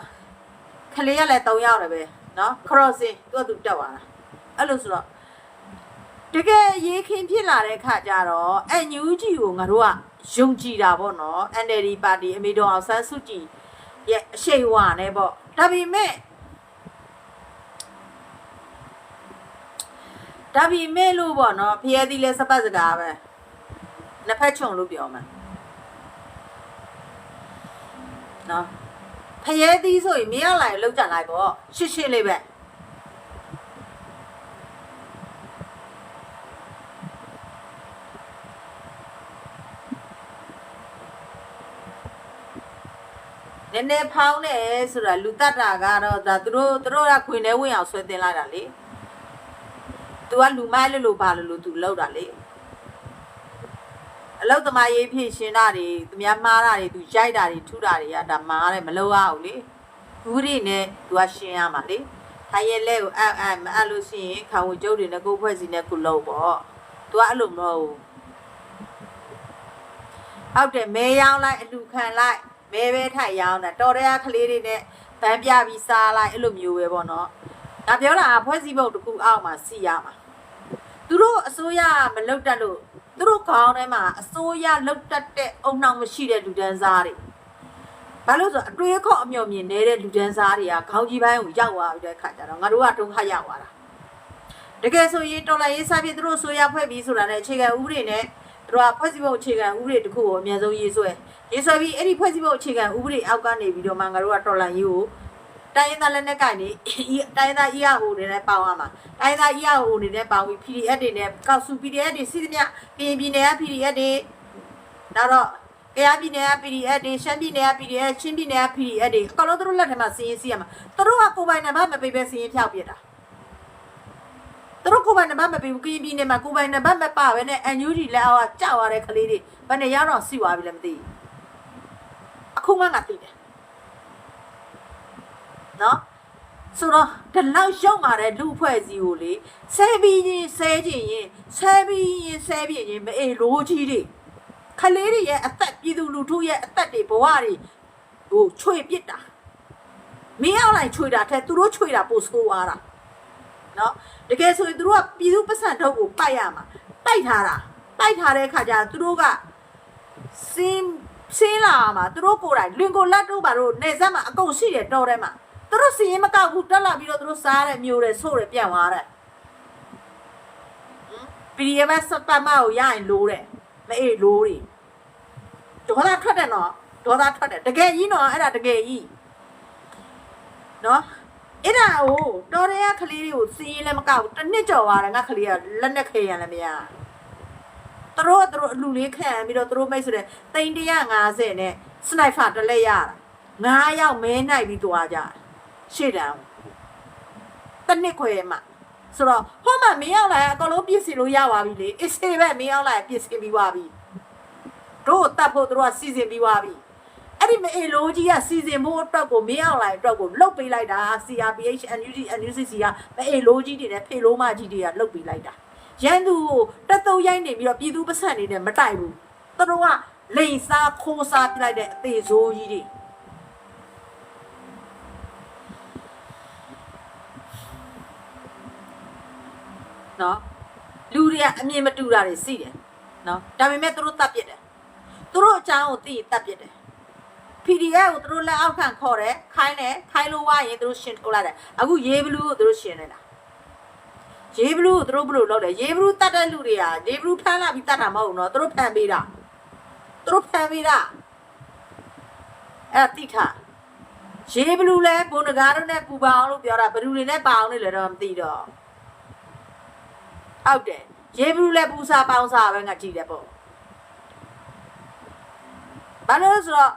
ကလေးကလည်း3ယောက်တယ်ပဲနော် crossing သူတက်သွားတာအဲ့လိုဆိုတော့တကယ်ရေးခင်းဖြစ်လာတဲ့ခါကျတော့NUGကိုငါတို့ကယုံကြည်တာပေါ့နော် NLD ပါတီအမေတော်အောင်ဆန်းစုကြည်ရဲ့အရှိန်ဝါနဲ့ပေါ့ဒါပေမဲ့လို့ပေါ့နော်ဖျဲသီးလဲစပတ်စကားပဲနှစ်ဖက်ချုံလို့ပြောမှာနော်ဖျဲသီးဆိုရင်မင်းအောင်လိုက်လောက်ကြလိုက်ပေါ့ရှင်းလေးပဲနည်းနည်းဖောင်းတယ်ဆိုတာလူတတ်တာကတော့ဒါသူတို့ကခွင်ထဲဝင်အောင်ဆွဲတင်လိုက်တာလေသူကလူမိုက်လို့ဘာလို့သူလောက်တာလေအလောက်သမားရေးဖြစ်ရှင်တာတွေသူများမှားတာတွေသူရိုက်တာတွေထူတာတွေကဒါမှားတယ်မလောက်ရဘူးလေဘူးတွေနဲ့သူကရှင်းရမှာလေခိုင်ရဲ့လက်ကိုမအပ်လို့ရှိရင်ခေါင်ဝကျုပ်တွေနဲ့ကိုဖွဲ့စီနဲ့ကိုလောက်ပေါ့သူကအဲ့လိုမဟုတ်ဘူးဟုတ်တယ်မဲရောင်းလိုက်အလူခံလိုက်မဲပဲထိုက်ရောင်းတာတော်ရကလေးတွေနဲ့ဗန်းပြပြီးစားလိုက်အဲ့လိုမျိုးပဲပေါ့နော်ငါပြောတာဖွဲ့စည်းပုံတစ်ခုအောက်မှာစီရမှာသူတို့အစိုးရမလုတ်တက်လို့သူတို့ခေါင်းထဲမှာအစိုးရလုတ်တက်တဲ့အုံနှောင်မရှိတဲ့လူဒန်းစားတွေဘာလို့ဆိုအတွေ့အခေါ်အမျှော်မြင်နေတဲ့လူဒန်းစားတွေကခေါင်းကြီးပိုင်းကိုရောက်သွားပြီးတဲ့ခါကျတော့ငါတို့ကဒုက္ခရောက်သွားတာတကယ်ဆိုရင်တော်လိုင်းရေးစားပြီးသူတို့အစိုးရဖွဲ့ပြီးဆိုတာနဲ့အခြေခံဥပဒေနဲ့သူတို့ကဖွဲ့စည်းပုံအခြေခံဥပဒေတစ်ခုကိုအများဆုံးရေးဆွဲပြီးအဲ့ဒီဖွဲ့စည်းပုံအခြေခံဥပဒေအောက်ကနေပြီးတော့မှငါတို့ကတော်လိုင်းရေးကိုတိုင်းရင်းသားလက်နက်ကိုင်နေတိုင်းရင်းသား EAO တွေနဲ့ပေါင်းရမှာတိုင်းရင်းသား EAO တွေနဲ့ပေါင်းပြီး PDF တွေနဲ့ကောက်စု PDF တွေစီးသမျှပြည်နယ်က PDF တွေတော့ကယားပြည်နယ်က PDF တွေရှမ်းပြည်နယ်က PDF ချင်းပြည်နယ်က PDF တွေအကောင်လုံးတို့လက်ထဲမှာစီးရင်စီးရမှာတို့ကကိုပိုင်နံပါတ်မပေးပဲစီးရင်ဖြောက်ပြတာတို့ကိုပိုင်နံပါတ်မပေးဘူးကရင်ပြည်နယ်မှာကိုပိုင်နံပါတ်မပါပဲနဲ့ NUG လက်အောက်ကကြောက်ရတဲ့ကလေးတွေဘယ်နဲ့ရောက်တော့စီးသွားပြီလဲမသိဘူးအခုမှငါသိတယ်နော်ဆိုတော့ဒီလောက်ရုံမာတဲ့လူဖွဲ့စည်းကိုလေဆဲပြီးရင်ဆဲချင်ရင်ဆဲပြီးရင်မအေးလိုကြီးတွေခလေးတွေရဲ့အသက်ပြည်သူလူထုရဲ့အသက်တွေဘဝတွေဟိုချွေပစ်တာမင်းအောင်လိုက်ချွေတာတဲ့သူတို့ချွေတာပိုဆိုးသွားတာနော်တကယ်ဆိုရင်သူတို့ကပြည်သူပတ်စံထုတ်ကိုပိုက်ရမှာတိုက်ထားတဲ့အခါကျသူတို့ကစင်းလာမှာသူတို့ကိုယ်တိုင်လင်ကိုလက်တို့ပါတို့နေဆက်မှာအကုန်ရှိတယ်တော်ထဲမှာသူတို့စီရင်မကောက်ဘူးတက်လာပြီးတော့သူတို့စားတယ်မျိုးတယ်ဆိုးတယ်ပြန်သွားတယ်PDF စပတ်မကိုရရင်လိုးတယ်မအေးလိုးတွေဒေါသထွက်တယ်နော်ဒေါသထွက်တယ်တကယ်ကြီးနော်အဲ့ဒါတကယ်ကြီးနော်အဲ့ဒါကိုတော်ရရကလေးတွေကိုစီရင်လည်းမကောက်ဘူးတစ်နှစ်ကျော်သွားတယ်ငါကလေးကလက်နဲ့ခေရန်လည်းမရသူတို့အလူလေးခံပြီးတော့သူတို့မိတ်ဆိုတဲ့350နဲ့စနိုက်ဖာတစ်လက်ရတာ9ယောက်မဲနိုင်ပြီးသွားကြရှေ့တန်းတစ်နှစ်ခွဲမှဆိုတော့ဟောမှမင်းအောင်လိုက်အကောင်လုံးပြည့်စင်လို့ရပါပြီလေအစ်စေပဲမင်းအောင်လိုက်ပြည့်စင်ပြီးသွားပြီတို့တတ်ဖို့တို့ကစီစဉ်ပြီးသွားပြီအဲ့ဒီမအေလိုကြီးကစီစဉ်ဖို့အတွက်ကိုမင်းအောင်လိုက်အတွက်ကိုလှုပ်ပေးလိုက်တာ CRPH NUCC ကမအေလိုကြီးတွေနဲ့ဖေလိုမကြီးတွေကလှုပ်ပေးလိုက်တာရန်သူကိုတက်တုံးရိုက်နေပြီးတော့ပြည်သူပစံနေနဲ့မတိုက်ဘူးသူတို့ကလိန်စားခိုးစားပြလိုက်တဲ့အသေးဆိုးကြီးတွေနော်လူတွေကအမြင်မတူတာတွေစီးတယ်နော်ဒါပေမဲ့သူတို့တတ်ပြစ်တယ်သူတို့အချောင်းကိုသိတတ်ပြစ်တယ် PDF ကိုသူတို့လက်အောက်ခံခေါ်တယ်ခိုင်းလို့ဝါရင်သူတို့ရှင်းထုတ်လိုက်တယ်အခုရေးဘလူးကိုသူတို့ရှင်းနေတာရေးဘလူးကိုသူတို့ဘလို့လုပ်တယ်ရေးဘလူးတတ်တဲ့လူတွေကရေးဘလူးဖမ်းလာပြီးတတ်တာမဟုတ်ဘူးနော်သူတို့ဖမ်းပေးတာအဲ့ဒါတိထား ရေဘလူးလဲဘုံတကားတို့နဲ့ပူပါအောင်လို့ပြောတာဘလူးတွေနဲ့ပါအောင်နေလည်းတော့မသိတော့ဟုတ်တယ်ရေဘလူးလဲပူစာပေါင်းစာပဲငါကြည့်တယ်ပေါ့ဘာလို့ဆိုတော့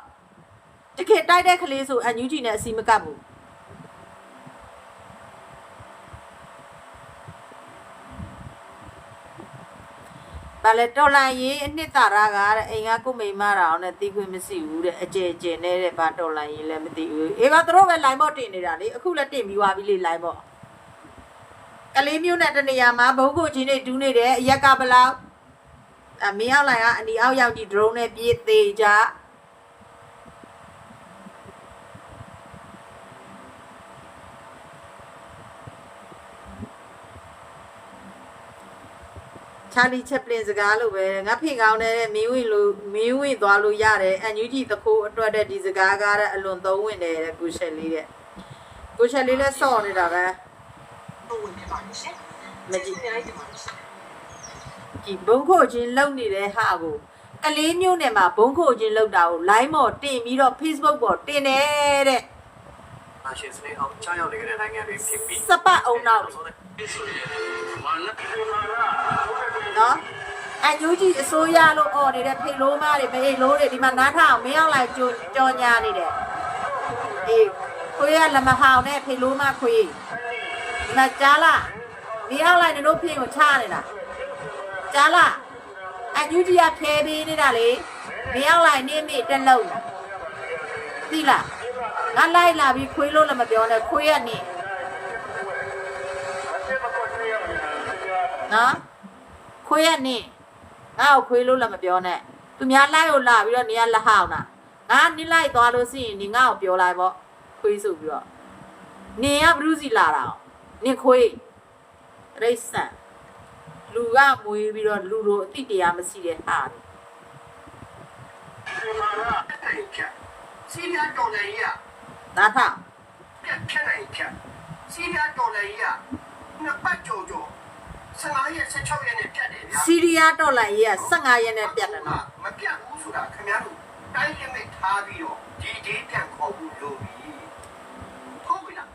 တကယ်တိုက်တဲ့ကလေးဆိုအန်ယူဂျီနဲ့အစီမကပ်ဘူးဘာလဲတော်လိုင်းရေးအနှစ်သာရကတဲ့အိမ်ကကိုမိန်မတာအောင်နဲ့တီးခွင့်မရှိဘူးတဲ့အကျဲကျဲနေတဲ့ဘာတော်လိုင်းရေးလည်းမသိဘူးအေးကသူတို့ပဲလိုင်းမော့တင်နေတာလေအခုလည်းတင်ပြီးသွားပြီလေလိုင်းမော့ကလေးမျိုးနဲ့တနေရာမှာဘုံကိုချင်းနေတူးနေတယ်အရက်ကဘလောက်မင်းအောင်လိုင်းကအနီအောက်ရောက်ကြီး drone နဲ့ပြေးသေးကြချာလီချက်ပလင်စကားလို့ပဲငါဖင်ကောင်းတဲ့မင်းဝင်သွားလို့ရတယ်အန်ယူဂျီတခိုးအတွက်တဲ့ဒီစကားကားတဲ့အလွန်သုံးဝင်တယ်တဲ့ကိုရှက်လေးတဲ့ကိုရှက်လေးလည်းစော့နေတာပဲမကြည့်ဒီဘုံခိုချင်းလုံနေတဲ့ဟာကိုကလေးမျိုးနဲ့မှာဘုံခိုချင်းလုံတာကို line မော်တင်ပြီးတော့ Facebook ပေါ်တင်တယ်တဲ့ အရှင်စနေအောင်ချောင်းရောက်နေတဲ့နိုင်ငံတွေဖြစ်ပြီး စပတ်အောင်နောက်နော်အန်ယူဂျီအစိုးရလို့អော်နေတဲ့ဖိတ်လို့မတွေမအိတ်လို့တွေဒီမှာနားထအောင်မင်းအောင်လိုက်ကြော်ညာနေတယ်အေးခွေးရလမဟောင်နဲ့ဖိတ်လို့မခွေးမကြားလားမင်းအောင်လိုက်တို့ဖိတ်ကိုချနေတာကြားလားအန်ယူဂျီကဖဲပေးနေတာလေမင်းအောင်လိုက်နေမိတက်လုံးသိလားငါလိုက်လာပြီးခွေးလို့လည်းမပြောနဲ့ခွေးရနေနော်ခွေးရနေငါ့ကိုခွေးလို့လည်းမပြောနဲ့သူများလိုက်ကိုလာပြီးတော့နေရလက်ဟောင်းတာငါနိလိုက်သွားလို့ရှိရင်ဒီငါ့ကိုပြောလိုက်ပေါ့ခွေးဆိုပြီးတော့နေရဘရုစီလာတာနင်ခွေးရိတ်ဆန်လူကမွေးပြီးတော့လူတို့အတိတရားမရှိတဲ့ဟာစီးရီးယားတော်လည်းရ နားထောင် ဖြတ်နိုင်ဖြတ်စီးရီးယားတော်လည်းရနှစ်ပတ်ကြော်15ရက်16ရက်နဲ့ပြတ်တယ်ဗျာ စီးရီးယားတော်လိုက်ရေးက15ရက်နဲ့ပြတ်တယ်နော်မပြတ်ဘူးဆိုတာခင်ဗျားတို့တိုင်းရမိတ်ထားပြီးတော့ဒီဒေးပြန်ခေါ်ဖို့လိုပြီဟုတ်ပြီလား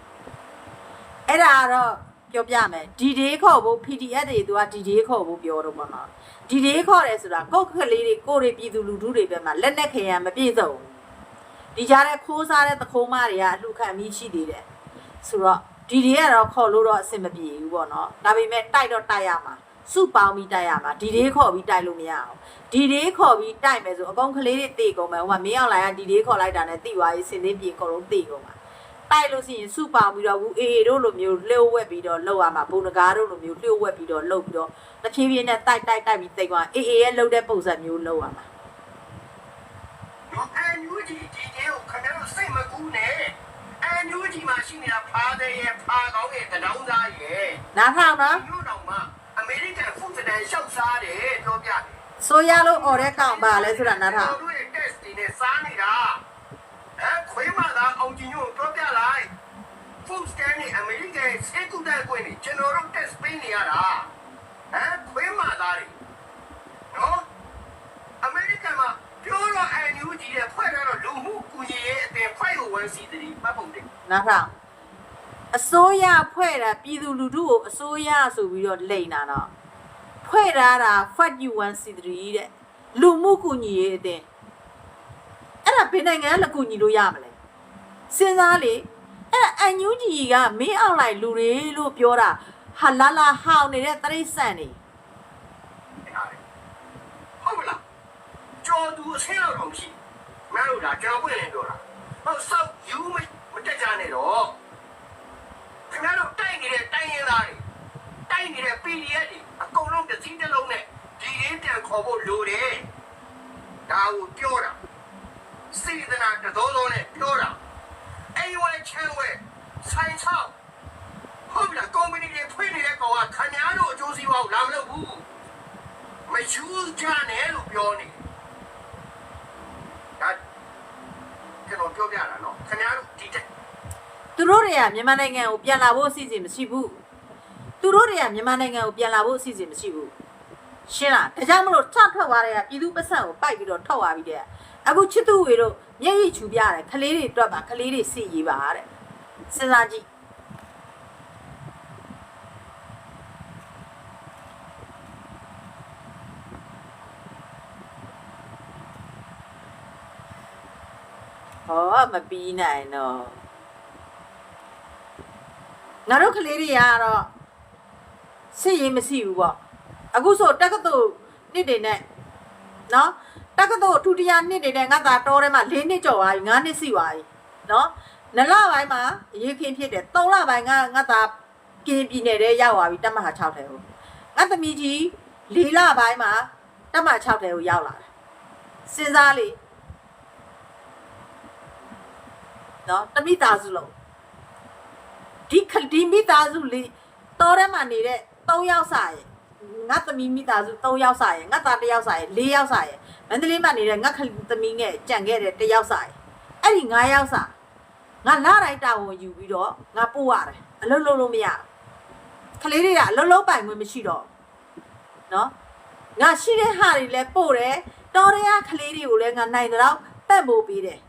အဲ့ဒါတော့ပြောပြမယ်ဒီဒေးခေါ်ဖို့ PDF တွေသူကဒီဒေးခေါ်ဖို့ပြောတော့ပေါ့နော်ဒီဒေးခေါ်တယ်ဆိုတာကိုယ့်ခလေးတွေကိုတွေပြည်သူလူထုတွေပဲမှာလက်နဲ့ခရံမပြည့်စုံဒီကြားတဲ့ခိုးစားတဲ့သခိုးမတွေကအလှခံပြီးရှိသေးတယ်ဆိုတော့ဒီတွေကတော့ခေါ်လို့တော့အဆင်မပြေဘူးပေါ့နော်ဒါပေမဲ့တိုက်တော့တိုက်ရမှာစုပေါင်းပြီးတိုက်ရမှာဒီတွေခေါ်ပြီးတိုက်လို့မရအောင်ဒီတွေခေါ်ပြီးတိုက်မယ်ဆိုအကောင်ကလေးတွေတေကုန်မယ်ဟိုမှာမင်းအောင်လိုင်းကဒီတွေခေါ်လိုက်တာနဲ့တိသွားရေးစင်သေးပြေအကုန်လုံးတေကုန်မှာတိုက်လို့ရှိရင်စုပေါင်းပြီးတော့ဘူးအေးတို့လိုမျိုးလျှို့ဝက်ပြီးတော့လှုပ်ရမှာဘုံတကားတို့လိုမျိုးလျှို့ဝက်ပြီးတော့လှုပ်ပြီးတော့တဖြည်းဖြည်းနဲ့တိုက်ပြီးတိတ်သွားအေးရဲ့လှုပ်တဲ့ပုံစံမျိုးလှုပ်ရမှာအန်ယူဂျီဒီကျေကိုခင်ဗျားတို့စိတ်မကူးနဲ့အန်ယူဂျီမှာရှိနေတာဖားတဲ့ရဲ့ဖားကောင်းရဲ့တနောင်းသားရဲ့နားထောင်နော်မြို့တော်မှာအမေရိကန်ဖူးစတန်ရှောက်စားတယ်ပြောပြတယ်ဆိုရလို့អော်တဲ့ကောင်ပါလဲဆိုတာနားထောင်တို့ရဲ့ test တွေနဲ့စားနေတာခွေးမသာအောင်ကြည့်ညို့ပြောပြလိုက်ဖူးစတန်နဲ့အမေရိကန်စေကူတဲ့ကွင်းတွေကျွန်တော်တို့ test ပေးနေရတာခွေးမသာတွေနော်အမေရိကန်မှာပြောတော့အန်ယူဂျီရဲ့ဖွဲ့တော့လူမှုကူညီရေးအသင်းဖွဲ့ကိုဝန်စီတည်းပတ်ပုံတယ်နားထောင်အစိုးရဖွဲ့တာပြည်သူလူထုကိုအစိုးရဆိုပြီးတော့လိန်တာတော့ဖွဲ့ထားတာ Fat U1C3 တဲ့လူမှုကူညီရေးအသင်းအဲ့ဒါဘယ်နိုင်ငံကကူညီလို့ရမလဲစဉ်းစားလေအဲ့အန်ယူဂျီကမင်းအောင်လိုက်လူတွေလို့ပြောတာဟာလာလာဟောင်းနေတဲ့တရိတ်ဆန်နေဟုတ်လားကျော်သူအဆင်းလောက်တော့မရှိမင်းတို့ဒါကြောင်ပွင့်နေပြောတာဟုတ်ဆောက်ယူမတက်ကြနဲ့တော့ခင်ဗျားတို့တိုက်နေတဲ့တိုင်းရင်းသားတွေတိုက်နေတဲ့ PDF တွေအကုန်လုံးတစ်စီးတစ်လုံးနဲ့ဒီရင်းပြန်ခေါ်ဖို့လိုတယ်ဒါကိုပြောတာစေတနာတတော်တော်နဲ့ပြောတာအိမ်ဝဲချမ်းဝဲဆိုင်ဆောက်ဟုတ်လားကုမ္ပဏီတွေဖွင့်နေတဲ့ကောင်ကခင်ဗျားတို့အကျိုးစီးပွားကိုလာမလုပ်ဘူးမယူကြနဲ့လို့ပြောနေဒါကျွန်တော်ပြောပြတာနော်ခင်ဗျားတို့ဒီသူတို့တွေကမြန်မာနိုင်ငံကိုပြန်လာဖို့အစီအစဉ်မရှိဘူးသူတို့တွေကမြန်မာနိုင်ငံကိုပြန်လာဖို့အစီအစဉ်မရှိဘူး ရှင်းလားဒါကြောင့်မလို့ထထွက်သွားတဲ့ကပြည်သူပတ်စံကိုပိုက်ပြီးတော့ထောက်သွားပြီးတဲ့အခုချစ်သူဝေတို့မျက်ရည်ချူပြတယ်ခလေးတွေတွက်ပါခလေးတွေစီရေးပါတဲ့စဉ်းစားကြည့်ဟောမပြီးနိုင်တော့ငါတို့ကလေးတွေကတော့စစ်ရေးမရှိဘူးပေါ့အခုဆိုတက္ကသိုလ်နှစ်တွေနဲ့နော်တက္ကသိုလ်ထူတရနှစ်တွေနဲ့ငါသာတော်ထဲမှာ၄နှစ်ကျော်သွားပြီ၅နှစ်ရှိသွားပြီနော်2လပိုင်းမှာအရေးခင်းဖြစ်တယ်3လပိုင်းငါသာကင်းပြည်နယ်ထဲရောက်သွားပြီတမဟာ6ထဲကိုငါသမီးကြီး4လပိုင်းမှာတမဟာ6ထဲကိုရောက်လာတယ်စဉ်းစားလေနော်တမိသားစုလုံးဒီမိသားစုလေးတော်ထဲမှာနေတဲ့3ယောက်စာရဲ့ငါသမီးမိသားစု3ယောက်စာရဲ့ငါသား1ယောက်စာရဲ့4ယောက်စာရဲ့မန္တလေးမှာနေတဲ့ငါသမီးငယ်ကြံခဲ့တဲ့1ယောက်စာရဲ့အဲ့ဒီ9ယောက်စာငါလာတိုင်းတာဝန်ယူပြီးတော့ငါပို့ရတယ်အလုံးလုံးလို့မရခလေးတွေကအလုံးလုံးပိုင်ခွင့်မရှိတော့နော်ငါရှိတဲ့ဟာတွေလည်းပို့တယ်တော်ရရခလေးတွေကိုလည်းငါနိုင်တော့ပတ်ဖို့ပေးတယ်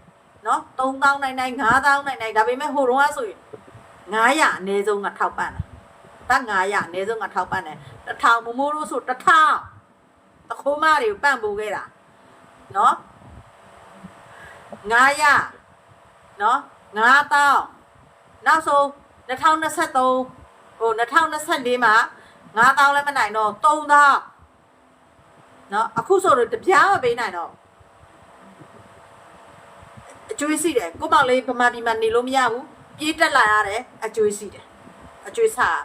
နော်3000နိုင်နိုင်5000နိုင်နိုင်ဒါပေမဲ့ဟိုတုန်းကဆိုရင်900အနည်းဆုံးငါထောက်ပံ့တာ900အနည်းဆုံးငါထောက်ပံ့တယ်1000မမိုးလို့ဆို1000တခိုးမတွေကိုပံ့ပိုးခဲ့တာနော်900နော်9000နောက်ဆုံး2023ဟို2024မှာ9000လည်းမနိုင်တော့3000နော်အခုဆိုတော့တပြားမပေးနိုင်တော့အကျွေးစီတယ်ကိုပေါ့လေးဗမာပြည်မှာနေလို့မရဘူးပြေးတက်လာရတယ်အကျွေးစီတယ်အကျွေးစား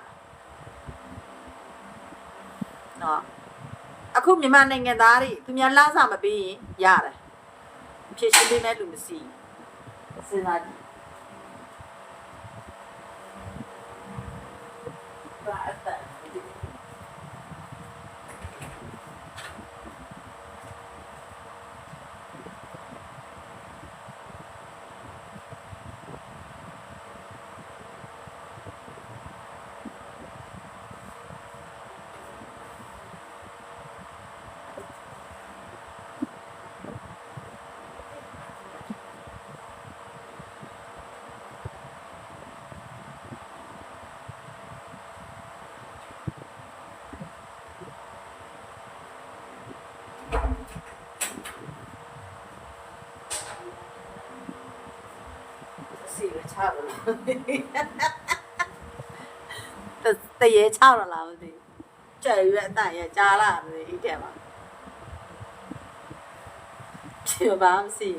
နော်အခုမြန်မာနိုင်ငံသားတွေသူများလာစားမပေးရင်ရတယ်ဖြည့်ရှင်းပေးမဲ့လူမရှိစဉ်းစားကြည့်ဘာအသက်ချတော့တရေချတော့လားမသိကြွရွက်အတန်ရကြားလာမသိဒီထဲမှာဖြစ်ပါမစီ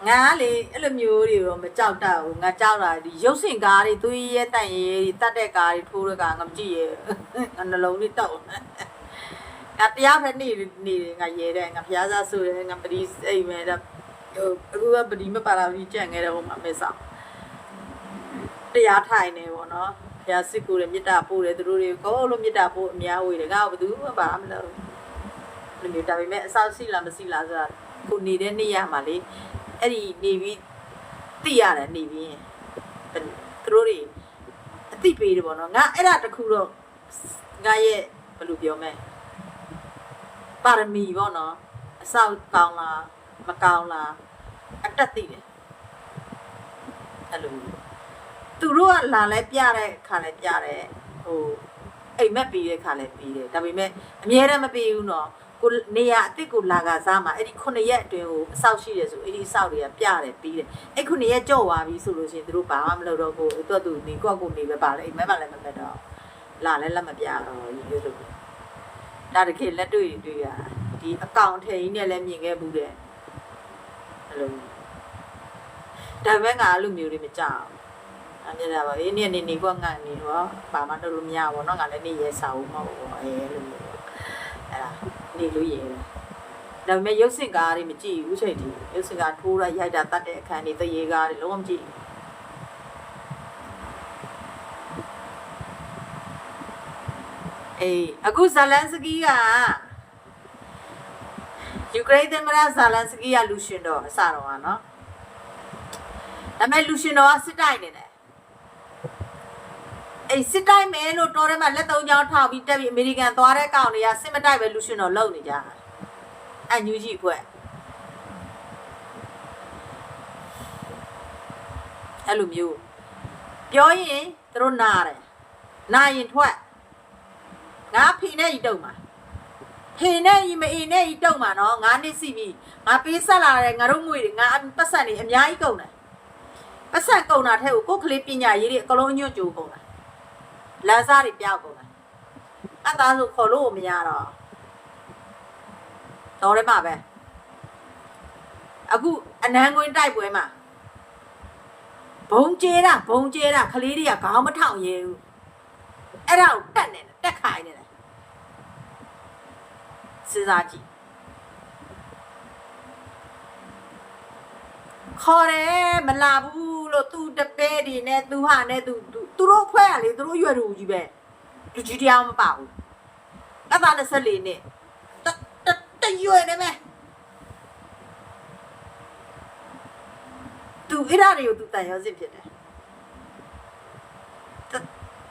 ငါလေအဲ့လိုမျိုးတွေတော့မကြောက်တတ်ဘူးငါကြောက်တာဒီရုပ်စင်ကားတွေသွေးရဲတန့်ရဲတတ်တဲ့ကားတွေထိုးတဲ့ကားငါမကြည့်ရဲငါနှလုံးလေးတောက်ငါတရားဖက်နေငါရဲတဲ့ငါဖျားစားဆိုတယ်ငါပတိစိတ်မဲ့တော့အခုကပတိမပါလာဘူးကြံ့ခဲ့တဲ့ဟိုမှာမဲဆောက်တရားထိုင်နေပေါ့နော်ဖျားစစ်ကိုလည်းမေတ္တာပို့တယ်သူတို့တွေကိုလို့မေတ္တာပို့အများဝေတယ်ငါဘယ်သူမှပါမလို့ဒီလိုဒါပေမဲ့အဆောက်ရှိလားမရှိလားဆိုတာကိုနေတဲ့နေ့ရမှာလေအဲ့ဒီနေပြီးသိရတယ်နေပြီးသူတို့တွေအသိပေးတယ်ပေါ့နော်ငါအဲ့ဒါတခုတော့ငါရဲ့ဘယ်လိုပြောမလဲပါရမီပေါ့နော်အဆောက်ကောင်းလားမကောင်းလားအတက်သိတယ်အဲ့လိုသူတို့ကလာလဲပြတဲ့ခါလဲပြတယ်ဟိုအိမ်မက်ပြီးတဲ့ခါလဲပြီးတယ်ဒါပေမဲ့အများတမ်းမပြီးဘူးနော်ကိုနေရအစ်စ်ကိုလာကစားမှာအဲ့ဒီ9ရက်အတွင်းကိုအဆောက်ရှိတယ်ဆိုအဲ့ဒီအဆောက်တွေကပြတယ်ပြီးတယ်အဲ့9ရက်ကြော့သွားပြီဆိုလို့ရှိရင်တို့ဘာမှမလုပ်တော့ကိုသူနေကိုယ့်ကိုနေပဲပါလေအိမ်မက်မှလည်းမမက်တော့လာလဲလက်မပြတော့ဒီလိုဆိုဒါတကယ်လက်တွေ့တွေ့ရဒီအကောင့်ထဲကြီးနဲ့လည်းမြင်ခဲ့ဘူးတဲ့အဲ့လိုဒါပဲငါအဲ့လိုမျိုးတွေမကြောက်အဲ့ဒါပါအေးနေကွက်ငတ်နေတော့ဘာမှတော့လို့မရဘူးเนาะငါလည်းနေရဲစာဦးမဟုတ်ဘူးအဲ့လိုမျိုးအဲ့ဒါနေလို့ရဲဒါပေမဲ့ရုပ်စင်ကားတွေမကြည့်ဘူးချိန်ထိရုပ်စင်ကားထိုးရရိုက်တာတတ်တဲ့အခန်းတွေတရေကားတွေလုံးဝမကြည့်အေးအခုဇလန်စကီးကယူကရိန်းသမ္မတဇလန်စကီးကလူရှင်တော်အစတော့ကနော်ဒါပေမဲ့လူရှင်တော်ကစစ်တိုက်နေတယ် အဲ့စစ်တိုင်းမဲလို့တော်ထဲမှာလက်သုံးချောင်းထောက်ပြီးတက်ပြီးအမေရိကန်သွားတဲ့ကောင်တွေကစစ်မတိုက်ပဲလူရှင်တော်လုံနေကြအညူကြီးဖွဲ့အဲ့လိုမျိုးပြောရင်သူတို့နာတယ်နာရင်ထွက်ငါဖီနဲ့ဤတုံမှာဖီနဲ့ဤမအီနဲ့ဤတုံမှာနော်ငါနှစ်စီပြီးငါပေးဆက်လာတယ်ငါတို့ငွေတွေငါပတ်စံနေအများကြီးကုန်တယ်ပတ်စံကုန်တာထဲကိုကိုယ်ကလေးပညာရေးတွေအကလုံးညွတ်ကြိုးကုန်တယ်လမ်းစားတွေပြောက်ကုန်တယ်အသားဆိုခေါ်လို့မရတော့တော်ရဲမှာပဲအခုအနန်းကွင်းတိုက်ပွဲမှာဘုံကျဲတာကလေးတွေကခေါင်းမထောင်ရဲဘူးအဲ့ဒါကိုတက်နေတယ်တက်ခိုင်းနေတယ်စဉ်းစားကြည့်ခေါ်တယ်မလာဘူးလို့သူတပဲဒီနဲ့သူဟာနဲ့သူတို့ဖွဲ့ရလေသူတို့ရွယ်တူကြီးပဲလူကြီးတရားမပါဘူးအသား24နှစ်တရွယ်နေမယ်သူအဲ့ဒါတွေကိုသူတန်ရောစစ်ဖြစ်တယ်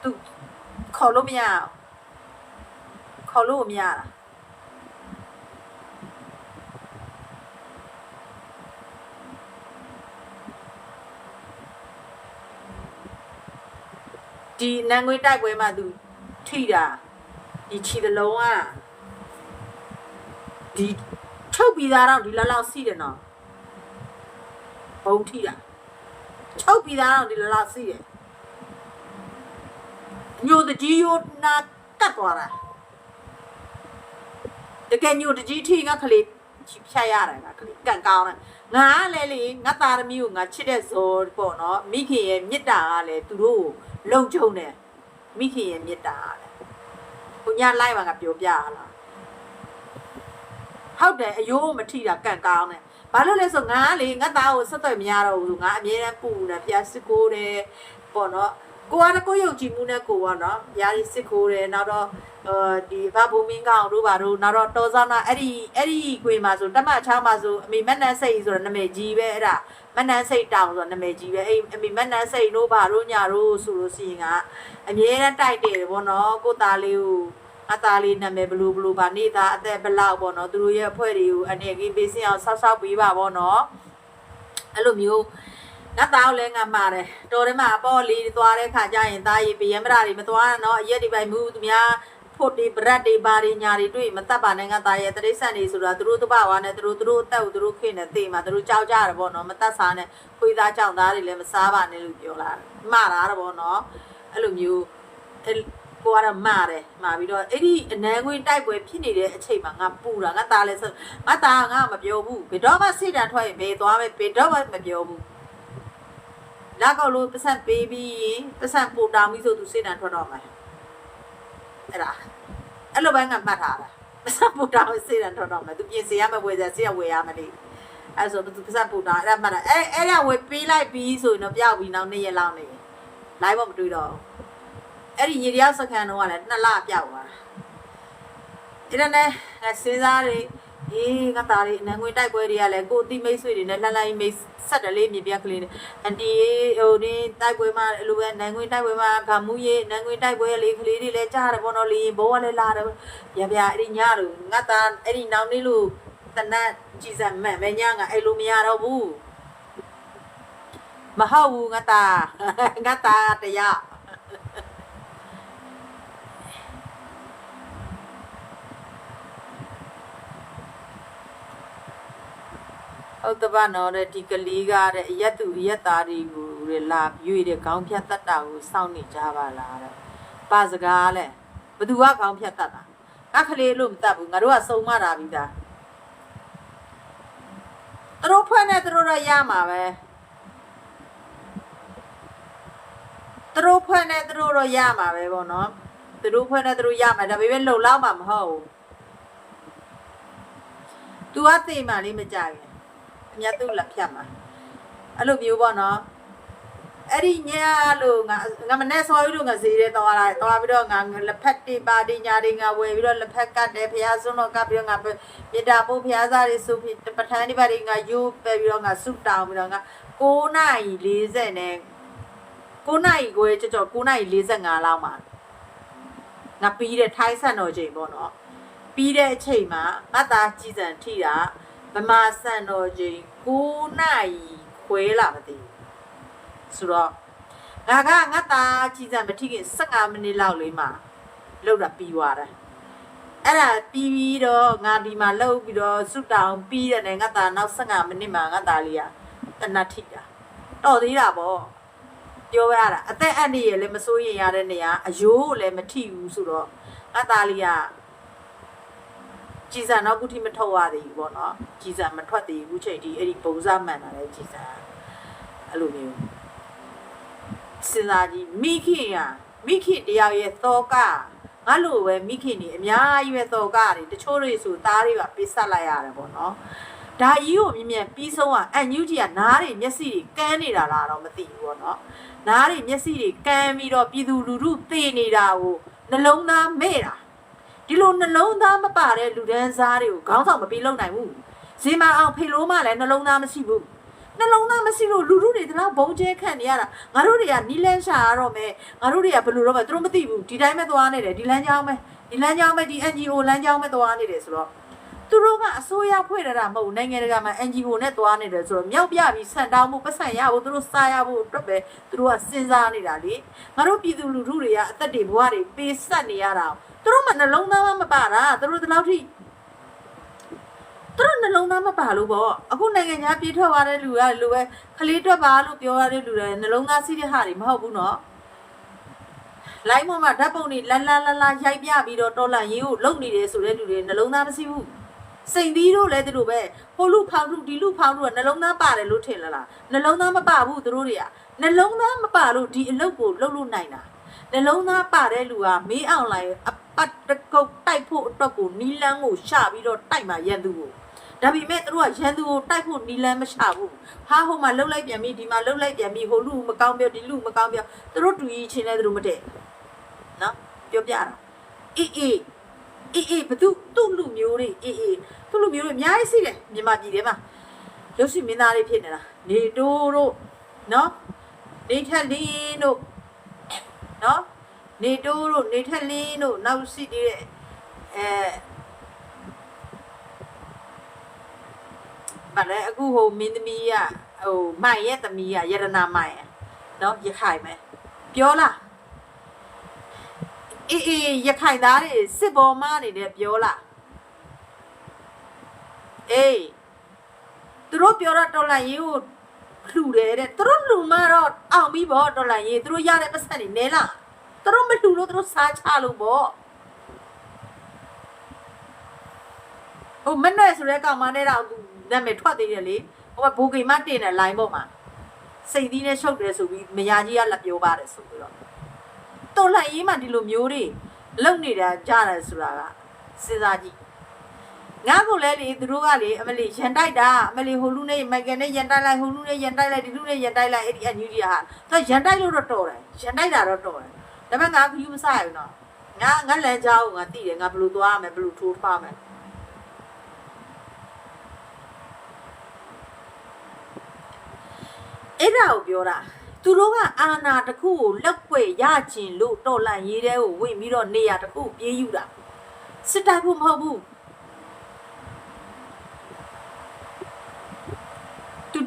သူခေါ်လို့မရခေါ်လို့မရတာဒီနန်းငွေတိုက်ပွဲမှာသူထိတာဒီခြေတလုံးကဒီချုပ်ပြီးသားတော့ဒီလောက်စီးတယ်နော်ဘုံထိတာချုပ်ပြီးသားတော့ဒီလောက်စီးတယ်ညိုတကြီးရိုးနာကတ်သွားတာတကယ်ညိုတကြီးထိငါခလေးဖြတ်ရတယ်ငါခလေးကန်ကောင်းတယ်ငါလည်းလေငါသားသမီးကိုငါချစ်တဲ့ဇော်ပေါ့နော်မိခင်ရဲ့မေတ္တာကလည်းသူတို့လုံချုံတယ်မိခင်ရဲ့မေတ္တာကလည်းကိုညလိုက်ပါငါပြောပြရလားဟုတ်တယ်အယိုးမထိတာကန်ကောင်းတယ်ဘာလို့လဲဆိုငါလေငါသားကိုဆက်သွယ်မရတော့ဘူးငါအမြဲတမ်းပူနေဖျားစစ်ကိုတယ်ပေါ့နော်ကိုကကိုယုံကြည်မှုနဲ့ကိုကနော်ညာရီစစ်ကိုတယ်နောက်တော့ဒီဘာဘူမင်းကောင်တို့ဘာတို့နောက်တော့တော်စနာအဲ့ဒီခွေမှာဆိုတမချားမှာဆိုအမေမက်နန်းစိတ်ဆိုတော့နာမည်ကြီးပဲအဲ့ဒါမက်နန်းစိတ်တောင်ဆိုတော့နာမည်ကြီးပဲအဲ့အမေမက်နန်းစိတ်တို့ဘာတို့ညာတို့ဆိုလို့ရှိရင်ကအမြဲတမ်းတိုက်တယ်ပေါ့နော်ကိုသားလေးကိုအသားလေးနာမည်ဘလူးပါနေသားအသက်ဘလောက်ပေါ့နော်သူတို့ရဲ့အဖွဲ့တွေကိုအနေကြီးပေးစင်းအောင်ဆောက်ပေးပါပေါ့နော်အဲ့လိုမျိုးငါသားလည်းငါမှာတယ်တော်ထဲမှာအပေါ်လေးသွားတဲ့ခါကျရင်သားရီပယံမရာတွေမသွားနော်အရက်ဒီပိုင်မှုသူများဖို့ဒီဗရက်တွေဘာတွေညာတွေတွေ့မတတ်ပါနဲ့ငါသားရဲ့တရိษံတွေဆိုတာသူတို့တပဝါနဲ့သူတို့အသက်ကိုသူတို့ခင်နေသိမှာသူတို့ကြောက်ကြတယ်ပေါ့နော်မတတ်စားနဲ့ခွေးသားကြောက်သားတွေလည်းမစားပါနဲ့လို့ပြောလာမှားတာပေါ့နော်အဲ့လိုမျိုးကိုကတော့မှားတယ်မှားပြီးတော့အဲ့ဒီအနန်းငွေတိုက်ပွဲဖြစ်နေတဲ့အချိန်မှာငါပူတာငါသားလည်းငါသားငါမပြောဘူးဘယ်တော့မှစိတ်ဓာတ်ထွက်ရင်ဘယ်သွားမယ်ဘယ်တော့မှမပြောဘူးလာကောက်လို့ပတ်စံပေးပြီးပတ်စံပို့တောင်းပြီးဆိုသူစိတ်ဓာတ်ထွက်တော့မယ်အဲ့လိုပဲငါမှတ်ထားတာပတ်စံပို့တောင်းစိတ်ဓာတ်ထွက်တော့မယ်သူပြင်စေရမယ်ဝယ်စေရဝယ်ရမယ်လေအဲ့ဆိုသူပတ်စံပို့တောင်းအဲ့ဒါမှတ်တာအဲ့ဒါဝယ်ပေးလိုက်ပြီးဆိုရင်တော့ပြောက်ပြီးနောက်2ရက်လောက်နေလိုက်မတွေ့တော့အဲ့ဒီရေတရားစခန်းတော့ကလည်း2လပြောက်သွားအဲ့ဒါနဲ့စဉ်းစားတယ်အေးငါသားလေးနန်းငွေတိုက်ပွဲတွေကလည်းကိုအတိမိတ်ဆွေတွေနဲ့လှလှမိတ်ဆက်တယ်လေးမြေပြက်ကလေးနဲ့အန်တီဟိုဒီတိုက်ပွဲမှာအဲ့လိုပဲနန်းငွေတိုက်ပွဲမှာဂါမူရေးနန်းငွေတိုက်ပွဲလေးကလေးတွေလည်းကြားတယ်ပေါ့နော်လေဘောကလည်းလာတယ်ဗျာအဲ့ဒီညလို့ငါသားအဲ့ဒီနောက်နေ့လို့တနတ်ကြည်စံမှန်ပဲညငါအဲ့လိုမရတော့ဘူးမဟုတ်ဘူးငါသားတရားဟုတ်တပါနော်တဲ့ဒီကလေးကတဲ့အရက်သူအရက်သားတွေကိုလာရွေတဲ့ခေါင်းဖြတ်တတ်တာကိုစောင့်နေကြပါလားတဲ့ပါစကားလဲဘသူကခေါင်းဖြတ်တတ်တာငါကလေးလို့မတတ်ဘူးငါတို့ကစုံမတာပြီးသားသူတို့ဖွဲ့နေသူတို့တော့ရမှာပဲသူတို့ဖွဲ့နေသူတို့တော့ရမှာပဲပေါ့နော်သူတို့ဖွဲ့နေသူတို့ရမှာဒါပေမဲ့လုံလောက်မှာမဟုတ်ဘူး तू ကသိမှလေးမကြဘူးမြတ်သူလက်ဖြတ်မှာအဲ့လိုမျိုးပေါ့နော်အဲ့ဒီညလို့ငါမနဲ့စော်ရီလို့ငါဈေးထဲသွားလာသွားပြီးတော့ငါလက်ဖက်တွေပါတိညာတွေငါဝယ်ပြီးတော့လက်ဖက်ကတ်တယ်ဖျားစွန်းတော့ကပ်ပြီးတော့ငါမြေတာပို့ဖျားစားတွေစုပြီးပထန်းတွေပါတွေငါယူပဲပြီးတော့ငါစုတောင်းပြီးတော့ငါ9:40နဲ့ 9နာရီခွဲကြော9နာရီ45လောက်မှာငါပြီးတဲ့ထိုင်းဆန်တော်ချိန်ပေါ့နော်ပြီးတဲ့အချိန်မှာငါသားကြည်စံထိတာဗမာဆန်တော်ချိန်9နာရီခွဲလာမသိဘူးဆိုတော့ငါသားကြည်စံမထိခင်15မိနစ်လောက်လေးမှာလောက်တာပြီးသွားတယ်အဲ့ဒါပြီးတော့ငါဒီမှာလှုပ်ပြီးတော့စွတောင်ပြီးတယ်နဲ့ငါသားနောက်15မိနစ်မှာငါသားလေးကတနတ်ထိတာတော်သေးတာပေါ့ပြောရတာအသက်အန္တရာယ်လည်းမစိုးရင်ရတဲ့နေရာအယိုးလည်းမထိဘူးဆိုတော့ငါသားလေးကကြည်စံတော့ခုထိမထုတ်ရသေးဘူးပေါ့နော်ကြည်စံမထွက်သေးဘူးချိန်ထိအဲ့ဒီပုံစံမှန်တာလေကြည်စံအဲ့လိုမျိုးစဉ်းစားကြည့်မိခင်တယောက်ရဲ့သောကငါလိုပဲမိခင်နေအများကြီးပဲသောကတွေတချို့တွေဆိုသားတွေကပေးဆက်လိုက်ရတယ်ပေါ့နော်ဒါကြီးကိုမြင်မြန်ပြီးဆုံးကအန်ယူဂျီကနားတွေမျက်စိတွေကန်းနေတာလားတော့မသိဘူးပေါ့နော်နားတွေမျက်စိတွေကန်းပြီးတော့ပြည်သူလူထုသိနေတာကိုနှလုံးသားမဲ့တာဒီလိုနှလုံးသားမပါတဲ့လူဒန်းစားတွေကိုခေါင်းဆောင်မပေးလုံနိုင်ဘူးဇင်မအောင်ဖေလို့မှလည်းနှလုံးသားမရှိဘူးနှလုံးသားမရှိလို့လူထုတွေတလားဘုံကျဲခံနေရတာငါတို့တွေကနီလန်းရှာရတော့မယ်ငါတို့တွေကဘယ်လိုတော့မသူတို့မသိဘူးဒီတိုင်းပဲသွားနေတယ်ဒီလမ်းကြောင်းပဲဒီ NGO လမ်းကြောင်းပဲသွားနေတယ်ဆိုတော့သူတို့ကအစိုးရဖွဲ့ရတာမဟုတ်နိုင်ငံတကာမှာ NGO နဲ့သွားနေတယ်ဆိုတော့မြောက်ပြပြီးဆန်တောင်းမှုပတ်စံရဖို့သူတို့စားရဖို့အတွက်ပဲသူတို့ကစဉ်းစားနေတာလေငါတို့ပြည်သူလူထုတွေကအသက်တွေဘဝတွေပေးဆက်နေရတာသူတို့မှနှလုံးသားမပါတာသူတို့ဒီလောက်ထိသူတို့နှလုံးသားမပါလို့ပေါ့အခုနိုင်ငံခြားပြေးထွက်သွားတဲ့လူကလူပဲခလေးတွက်ပါလို့ပြောရတဲ့လူတွေနှလုံးသားစီးတဲ့ဟာတွေမဟုတ်ဘူးနော်လိုင်းပေါ်မှာဓာတ်ပုံတွေလာရိုက်ပြပြီးတော့တော်လန်ရေးကိုလုံနေတယ်ဆိုတဲ့လူတွေနှလုံးသားမရှိဘူးစိန်သီးတို့လည်းသူတို့ပဲဟိုလူဖောင်လူဒီလူဖောင်လူကနှလုံးသားပါတယ်လို့ထင်လားနှလုံးသားမပါဘူးသူတို့တွေကနှလုံးသားမပါလို့ဒီအလုပ်ကိုလုပ်လို့နိုင်တာနှလုံးသားပါတဲ့လူကမေးအောင်လိုက်အပတ်တကုတ်တိုက်ဖို့အတွက်ကိုနီလန်းကိုရှာပြီးတော့တိုက်မှရန်သူကိုဒါပေမဲ့သူတို့ကရန်သူကိုတိုက်ဖို့နီလန်းမရှာဘူးဟာဟိုမှာလှုပ်လိုက်ပြန်ပြီဒီမှာလှုပ်လိုက်ပြန်ပြီဟိုလူမကောင်းပြောဒီလူမကောင်းပြောသူတို့တူကြီးချင်းလဲသူတို့မတည့်နော်ပြောပြတာအေးဘသူသူ့လူမျိုးတွေသူ့လူမျိုးတွေအများကြီးရှိတယ်မြန်မာပြည်ထဲမှာရုပ်ရှင်မင်းသားတွေဖြစ်နေတာနေတိုးတို့နော်နေထက်လင်းတို့နော်နေတိုးတို့နေထက်လင်းတို့နောက်ရှိတဲ့ဘာလဲအခုဟိုမင်းသမီးကဟိုမိုင်ရဲ့သမီးကရတနာမိုင်နော်ရခိုင်မယ်ပြောလားအေးရခိုင်သားတွေစစ်ဘောမနေတယ်ပြောလားအေးသူတို့ပြောတော့တော်လန်ရေးကိုလှူတယ်တဲ့သူတို့လှူမှတော့အောင်ပြီပေါ့တော်လန်ရေးသူတို့ရတဲ့ပတ်စံတွေနဲလားသူတို့မလှူလို့သူတို့စားချလို့ပေါ့ဟိုမနဲ့ဆိုတဲ့ကောင်မနဲ့တော့နာမည်ထွက်သေးတယ်လေဟိုကဘူဂိမတင်တဲ့ line ပေါ်မှာစိတ်သီးနဲ့ရှုပ်တယ်ဆိုပြီးမယားကြီးကလက်ပြောပါတယ်ဆိုပြီးတော့တော်လှန်ရေးမှာဒီလိုမျိုးတွေလုံနေတာကြားတယ်ဆိုတာကစဉ်းစားကြည့်ငါ့ကိုလည်းလေသူတို့ကလေအမလီရန်တိုက်တာအမလီဟိုလူနဲ့မိုက်ကယ်နဲ့ရန်တိုက်လိုက်ဟိုလူနဲ့ရန်တိုက်လိုက်ဒီလူနဲ့ရန်တိုက်လိုက်အဲ့ဒီအန်ယူကြီးဟာသူရန်တိုက်လို့တော့တော်တယ်ရန်တိုက်တာတော့တော်တယ်ဒါပေမဲ့ငါခယူမစရဘူးနော်ငါလမ်းကြောင်းကိုငါသိတယ်ငါဘယ်လိုသွားရမလဲဘယ်လိုထိုးထားမလဲအဲ့ဒါကိုပြောတာသူတို့ကအာဏာတစ်ခုကိုလက်ွယ်ရချင်လို့တော်လန်ရေးတဲ့ကိုဝင်ပြီးတော့နေရာတစ်ခုပြေးယူတာစစ်တိုက်ဖို့မဟုတ်ဘူး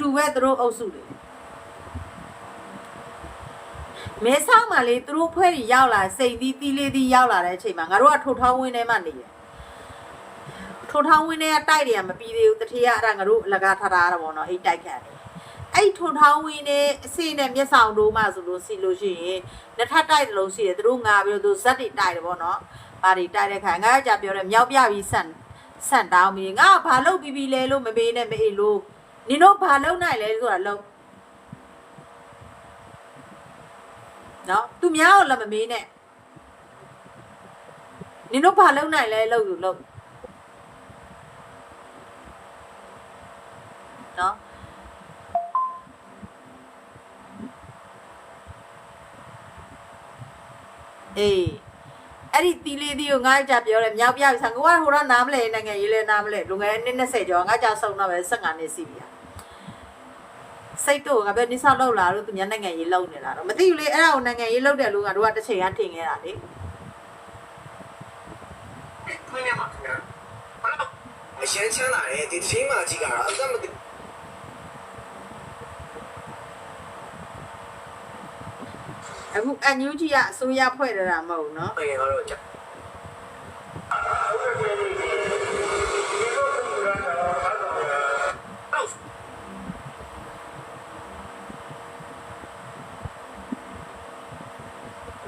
တူပဲသူတို့အုပ်စုတွေမဲဆောက်မှာလေသူတို့ဖွဲ့ပြီးရောက်လာစိတ်သီးသီးလေးသီးရောက်လာတဲ့အချိန်မှာငါတို့ကထိုထောင်းဝင်းထဲမှာနေရထိုထောင်းဝင်းထဲကတိုက်တွေကမပြီးသေးဘူးတထေးကအဲ့ဒါငါတို့အလကားထားတာပေါ့နော်အဲ့တိုက်ခံတယ်အဲ့ထုံထောင်းဝင်းနဲ့အစိနဲ့မျက်ဆောင်တို့မှဆိုလို့စီလို့ရှိရင်နှစ်ထပ်တိုက်တယ်လို့ရှိတယ်သူတို့ငါပြီးတော့သူဇက်တွေတိုက်တယ်ပေါ့နော်ဘာတွေတိုက်တဲ့ခါငါကကြာပြောတယ်မြောက်ပြပြီးဆန့်တောင်းပြီးငါဘာလုပ်ပြီးလဲလို့မမေးနဲ့မအေးလို့နင်တို့ဘာလုပ်နိုင်လဲဆိုတာလုပ်နော်သူများကိုလည်းမမေးနဲ့နင်တို့ဘာလုပ်နိုင်လဲလုပ်ယူလုပ်နော်အေးအဲ့ဒီတီလေးတီကိုငါကြပြောတယ်မြောက်ပြပြီဆန်ကိုကဟိုတော့နားမလဲနိုင်ငံရေးလဲနားမလဲလူငယ်နှစ်20ကျော်ငါကြဆုံတော့ပဲ15နှစ်စီပြီ စိတ်တော့ငါပဲနိဆောက်လောက်လာလို့သူများနိုင်ငံရေးလောက်နေတာတော့မသိဘူးလေအဲ့ဒါကိုနိုင်ငံရေးလောက်တယ်လို့ငါတို့ကတစ်ချိန်ကထင်ခဲ့တာလေ မင်းရမှာခင်ဗျာအရှမ်းချမ်းလာတယ်ဒီချင်းမှကြီးကတော့အသက်မသိ အခုအန်ယူဂျီကအစိုးရဖွဲ့တာမဟုတ်ဘူးနော် ငယ်ကတော့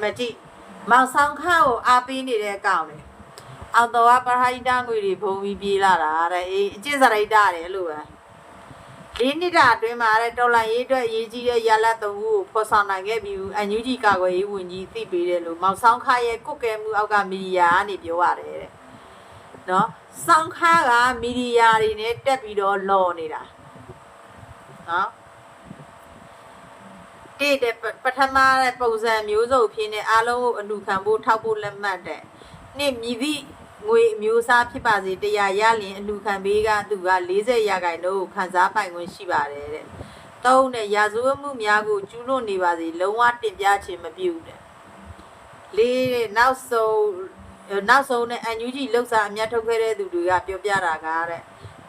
မကြည့်မောင်ဆောင်ခါကိုအားပေးနေတဲ့အကောင်လေအောင်တော်ကပရဟိတငွေတွေဘုံပြီးပြေးလာတာတဲ့အေးအကျင့်စရိတ်တာတယ်လို့ပဲ၄နှစ်တာအတွင်းမှာတဲ့တော်လိုင်းရေးအတွက်အရေးကြီးတဲ့ရလတ်သုံးခုကိုဖော်ဆောင်နိုင်ခဲ့ပြီးအန်ယူဂျီကာကွယ်ရေးဝန်ကြီးသိပေးတယ်လို့မောင်ဆောင်ခါရဲ့ကုတ်ကဲမှုအောက်ကမီဒီယာကနေပြောရတယ်တဲ့နော်ဆောင်ခါကမီဒီယာတွေနဲ့တက်ပြီးတော့လော်နေတာနော်တဲ့ပထမတဲ့ပုံစံမျိုးစုံဖြစ်နေအားလုံးကိုအလူခံဖို့ထောက်ဖို့လက်မှတ်တဲ့နှစ်မြည်သည့်ငွေအမျိုးအစားဖြစ်ပါစေတရားရလင်အလူခံပေးကသူက40ရာခိုင်နှုန်းကိုခန်းစားပိုင်ခွင့်ရှိပါတယ်တဲ့။သုံးတဲ့ရာဇဝတ်မှုများကိုကျူးလွန်နေပါစေလုံးဝတင်ပြခြင်းမပြုတဲ့။လေးတဲ့နောက်ဆုံးနဲ့အန်ယူဂျီလှုပ်ရှားအမြတ်ထုတ်ခဲ့တဲ့သူတွေကပြောပြတာကတဲ့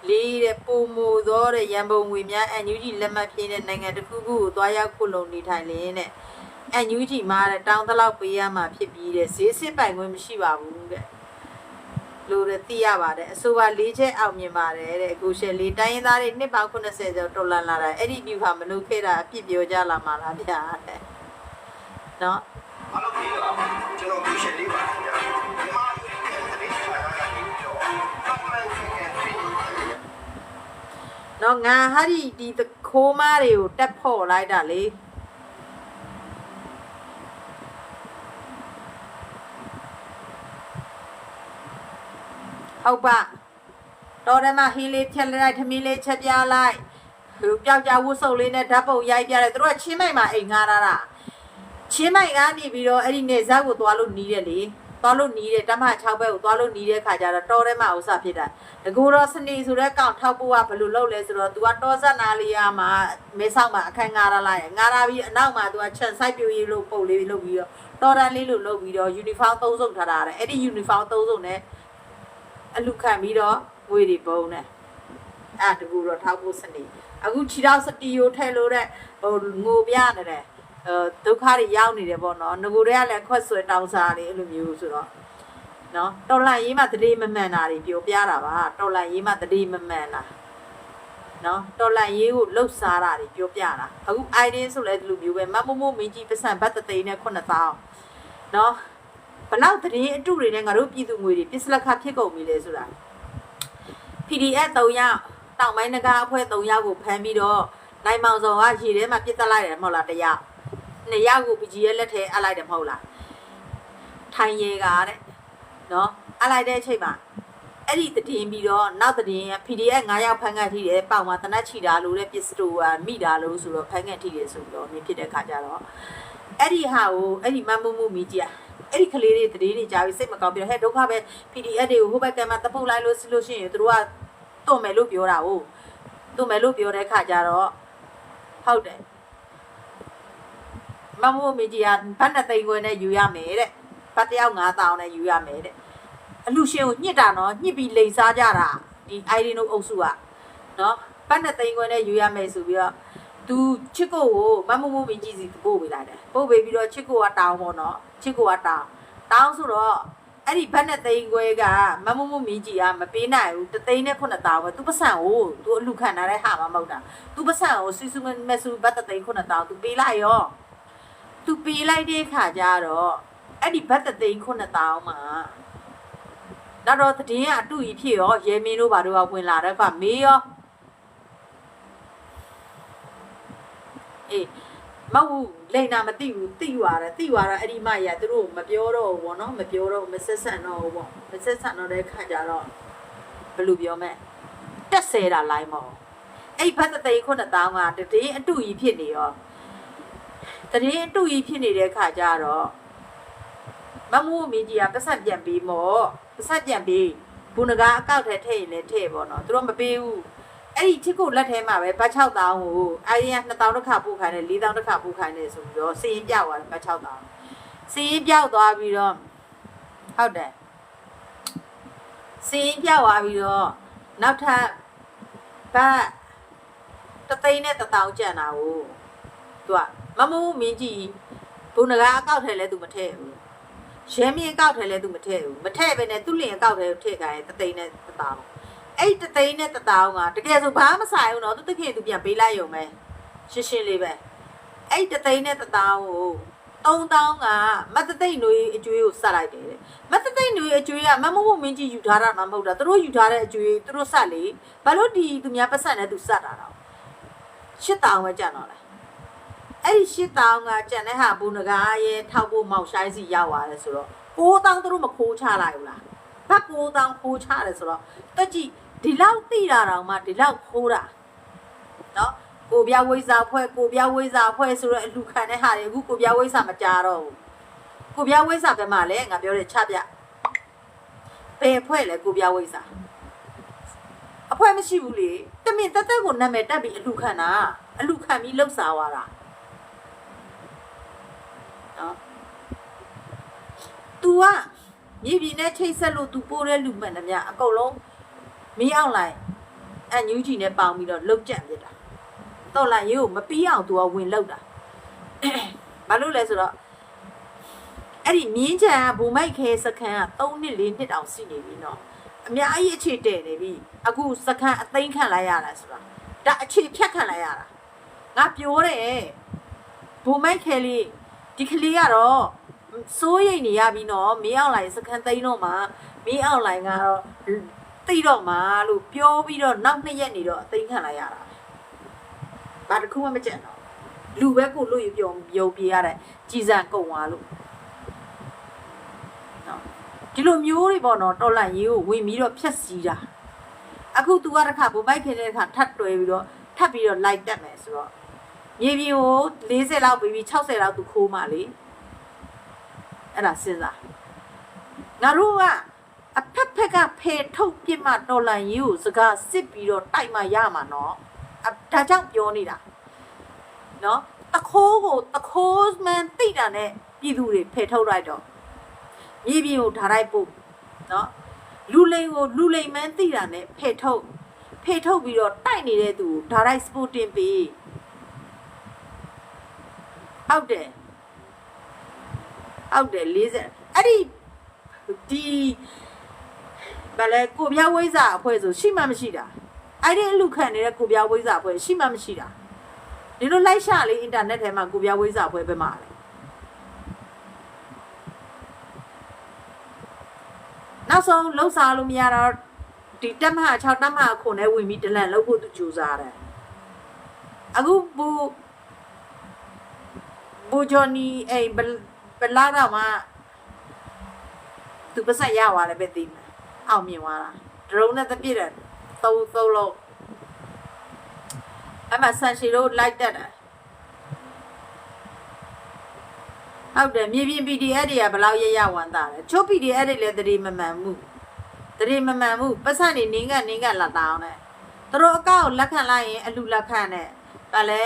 လေးတဲ့ပုံမူသောတဲ့ရန်ပုံငွေများအန်ယူဂျီလက်မှတ်ဖြည့်တဲ့နိုင်ငံတစ်ခုခုကိုသွားရောက်ခုလုံနေထိုင်လင်းတဲ့အန်ယူဂျီမှာတဲ့တောင်းတလောက်ပေးရမှာဖြစ်ပြီးတဲ့ဈေးစစ်ပိုင်ခွင့်မရှိပါဘူးတဲ့လို့သိရပါတယ်အဆိုပါ၄ချက်အောင်မြင်ပါတယ်တဲ့အခုရှယ်လေးတိုင်းရင်းသားတွေနှစ်ပေါင်း80ကျော်တော်လန်လာတာအဲ့ဒီပြူဟာမလုပ်ခဲ့တာအပြစ်ပြောကြလာမှာလားဗျာတဲ့နော် အားလုံးပြီးတော့ကျွန်တော်ကိုရှယ်လေးပါခင်ဗျာဒီမှာဒီနေ့ခါရတာပြီးတော့ပတ်မှန်ခဲ့ပြီ နော်ငါဟာဒီခိုးမားတွေကိုတက်ဖို့လိုက်တာလေဟုတ်ပါတော်တယ်မှာဟင်းလေးဖြက်လိုက်ထမင်းလေးချက်ပြလိုက်ဟိုပျောက်ကြဝှစုပ်လေးနဲ့ဓာတ်ပုံရိုက်ပြတယ်သူတို့ကချင်းမိုက်မှာအိမ်ငှားတာချင်းမိုက်ကနေပြီးတော့အဲ့ဒီနေဇက်ကိုသွားလို့နီးတယ်လေသွားလို့နီးတယ်တမ6ဘက်ကိုသွားလို့နီးတဲ့ခါကျတော့တော်တယ်မှာဥစ္စာဖြစ်တာတကူတော့စနေဆိုတဲ့ကောင်ထောက်ဖို့ကဘယ်လိုလုပ်လဲဆိုတော့ तू ကတော်ဆက်နာလေးရမှာမဲဆောက်မှာအခန်းငှားရလိုက်ငှားရပြီးအနောက်မှာ तू ကခြံစိုက်ပြူရေးလို့ပုတ်လေးလုပ်ပြီးတော့တော်တန်လေးလို့လုပ်ပြီးတော့ uniform သုံးစုံထားတာတဲ့အဲ့ဒီ uniform သုံးစုံနဲ့အလူခံပြီးတော့ငွေတွေပုံနဲ့အဲ့တကူတော့ထောက်ဖို့စနေအခုခြေထောက်စတီယိုထဲလို့တဲ့ဟိုငိုပြနေတယ်ဒုက္ခတွေရောက်နေတယ်ပေါ့နော်ငကိုတွေကလည်းခွက်ဆွဲတောင်းစားနေအဲ့လိုမျိုးဆိုတော့နော်တော်လန်ရေးမှာတတိမမှန်တာတွေပြောပြတာပါတော်လန်ရေးမှာတတိမမှန်တာနော်တော်လန်ရေးကိုလှုပ်ရှားတာတွေပြောပြတာအခု idea ဆိုလဲဒီလိုမျိုးပဲမမို့မင်းကြီးပတ်စံဘတ်တသိန်းနဲ့9000နော်ဘလောက်တရင်အတုတွေနဲ့ငါတို့ပြည်သူငွေတွေပစ္စလက်ခဖြစ်ကုန်ပြီလေဆိုတာ PDF 3ယောက်တောင်ပိုင်းနဂါအဖွဲ့3ယောက်ကိုဖမ်းပြီးတော့နိုင်မောင်စော်ကရေထဲမှာပြစ်တက်လိုက်တယ်မဟုတ်လားတရား2ယောက်ကိုပကြီးရဲ့လက်ထဲအပ်လိုက်တယ်မဟုတ်လားထိုင်ရဲကတဲ့နော်အပ်လိုက်တဲ့အချိန်မှာအဲ့ဒီတည်ပြီးတော့နောက်တည်ရင် PDF 9ယောက်ဖမ်းခံထိတယ်ပေါင်မှာတနက်ချီတာလို့တဲ့ပစ္စတိုကမိတာလို့ဆိုတော့ဖမ်းခံထိတယ်ဆိုတော့မြင်ဖြစ်တဲ့ခါကျတော့အဲ့ဒီဟာကိုအဲ့ဒီမမမှုမိကြီးအဲ့ဒီကလေးတွေတည်နေကြပြီးစိတ်မကောင်းပြီးတော့ဟဲ့ဒုက္ခပဲ PDF တွေကိုဟိုဘက်ကမှတပုတ်လိုက်လို့လို့ရှိရင်တို့ကတွန့်မယ်လို့ပြောတာဟုတ်တွန့်မယ်လို့ပြောတဲ့ခါကျတော့ဟုတ်တယ်မမို့မကြီးကဘတ်နဲ့သိန်းခွဲနဲ့ယူရမယ်တဲ့ဘတ်တယောက်9000နဲ့ယူရမယ်တဲ့အလူရှင်ကိုညှစ်တာနော်ညှစ်ပြီးလိန်စားကြတာဒီ ID တို့အုပ်စုကနော်ဘတ်နဲ့သိန်းခွဲနဲ့ယူရမယ်ဆိုပြီးတော့သူချစ်ကိုမမို့မကြီးစီပို့ပေးလိုက်တယ်ပို့ပေးပြီးတော့ချစ်ကိုကတောင်းပေါ့နော်ချစ်ကိုကတောင်းဆိုတော့အဲ့ဒီဘတ်နဲ့သိန်းခွဲကမမို့မကြီးကမပေးနိုင်ဘူးတသိန်းနဲ့9000ပဲသူပတ်စံကိုသူအလူခံထားတဲ့ဟာမှမဟုတ်တာသူပတ်စံကိုစီစုမဆူဘတ်တသိန်း9000သူပေးလိုက်ရောသူပေးလိုက်တဲ့ခါကျတော့အဲ့ဒီဘတ်တသိန်း9000မှာနောက်တော့တည်င်းကအတူကြီးဖြစ်ရောရဲမင်းတို့ဘာတို့ကဝင်လာတဲ့ခါမေးရောအေးမဟုတ်လိန်နာမသိဘူးသိသွားတယ်အဲ့ဒီမရသူတို့မပြောတော့ဘူးပေါ့နော်မပြောတော့မဆက်ဆန်တော့ဘူးပေါ့မဆက်ဆန်တော့တဲ့ခါကျတော့ဘယ်လိုပြောမလဲတက်ဆဲတာလိုက်မော်အဲ့ဘတ်တသိန်း9000ကတည်င်းအတူကြီးဖြစ်နေရောတရင်အတူကြီးဖြစ်နေတဲ့ခါကျတော့မမိုးမင်းကြီးကပတ်ဆက်ပြန်ပြီးမော့ပတ်ဆက်ပြန်ပြီးဘုနကအကောက်ထဲထည့်ရင်လည်းထည့်ပေါ့နော်သူတို့မပေးဘူး အဲ့ဒီချစ်ကိုလက်ထဲမှာပဲဘတ်6000ကိုအဲ့ဒီက2000တစ်ခါပို့ခိုင်းတယ်4000တစ်ခါပို့ခိုင်းတယ်ဆိုပြီးတော့စီရင်ပြောက်သွားတယ်ဘတ်6000စီရင်ပြောက်သွားပြီးတော့ဟုတ်တယ်စီရင်ပြောက်သွားပြီးတော့နောက်ထပ်ဘတ်300နဲ့1000ကျန်တာကိုသူကမမမင်းကြီးဘုံငကားအကောက်ထဲလဲသူမထည့်ဘူးရဲမြင့်အကောက်ထဲလဲသူမထည့်ဘူးမထည့်ပဲနဲ့သူ့လင်အကောက်ထဲကိုထည့်ခိုင်း300နဲ့1000အဲ့300နဲ့1000ကတကယ်ဆိုဘာမှမဆိုင်ဘူးနော်သူတခင်သူပြန်ပေးလိုက်ရုံပဲရှင်းရှင်းလေးပဲအဲ့300နဲ့1000ကို3000ကမတ်သိမ့်တို့အကျွေးကိုဆက်လိုက်တယ်မတ်သိမ့်တို့အကျွေးကမမမင်းကြီးယူထားတာမှမဟုတ်တာသူတို့ယူထားတဲ့အကျွေးသူတို့ဆက်လေဘာလို့ဒီသူများပတ်ဆက်နဲ့သူဆက်တာတော့8000ပဲကျန်တော့လားအဲ့ဒီ8000ကကျန်တဲ့ဟာဘူနဂါရဲ့ထောက်ဖို့မောက်ဆိုင်စီရောက်သွားတယ်ဆိုတော့9000သူတို့မခိုးချလိုက်ဘူးလားဘာ9000ခိုးချတယ်ဆိုတော့တက်ကြည့်ဒီလောက်တိတာတောင်မှဒီလောက်ခိုးတာနော်ကိုပြဝိဇာဖွဲ့ကိုပြဝိဇာဖွဲ့ဆိုတော့အလူခံတဲ့ဟာတွေအခုကိုပြဝိဇာမကြတော့ဘူးကိုပြဝိဇာဘယ်မှာလဲငါပြောတယ်ချပြဘယ်ဖွဲ့လဲကိုပြဝိဇာအဖွဲမရှိဘူးလေတမင်တက်တက်ကိုနာမည်တက်ပြီးအလူခံတာအလူခံပြီးလှုပ်ရှားသွားတာနော် तू ကမြေပြင်နဲ့ချိတ်ဆက်လို့ तू ပိုးတဲ့လူမှန်တယ်မြအကုန်လုံးမီးအောင်လိုက်အညူးကြီးနဲ့ပေါင်းပြီးတော့လှုပ်ကြံပြစ်တာတော့လိုက်ရိုးမပြီးအောင် तू ကဝင်လှုပ်တာဘာလို့လဲဆိုတော့အဲ့ဒီမြင်းချံကဘူမိုက်ခဲစခန်းက3နှစ်4နှစ်တောင်ရှိနေပြီနော်အများကြီးအခြေတည်နေပြီအခုစခန်းအသိမ်းခံလိုက်ရတာဆိုတာဒါအခြေဖြတ်ခံလိုက်ရတာငါပြောတယ်ဘူမိုက်ခဲလေးဒီကလေးကတော့စိုးရိမ်နေရပြီနော်မင်းအောင်လိုင်စခန်းသိမ်းတော့မှမင်းအောင်လိုင်ကတော့သိတော့မှလို့ပြောပြီးတော့နောက်2ရက်နေတော့အသိမ်းခံလိုက်ရတာဘာတစ်ခုမှမကြံတော့လူပဲကိုလို့ပြုံပြေးရတယ်ကြည်စံကုန်သွားလို့နော်ဒီလိုမျိုးတွေပေါ့နော်တော်လန့်ရေးကိုဝင်ပြီးတော့ဖြတ်စီးတာအခု तू ကတစ်ခါဘိုက်ခဲတဲ့တစ်ခါထပ်တွဲပြီးတော့ထပ်ပြီးတော့လိုက်တက်မယ်ဆိုတော့မြေပြင်ကို40လောက်ပြီးပြီး60လောက် तू ခိုးမှလေအဲ့ဒါစဉ်းစားငါတို့ကအဖက်ဖက်ကဖေထုတ်ပြစ်မှတော်လန်ရေးကိုစကားစစ်ပြီးတော့တိုက်မှရမှာနော်ဒါကြောင့်ပြောနေတာနော်တခိုးကိုတခိုးမှန်တိတာနဲ့ပြည်သူတွေဖေထုတ်လိုက်တော့မြေပြင်ကိုဓာတ်လိုက်ပို့နော်လူလိန်ကိုလူလိန်မှန်တိတာနဲ့ဖေထုတ်ပြီးတော့တိုက်နေတဲ့သူဓာတ်လိုက်စပိုတင်ပေးဟုတ်တယ်40အဲ့ဒီဘာလဲကိုပြဝိဇာအဖွဲ့ဆိုရှိမှမရှိတာအဲ့ဒီအလူခံနေတဲ့ကိုပြဝိဇာအဖွဲ့ရှိမှမရှိတာဒီလိုလိုက်ရှာလေးအင်တာနက်ထဲမှာကိုပြဝိဇာအဖွဲ့ပဲမှာလေနောက်ဆုံးလှုပ်ရှားလို့မရတော့ဒီတက်မဟာ6တက်မဟာခုနဲ့ဝင်ပြီးဒလန်လုပ်ဖို့သူကြိုးစားတယ်အခုဘူဂျိုနီအိမ်ဘလာတော့မှသူပတ်ဆက်ရသွားတယ်ပဲသိမယ်အောင်မြင်သွားတာဒရုန်းနဲ့တပြည့်တယ်သုံးလုံးအမဆန်ရှီတို့လိုက်တက်တယ်ဟုတ်တယ်မြေပြင် PDF တွေကဘလောက်ရဝမ်းတာလဲချို့ PDF တွေလည်းတတိမမှန်ဘူးပတ်ဆက်နေနင်းကလာတောင်းတယ်သူတို့အကောက်လက်ခံလိုက်ရင်အလူလက်ခံနဲ့ဗာလဲ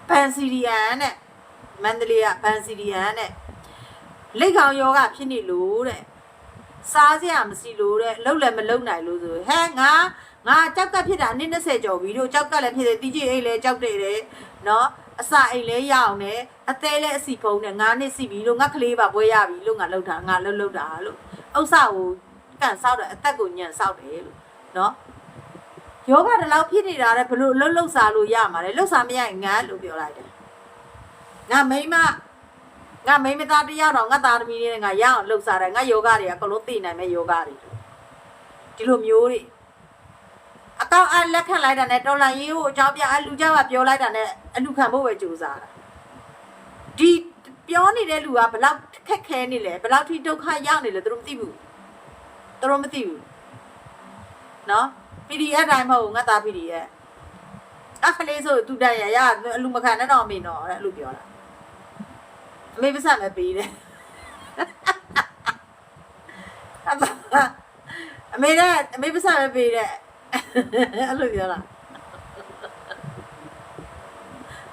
ဘန်စီရီယန်နဲ့မန္တလေးကဘန်စီရီယန်နဲ့လက်ကောင်ယောဂဖြစ်နေလို့တဲ့စားစရာမရှိလို့တဲ့လှုပ်လည်းမလှုပ်နိုင်လို့ဆိုဟဲ့ငါကြောက်ကဖြစ်တာနှစ်20ကျော်ပြီတို့ကြောက်ကလည်းဖြစ်တယ်တီးကြီးအိတ်လည်းကြောက်တယ်နော်အစာအိတ်လည်းရအောင်နဲ့အသေးလည်းအစီဖုံးနဲ့9နှစ်စီပြီလို့ငါကလေးပါပွဲရပြီလို့ငါလှုပ်တာငါလှုပ်တာလို့ဥစ္စာကိုကန်ဆောက်တယ်အသက်ကိုညံဆောက်တယ်လို့နော်ယောဂတလောက်ဖြစ်နေတာလေဘလို့လှုပ်စားလို့ရမှာလေလှုပ်စားမရရင်ငါလို့ပြောလိုက်တယ်ငါမိမသားတယောက်တော့ငါသားသမီးလေးနဲ့ငါရအောင်လှုပ်စားတယ်ငါယောဂတွေကကလို့သိနိုင်မဲ့ယောဂတွေဒီလိုမျိုးတွေအကောက်အလက်ခံလိုက်တာနဲ့တော်လန်ရေးကိုအကြောင်းပြအလူကြောက်ကပြောလိုက်တာနဲ့အလူခံဖို့ပဲကြိုးစားတာဒီပြောနေတဲ့လူကဘလောက်ခက်ခဲနေလဲဘလောက်ထိဒုက္ခရောက်နေလဲသူတို့မသိဘူးနော် PDF တိုင်းမဟုတ်ငါသား PDF အခလေးဆိုသူတက်ရအလူမခံနဲ့တော့အမေနော်အဲ့လိုပြောတာအမေပစံမပေးတယ်အ အမေပတ်စံပဲပေးတဲ့အဲ့လိုပြောလား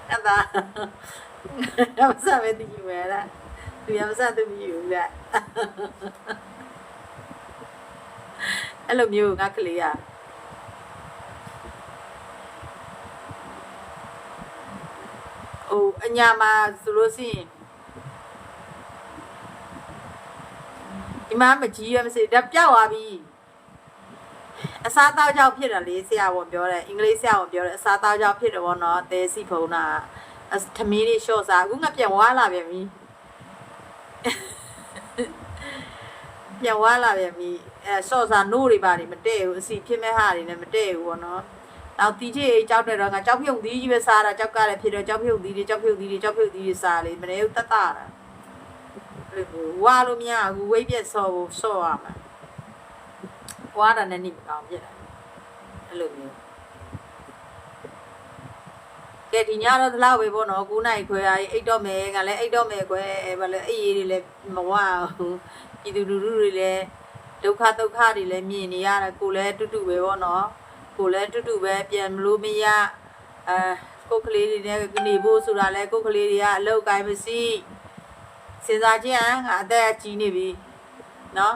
အဲ့ဒါပတ်စံပဲတီးယူမယ်လားသူရပတ်စံသူမယူတဲ့အဲ့လိုမျိုးငါကလေးอ่ะအညာမှာဆိုလို့ရှိရင်ဒီမှာမကြီးရမစေဒါပြောက်သွားပြီအစားတောက်ကြောင့်ဖြစ်တယ်လေဆရာဝန်ပြောတယ်အင်္ဂလိပ်ဆရာဝန်ပြောတယ်အစားတောက်ကြောင့်ဖြစ်တယ်ဘောနော်တဲစီဖုံးတာသမီးလေးရှော့စားအခုငါပြန်ဝါလာပြန်ပြီပြန်ဝါလာပြန်ပြီရှော့စားနိုးတွေပါနေမတည့်ဘူးအစီဖြစ်မဲ့ဟာတွေလည်းမတည့်ဘူးဘောနော်နောက်တီချေကြောက်တယ်တော့ငါကြောက်ဖြုတ်သီးကြီးပဲစားတာကြောက်ကလည်းဖြစ်တော့ကြောက်ဖြုတ်သီးတွေစားလေမနေဘူးတတ်တာဝါလို့မရဘူးဝိတ်ပြက်ဆော့ဖို့ဆော့ရမှာဝါတာနဲ့နေမကောင်းဖြစ်တာအဲ့လိုမျိုးကဲဒီညတော့ဒီလောက်ပဲပေါ့နော်9နိုင်ခွဲအားအိတ်တော့မယ်ကလည်းအိတ်တော့မယ်ခွဲဘာလဲအေးတွေလည်းမဝဘူးပြည်သူလူထုတွေလည်းဒုက္ခတွေလည်းမြင်နေရတာကိုလည်းတူတူပဲပေါ့နော်ကိုလည်းတူတူပဲပြန်မလို့မရကိုကလေးတွေနဲ့နေဖို့ဆိုတာလဲကိုကလေးတွေကအလောက်ကိုင်းမရှိစဉ်းစားကြည့်ဟမ်ငါအသက်ကြီးနေပြီနော်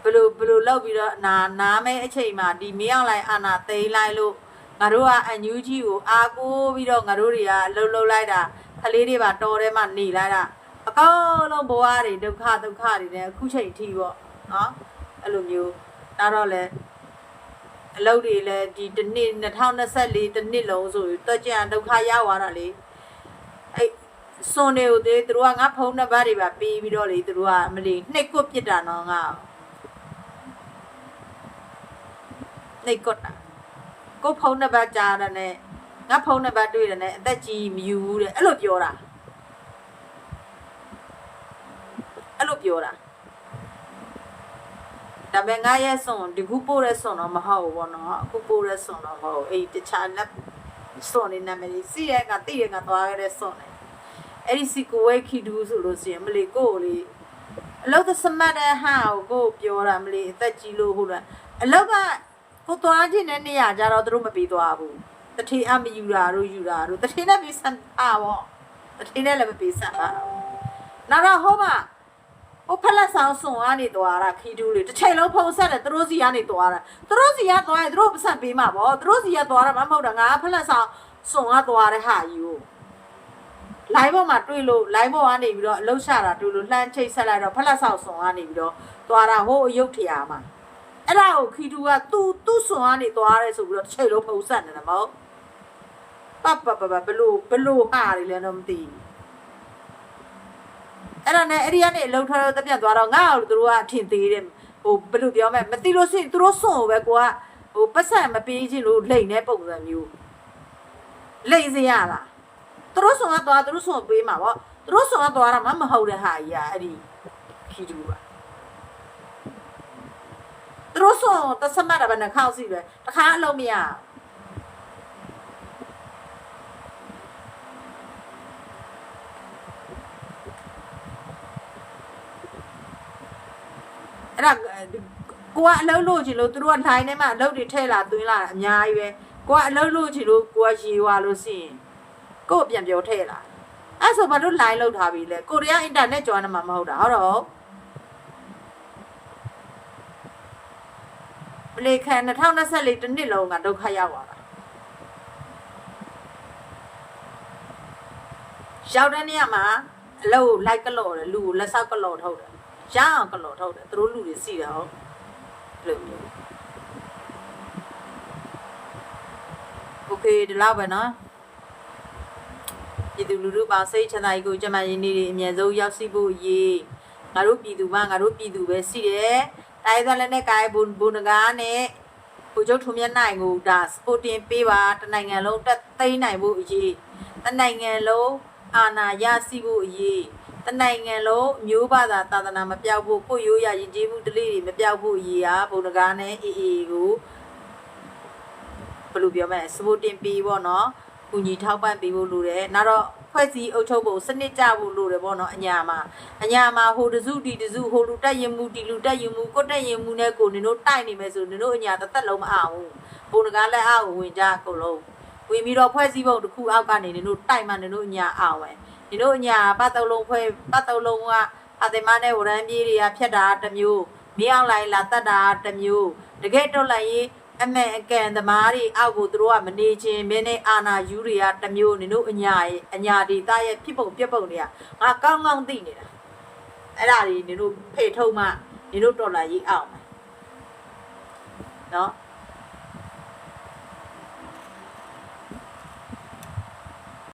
ဘလို့လောက်ပြီးတော့နားမဲအချိန်မှာဒီမင်းအောင်လိုက်အာနာသိမ်းလိုက်လို့ငါတို့ကအန်ယူဂျီကိုအားကိုးပြီးတော့ငါတို့တွေကလှုပ်လိုက်တာကလေးတွေပါတော်ထဲမှာနေလိုက်တာအကောင်းလုံးဘဝတွေဒုက္ခတွေနဲ့အခုချိန်ထိပေါ့နော်အဲ့လိုမျိုးဒါတော့လဲအလုပ်တွေလည်းဒီတစ်နှစ်2024တစ်နှစ်လုံးဆိုတော့ကြံဒုက္ခရောက်သွားတာလေအဲ့စွန်တွေကိုသူတို့ကငါဖုန်းနံပါတ်တွေပါပေးပြီးတော့လေသူတို့ကမလီနှိတ်ကွတ်ပြစ်တာနော်ငါနှိတ်ကွတ်တာကိုဖုန်းနံပါတ်ကြားတယ်နဲ့ငါဖုန်းနံပါတ်တွေ့တယ်နဲ့အသက်ကြီးမယူဘူးတဲ့အဲ့လိုပြောတာဒါပေမဲ့ငါရဲ့စွန်ဒီခုပို့တဲ့စွန်တော့မဟုတ်ဘူးပေါ့နော်အခုပို့တဲ့စွန်တော့မဟုတ်အဲ့တခြားလက်စွန်နေနာမည်စီရဲကတိရကသွားခဲ့တဲ့စွန်တယ်အဲ့ဒီစီကိုဝဲခီဒူးဆိုလို့ရှိရင်မလီကိုလေအလောက်သစမတ်တဲ့ဟာကိုပြောတာမလီအသက်ကြီးလို့ဟုတ်လားအလောက်ကကိုသွားခြင်းတဲ့နေရာကြတော့သူတို့မပေးသွားဘူးတထေအမယူတာတို့တထေနဲ့ပေးစမ်းပါပေါ့တထေနဲ့လည်းမပေးစမ်းပါနောက်တော့ဟိုမှာဟိုဖလက်ဆောင်စွန်ကနေသွားတာခီတူးလေတစ်ချိန်လုံးဖုံးဆက်တယ်သူတို့စီကနေသွားတာသူတို့စီကသွားရင်သူတို့ပတ်စံပေးမှာပေါ့သူတို့စီကသွားတာမဟုတ်တာငါဖလက်ဆောင်စွန်ကသွားတဲ့ဟာယူလိုင်းပေါ်မှာတွေ့လို့လိုင်းပေါ်ကနေပြီးတော့အလုတ်ရှာတာတွေ့လို့လှမ်းချိတ်ဆက်လိုက်တော့ဖလက်ဆောင်စွန်ကနေပြီးတော့သွားတာဟိုအယုတ်ထရာမှာအဲ့ဒါကိုခီတူးကသူ့စွန်ကနေသွားရဲဆိုပြီးတော့တစ်ချိန်လုံးဖုံးဆက်နေတယ်မဟုတ်ပဘလို့ဟာတွေလည်းတော့မသိဘူးအဲ့ဒါနဲ့အဲ့ဒီကနေအလုံးထားတော့တက်ပြတ်သွားတော့ငါ့ကိုသူတို့ကအထင်သေးတယ်ဟိုဘယ်လိုပြောမလဲမသိလို့ရှိရင်သူတို့စွန့်ကိုပဲကိုကဟိုပတ်စံမပေးချင်လို့လိမ့်တဲ့ပုံစံမျိုးလိမ့်စေရလားသူတို့စွန့်ကသွားသူတို့စွန့်ပေးမှာပေါ့သူတို့စွန့်ကသွားတာမဟုတ်တဲ့ဟာကြီးอ่ะအဲ့ဒီခီတူပါသူတို့စွန့်တစမတ်တာပဲနှခေါက်စီပဲတခါအလုံးမရအဲ့ဒါကိုကအလုပ်လို့ချင်လို့သူတို့ကလိုင်းထဲမှာအလုပ်တွေထည့်လာသွင်းလာအများကြီးပဲကိုကအလုပ်လို့ချင်လို့ကိုကရေဝါလို့ရှိရင်ကိုပြန်ပြောထည့်လာအဲ့ဆိုဘာလို့လိုင်းလောက်ထားပြီလဲကိုရီးယားအင်တာနက်ကျွမ်းနေမှာမဟုတ်တာဟုတ်တော့ပလေခံ2024တစ်နှစ်လုံးကဒုက္ခရောက်သွားတာရောက်တဲ့နေရာမှာအလုပ်လိုက်ကလော်တယ်လူကိုလက်ဆောက်ကလော်ထုတ်တယ်ရအောင်ကလော်ထုတ်တယ်သူတို့လူတွေစီတယ်ဟုတ်လို့โอเคဒီလောက်ပဲနော်ပြည်သူလူထုပေါင်းစိတ်ချမ်းသာရေးကိုကျမရင်နေတွေအမြန်ဆုံးရောက်ရှိဖို့အရေးငါတို့ပြည်သူမှငါတို့ပြည်သူပဲရှိတယ်တိုင်းသွားလည်းနဲ့ကာယဘုံနဂါနဲ့ပူချုပ်ထုံမြတ်နိုင်ကိုဒါစပိုတင်ပေးပါတနိုင်ငံလုံးတက်သိမ်းနိုင်ဖို့အရေးတနိုင်ငံလုံးအာဏာရရှိဖို့အရေးတနိုင်ငံလုံးမျိုးဘာသာသာသနာမပြောက်ဖို့ကိုရိုးရရင်ကျေးမှုတလေးတွေမပြောက်ဖို့အရေးဟာဘုံနဂါနဲ့အေးအေးကိုဘယ်လိုပြောမလဲစပိုတင်ပေးပေါ့နော်ကူညီထောက်ပံ့ပေးဖို့လိုတယ်နောက်တော့ ဖွဲ့စည်းအုပ်ချုပ်ဖို့စနစ်ကြဖို့လိုတယ်ပေါ့နော်အညာမှာဟိုတစုဒီတစုဟိုလူတက်ရင်မူဒီလူတက်ရင်မူကိုတက်ရင်မူနဲ့ကိုနင်တို့တိုက်နေမယ်ဆိုနင်တို့အညာတစ်သက်လုံးမအောင်ဘုံတကားလက်အောက်ဝင်ကြအကုန်လုံးဝင်ပြီးတော့ဖွဲ့စည်းပုံတစ်ခုအောက်ကနေနင်တို့တိုက်မှနင်တို့အညာအောင်ပဲနင်တို့အညာပတ်တုံးလုံးကအသင်မနဲ့ဝရမ်းပြေးတွေကဖြတ်တာတစ်မျိုးမင်းအောင်လိုက်လာတတ်တာတစ်မျိုးတကယ်တော့လိုက်ရေးအမေအကန်သမားတွေအောက်ကိုသူတို့ကမနေချင်းမင်းနဲ့အာနာယူတွေကတမျိုးနင်တို့အညာဒေတာရဲ့ဖြစ်ပုံပြက်ပုံတွေကငါကောင်းကောင်းသိနေတာအဲ့ဒါတွေနင်တို့ဖေထုတ်မှနင်တို့တော်လာရေးအောင်မယ်နော်